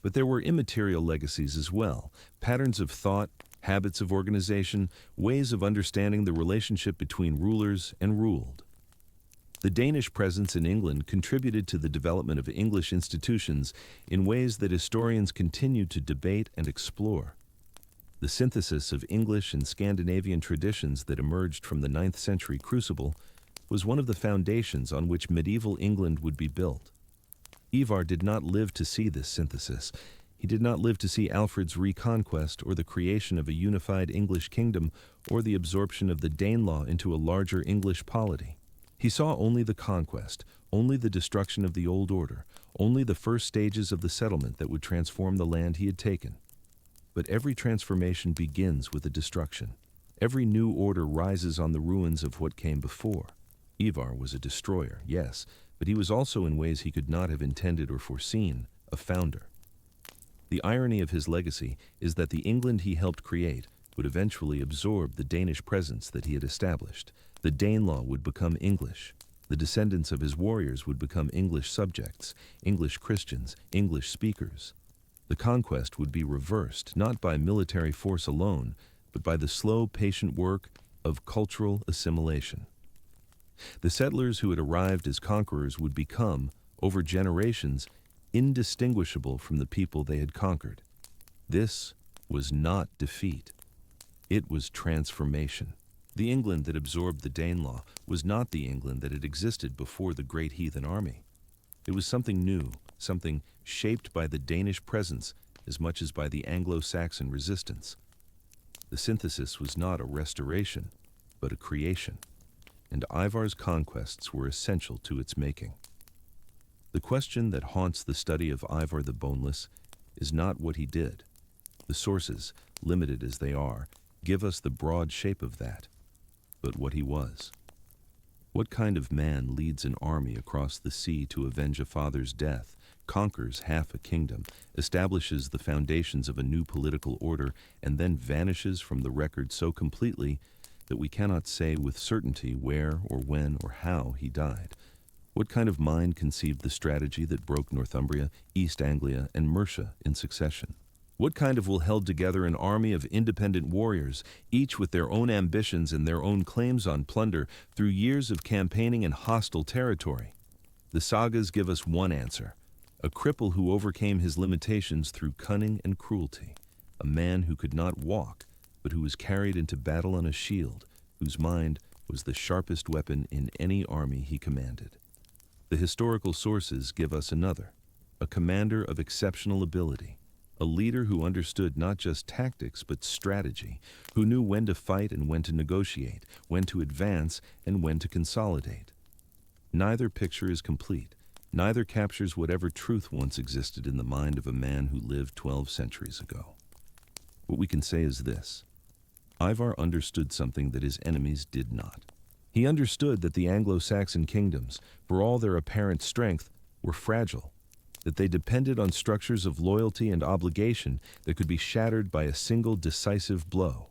But there were immaterial legacies as well, patterns of thought, habits of organization, ways of understanding the relationship between rulers and ruled. The Danish presence in England contributed to the development of English institutions in ways that historians continue to debate and explore. The synthesis of English and Scandinavian traditions that emerged from the 9th century crucible was one of the foundations on which medieval England would be built. Ivar did not live to see this synthesis. He did not live to see Alfred's reconquest or the creation of a unified English kingdom or the absorption of the Danelaw into a larger English polity. He saw only the conquest, only the destruction of the old order, only the first stages of the settlement that would transform the land he had taken. But every transformation begins with a destruction. Every new order rises on the ruins of what came before. Ivar was a destroyer, yes, but he was also, in ways he could not have intended or foreseen, a founder. The irony of his legacy is that the England he helped create would eventually absorb the Danish presence that he had established. The Danelaw would become English. The descendants of his warriors would become English subjects, English Christians, English speakers. The conquest would be reversed, not by military force alone, but by the slow, patient work of cultural assimilation. The settlers who had arrived as conquerors would become, over generations, indistinguishable from the people they had conquered. This was not defeat. It was transformation. The England that absorbed the Danelaw was not the England that had existed before the great heathen army. It was something new, something shaped by the Danish presence as much as by the Anglo-Saxon resistance. The synthesis was not a restoration, but a creation, and Ivar's conquests were essential to its making. The question that haunts the study of Ivar the Boneless is not what he did. The sources, limited as they are, give us the broad shape of that, but what he was. What kind of man leads an army across the sea to avenge a father's death, conquers half a kingdom, establishes the foundations of a new political order, and then vanishes from the record so completely that we cannot say with certainty where or when or how he died? What kind of mind conceived the strategy that broke Northumbria, East Anglia, and Mercia in succession? What kind of will held together an army of independent warriors, each with their own ambitions and their own claims on plunder, through years of campaigning in hostile territory? The sagas give us one answer: a cripple who overcame his limitations through cunning and cruelty, a man who could not walk, but who was carried into battle on a shield, whose mind was the sharpest weapon in any army he commanded. The historical sources give us another: a commander of exceptional ability, a leader who understood not just tactics but strategy, who knew when to fight and when to negotiate, when to advance and when to consolidate. Neither picture is complete, neither captures whatever truth once existed in the mind of a man who lived 12 centuries ago. What we can say is this: Ivar understood something that his enemies did not. He understood that the Anglo-Saxon kingdoms, for all their apparent strength, were fragile, that they depended on structures of loyalty and obligation that could be shattered by a single decisive blow.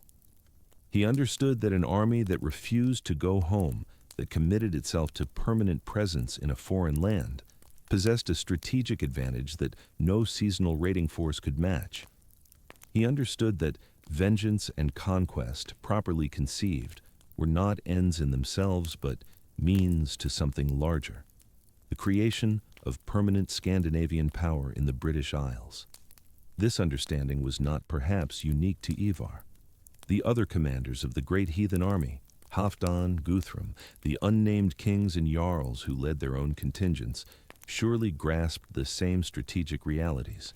He understood that an army that refused to go home, that committed itself to permanent presence in a foreign land, possessed a strategic advantage that no seasonal raiding force could match. He understood that vengeance and conquest, properly conceived, were not ends in themselves but means to something larger: the creation of permanent Scandinavian power in the British Isles. This understanding was not perhaps unique to Ivar. The other commanders of the great heathen army, Halfdan, Guthrum, the unnamed kings and jarls who led their own contingents, surely grasped the same strategic realities.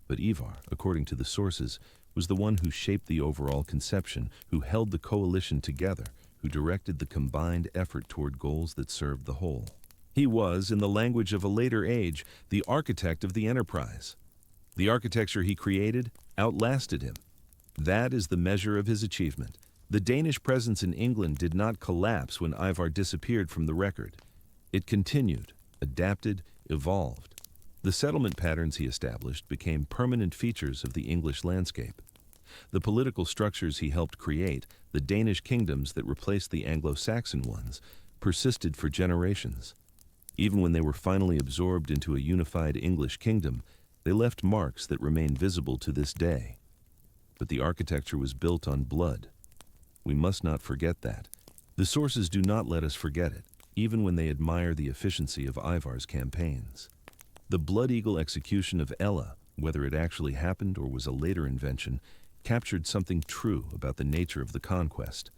But Ivar, according to the sources, was the one who shaped the overall conception, who held the coalition together, who directed the combined effort toward goals that served the whole. He was, in the language of a later age, the architect of the enterprise. The architecture he created outlasted him. That is the measure of his achievement. The Danish presence in England did not collapse when Ivar disappeared from the record. It continued, adapted, evolved. The settlement patterns he established became permanent features of the English landscape. The political structures he helped create, the Danish kingdoms that replaced the Anglo-Saxon ones, persisted for generations. Even when they were finally absorbed into a unified English kingdom, they left marks that remain visible to this day. But the architecture was built on blood. We must not forget that. The sources do not let us forget it, even when they admire the efficiency of Ivar's campaigns. The Blood Eagle execution of Ella, whether it actually happened or was a later invention, captured something true about the nature of the conquest.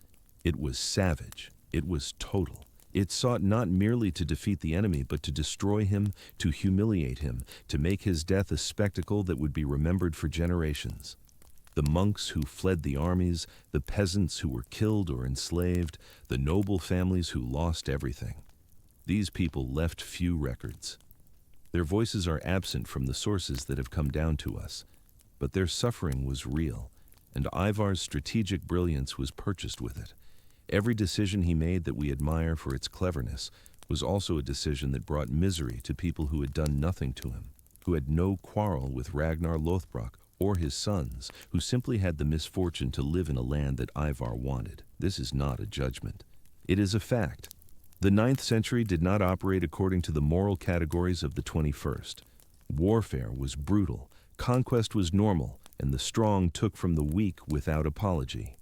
It was savage. It was total. It sought not merely to defeat the enemy, but to destroy him, to humiliate him, to make his death a spectacle that would be remembered for generations. The monks who fled the armies, the peasants who were killed or enslaved, the noble families who lost everything. These people left few records. Their voices are absent from the sources that have come down to us, but their suffering was real, and Ivar's strategic brilliance was purchased with it. Every decision he made that we admire for its cleverness was also a decision that brought misery to people who had done nothing to him, who had no quarrel with Ragnar Lothbrok or his sons, who simply had the misfortune to live in a land that Ivar wanted. This is not a judgment. It is a fact. The 9th century did not operate according to the moral categories of the 21st. Warfare was brutal, conquest was normal, and the strong took from the weak without apology.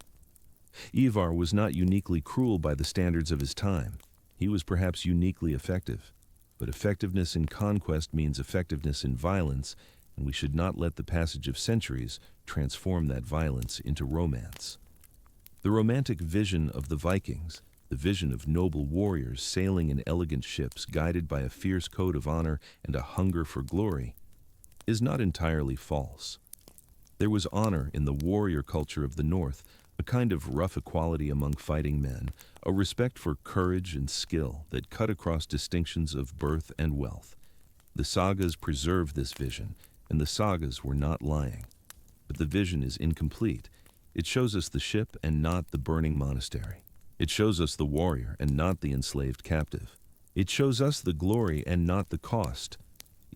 Ivar was not uniquely cruel by the standards of his time. He was perhaps uniquely effective. But effectiveness in conquest means effectiveness in violence, and we should not let the passage of centuries transform that violence into romance. The romantic vision of the Vikings, the vision of noble warriors sailing in elegant ships guided by a fierce code of honor and a hunger for glory, is not entirely false. There was honor in the warrior culture of the North, a kind of rough equality among fighting men, a respect for courage and skill that cut across distinctions of birth and wealth. The sagas preserve this vision, and the sagas were not lying. But the vision is incomplete. It shows us the ship and not the burning monastery. It shows us the warrior and not the enslaved captive. It shows us the glory and not the cost.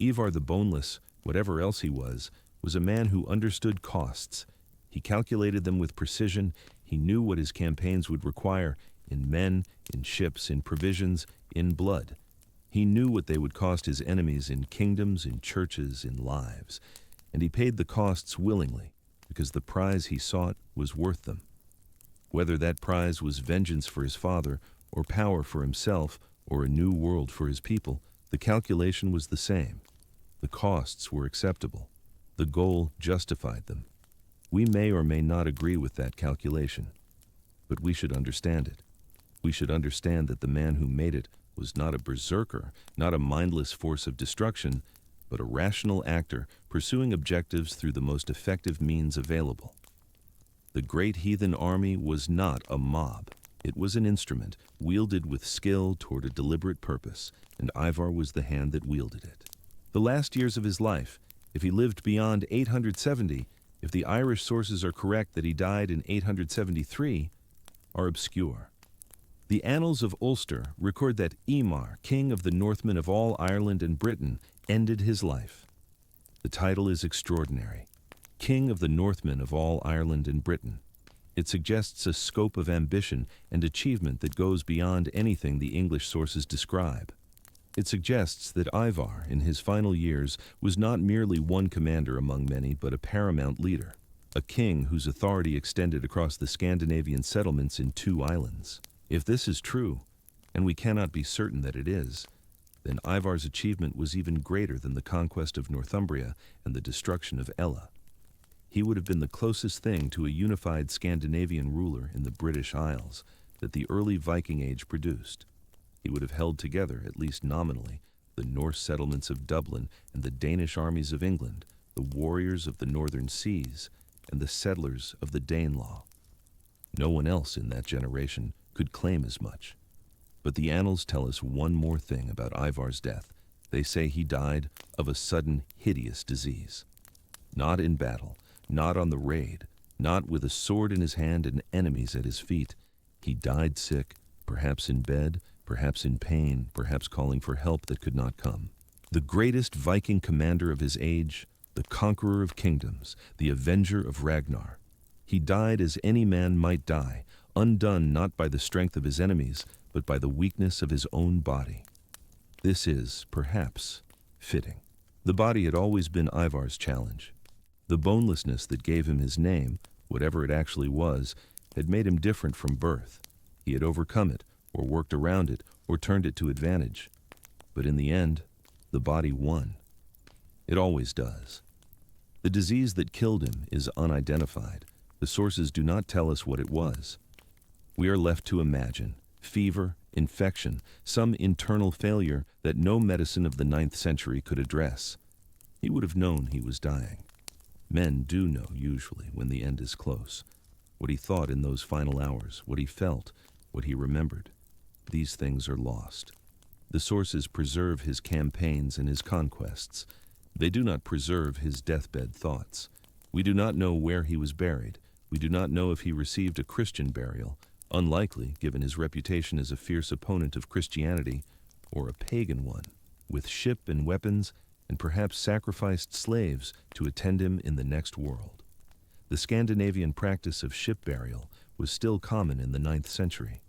Ivar the Boneless, whatever else he was a man who understood costs. He calculated them with precision. He knew what his campaigns would require in men, in ships, in provisions, in blood. He knew what they would cost his enemies in kingdoms, in churches, in lives. And he paid the costs willingly, because the prize he sought was worth them. Whether that prize was vengeance for his father, or power for himself, or a new world for his people, the calculation was the same. The costs were acceptable. The goal justified them. We may or may not agree with that calculation, but we should understand it. We should understand that the man who made it was not a berserker, not a mindless force of destruction, but a rational actor pursuing objectives through the most effective means available. The great heathen army was not a mob. It was an instrument, wielded with skill toward a deliberate purpose, and Ivar was the hand that wielded it. The last years of his life, if he lived beyond 870, if the Irish sources are correct that he died in 873, are obscure. The Annals of Ulster record that Eamar, king of the Northmen of all Ireland and Britain, ended his life. The title is extraordinary. King of the Northmen of all Ireland and Britain. It suggests a scope of ambition and achievement that goes beyond anything the English sources describe. It suggests that Ivar, in his final years, was not merely one commander among many, but a paramount leader, a king whose authority extended across the Scandinavian settlements in 2 islands. If this is true, and we cannot be certain that it is, then Ivar's achievement was even greater than the conquest of Northumbria and the destruction of Ella. He would have been the closest thing to a unified Scandinavian ruler in the British Isles that the early Viking Age produced. He would have held together, at least nominally, the Norse settlements of Dublin and the Danish armies of England, the warriors of the northern seas, and the settlers of the Danelaw. No one else in that generation could claim as much. But the annals tell us one more thing about Ivar's death. They say he died of a sudden, hideous disease. Not in battle, not on the raid, not with a sword in his hand and enemies at his feet. He died sick, perhaps in bed, perhaps in pain, perhaps calling for help that could not come. The greatest Viking commander of his age, the conqueror of kingdoms, the avenger of Ragnar. He died as any man might die, undone not by the strength of his enemies, but by the weakness of his own body. This is, perhaps, fitting. The body had always been Ivar's challenge. The bonelessness that gave him his name, whatever it actually was, had made him different from birth. He had overcome it, or worked around it, or turned it to advantage. But in the end, the body won. It always does. The disease that killed him is unidentified. The sources do not tell us what it was. We are left to imagine fever, infection, some internal failure that no medicine of the 9th century could address. He would have known he was dying. Men do know, usually, when the end is close. What he thought in those final hours, what he felt, what he remembered. These things are lost. The sources preserve his campaigns and his conquests. They do not preserve his deathbed thoughts. We do not know where he was buried. We do not know if he received a Christian burial, unlikely given his reputation as a fierce opponent of Christianity, or a pagan one, with ship and weapons, and perhaps sacrificed slaves to attend him in the next world. The Scandinavian practice of ship burial was still common in the 9th century.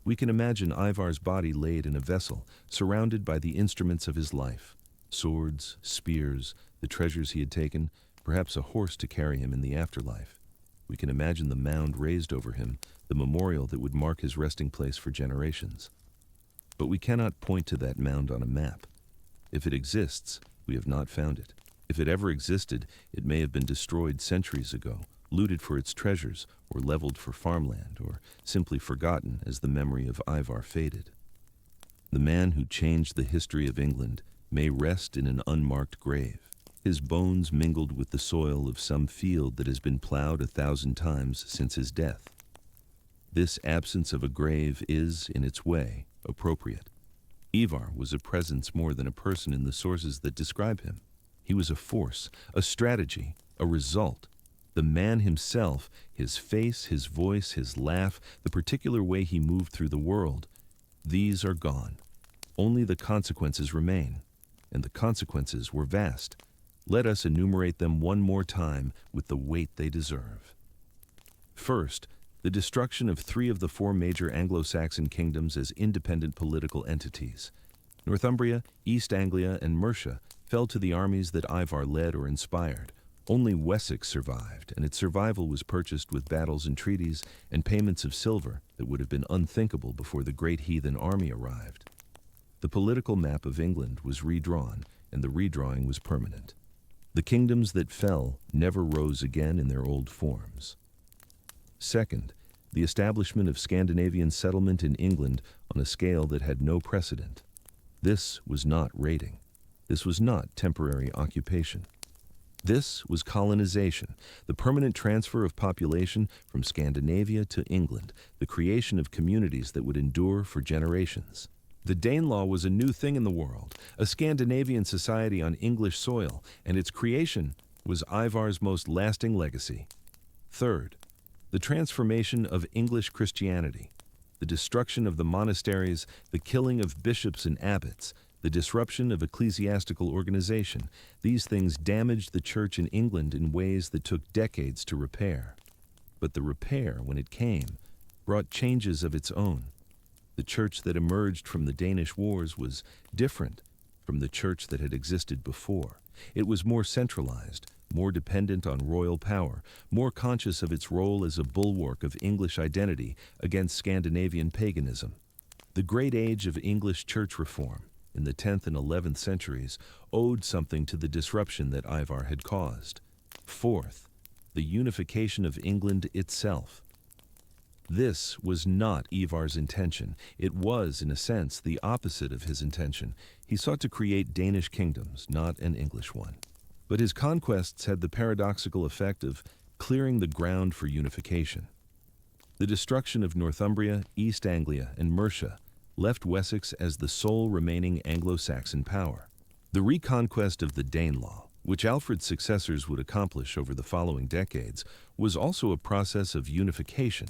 We can imagine Ivar's body laid in a vessel, surrounded by the instruments of his life, swords, spears, the treasures he had taken, perhaps a horse to carry him in the afterlife. We can imagine the mound raised over him, the memorial that would mark his resting place for generations. But we cannot point to that mound on a map. If it exists, we have not found it. If it ever existed, it may have been destroyed centuries ago, looted for its treasures, or leveled for farmland, or simply forgotten as the memory of Ivar faded. The man who changed the history of England may rest in an unmarked grave, his bones mingled with the soil of some field that has been plowed 1,000 times since his death. This absence of a grave is, in its way, appropriate. Ivar was a presence more than a person in the sources that describe him. He was a force, a strategy, a result. The man himself, his face, his voice, his laugh, the particular way he moved through the world, these are gone. Only the consequences remain, and the consequences were vast. Let us enumerate them one more time with the weight they deserve. First, the destruction of 3 of the 4 major Anglo-Saxon kingdoms as independent political entities. Northumbria, East Anglia, and Mercia fell to the armies that Ivar led or inspired. Only Wessex survived, and its survival was purchased with battles and treaties and payments of silver that would have been unthinkable before the great heathen army arrived. The political map of England was redrawn, and the redrawing was permanent. The kingdoms that fell never rose again in their old forms. Second, the establishment of Scandinavian settlement in England on a scale that had no precedent. This was not raiding. This was not temporary occupation. This was colonization, the permanent transfer of population from Scandinavia to England, the creation of communities that would endure for generations. The Danelaw was a new thing in the world, a Scandinavian society on English soil, and its creation was Ivar's most lasting legacy. Third, the transformation of English Christianity, the destruction of the monasteries, the killing of bishops and abbots, the disruption of ecclesiastical organization. These things damaged the church in England in ways that took decades to repair. But the repair, when it came, brought changes of its own. The church that emerged from the Danish wars was different from the church that had existed before. It was more centralized, more dependent on royal power, more conscious of its role as a bulwark of English identity against Scandinavian paganism. The great age of English church reform, in the 10th and 11th centuries, owed something to the disruption that Ivar had caused. Fourth, the unification of England itself. This was not Ivar's intention. It was, in a sense, the opposite of his intention. He sought to create Danish kingdoms, not an English one. But his conquests had the paradoxical effect of clearing the ground for unification. The destruction of Northumbria, East Anglia, and Mercia left Wessex as the sole remaining Anglo-Saxon power. The reconquest of the Danelaw, which Alfred's successors would accomplish over the following decades, was also a process of unification.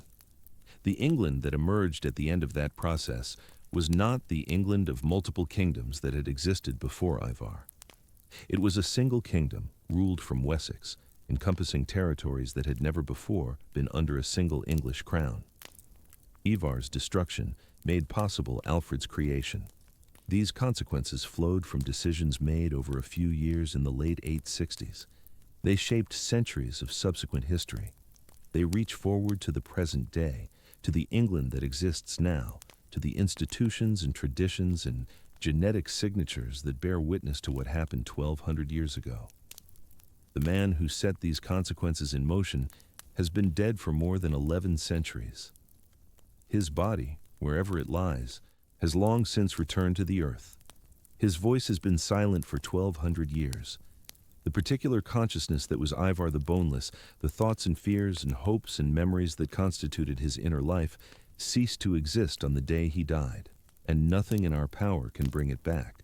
The England that emerged at the end of that process was not the England of multiple kingdoms that had existed before Ivar. It was a single kingdom, ruled from Wessex, encompassing territories that had never before been under a single English crown. Ivar's destruction made possible Alfred's creation. These consequences flowed from decisions made over a few years in the late 860s. They shaped centuries of subsequent history. They reach forward to the present day, to the England that exists now, to the institutions and traditions and genetic signatures that bear witness to what happened 1,200 years ago. The man who set these consequences in motion has been dead for more than 11 centuries. His body, wherever it lies, has long since returned to the earth. His voice has been silent for 1,200 years. The particular consciousness that was Ivar the Boneless, the thoughts and fears and hopes and memories that constituted his inner life, ceased to exist on the day he died, and nothing in our power can bring it back.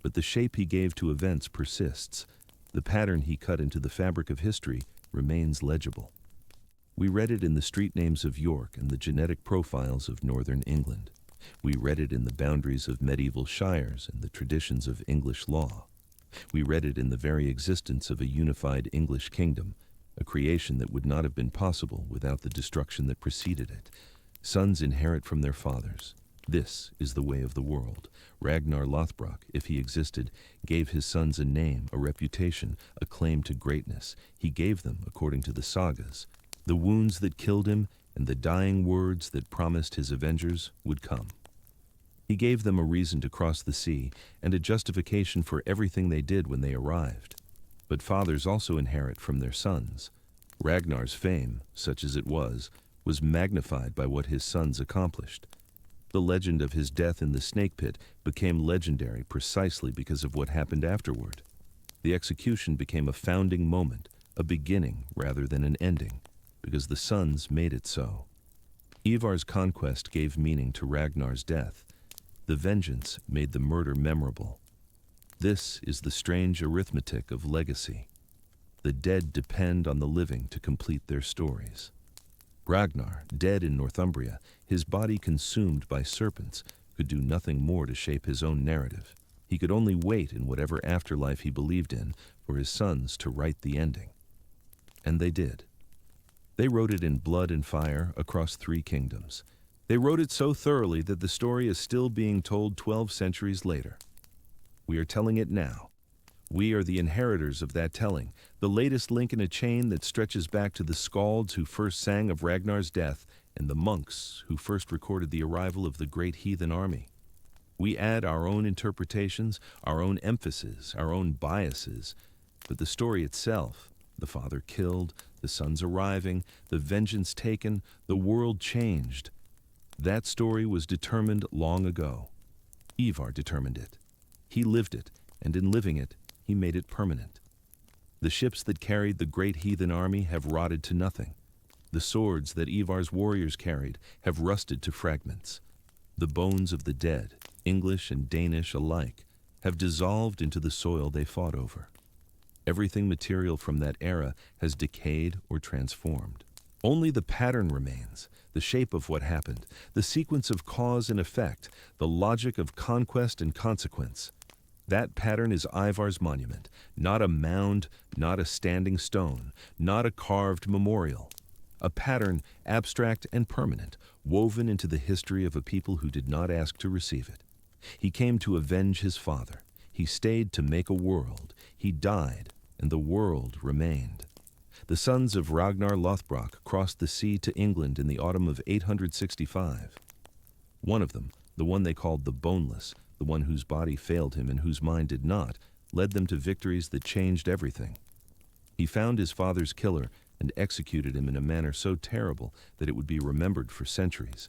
But the shape he gave to events persists. The pattern he cut into the fabric of history remains legible. We read it in the street names of York and the genetic profiles of northern England. We read it in the boundaries of medieval shires and the traditions of English law. We read it in the very existence of a unified English kingdom, a creation that would not have been possible without the destruction that preceded it. Sons inherit from their fathers. This is the way of the world. Ragnar Lothbrok, if he existed, gave his sons a name, a reputation, a claim to greatness. He gave them, according to the sagas, the wounds that killed him and the dying words that promised his avengers would come. He gave them a reason to cross the sea and a justification for everything they did when they arrived. But fathers also inherit from their sons. Ragnar's fame, such as it was magnified by what his sons accomplished. The legend of his death in the snake pit became legendary precisely because of what happened afterward. The execution became a founding moment, a beginning rather than an ending, because the sons made it so. Ivar's conquest gave meaning to Ragnar's death. The vengeance made the murder memorable. This is the strange arithmetic of legacy. The dead depend on the living to complete their stories. Ragnar, dead in Northumbria, his body consumed by serpents, could do nothing more to shape his own narrative. He could only wait in whatever afterlife he believed in for his sons to write the ending. And they did. They wrote it in blood and fire across 3 kingdoms. They wrote it so thoroughly that the story is still being told 12 centuries later. We are telling it now. We are the inheritors of that telling, the latest link in a chain that stretches back to the skalds who first sang of Ragnar's death and the monks who first recorded the arrival of the great heathen army. We add our own interpretations, our own emphasis, our own biases, but the story itself, the father killed, the sons arriving, the vengeance taken, the world changed. That story was determined long ago. Ivar determined it. He lived it, and in living it, he made it permanent. The ships that carried the great heathen army have rotted to nothing. The swords that Ivar's warriors carried have rusted to fragments. The bones of the dead, English and Danish alike, have dissolved into the soil they fought over. Everything material from that era has decayed or transformed. Only the pattern remains, the shape of what happened, the sequence of cause and effect, the logic of conquest and consequence. That pattern is Ivar's monument, not a mound, not a standing stone, not a carved memorial. A pattern abstract and permanent, woven into the history of a people who did not ask to receive it. He came to avenge his father. He stayed to make a world. He died, and the world remained. The sons of Ragnar Lothbrok crossed the sea to England in the autumn of 865. One of them, the one they called the Boneless, the one whose body failed him and whose mind did not, led them to victories that changed everything. He found his father's killer and executed him in a manner so terrible that it would be remembered for centuries.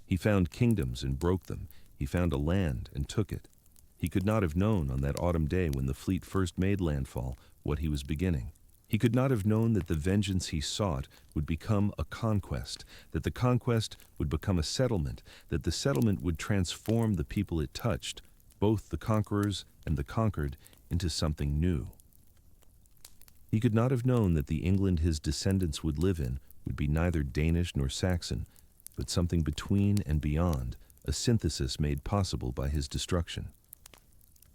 He found kingdoms and broke them. He found a land and took it. He could not have known on that autumn day when the fleet first made landfall what he was beginning. He could not have known that the vengeance he sought would become a conquest, that the conquest would become a settlement, that the settlement would transform the people it touched, both the conquerors and the conquered, into something new. He could not have known that the England his descendants would live in would be neither Danish nor Saxon, but something between and beyond, a synthesis made possible by his destruction.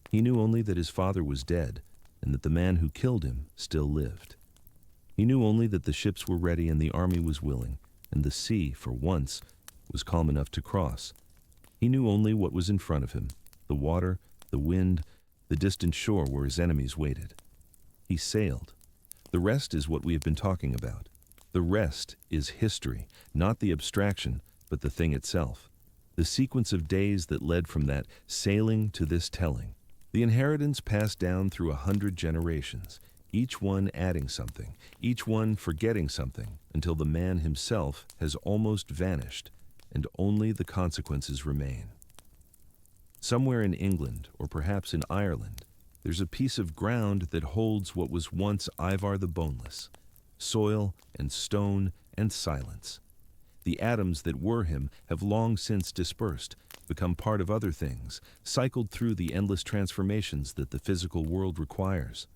He knew only that his father was dead, and that the man who killed him still lived. He knew only that the ships were ready and the army was willing, and the sea, for once, was calm enough to cross. He knew only what was in front of him, the water, the wind, the distant shore where his enemies waited. He sailed. The rest is what we have been talking about. The rest is history, not the abstraction, but the thing itself. The sequence of days that led from that sailing to this telling. The inheritance passed down through 100 generations, each one adding something, each one forgetting something, until the man himself has almost vanished, and only the consequences remain. Somewhere in England, or perhaps in Ireland, there's a piece of ground that holds what was once Ivar the Boneless, soil and stone and silence. The atoms that were him have long since dispersed, become part of other things, cycled through the endless transformations that the physical world requires.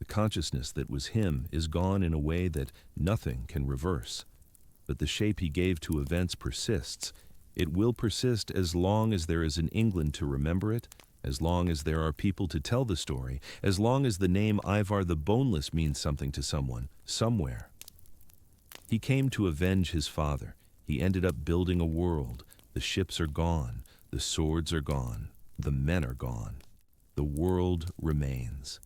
The consciousness that was him is gone in a way that nothing can reverse. But the shape he gave to events persists. It will persist as long as there is an England to remember it, as long as there are people to tell the story, as long as the name Ivar the Boneless means something to someone, somewhere. He came to avenge his father. He ended up building a world. The ships are gone. The swords are gone. The men are gone. The world remains.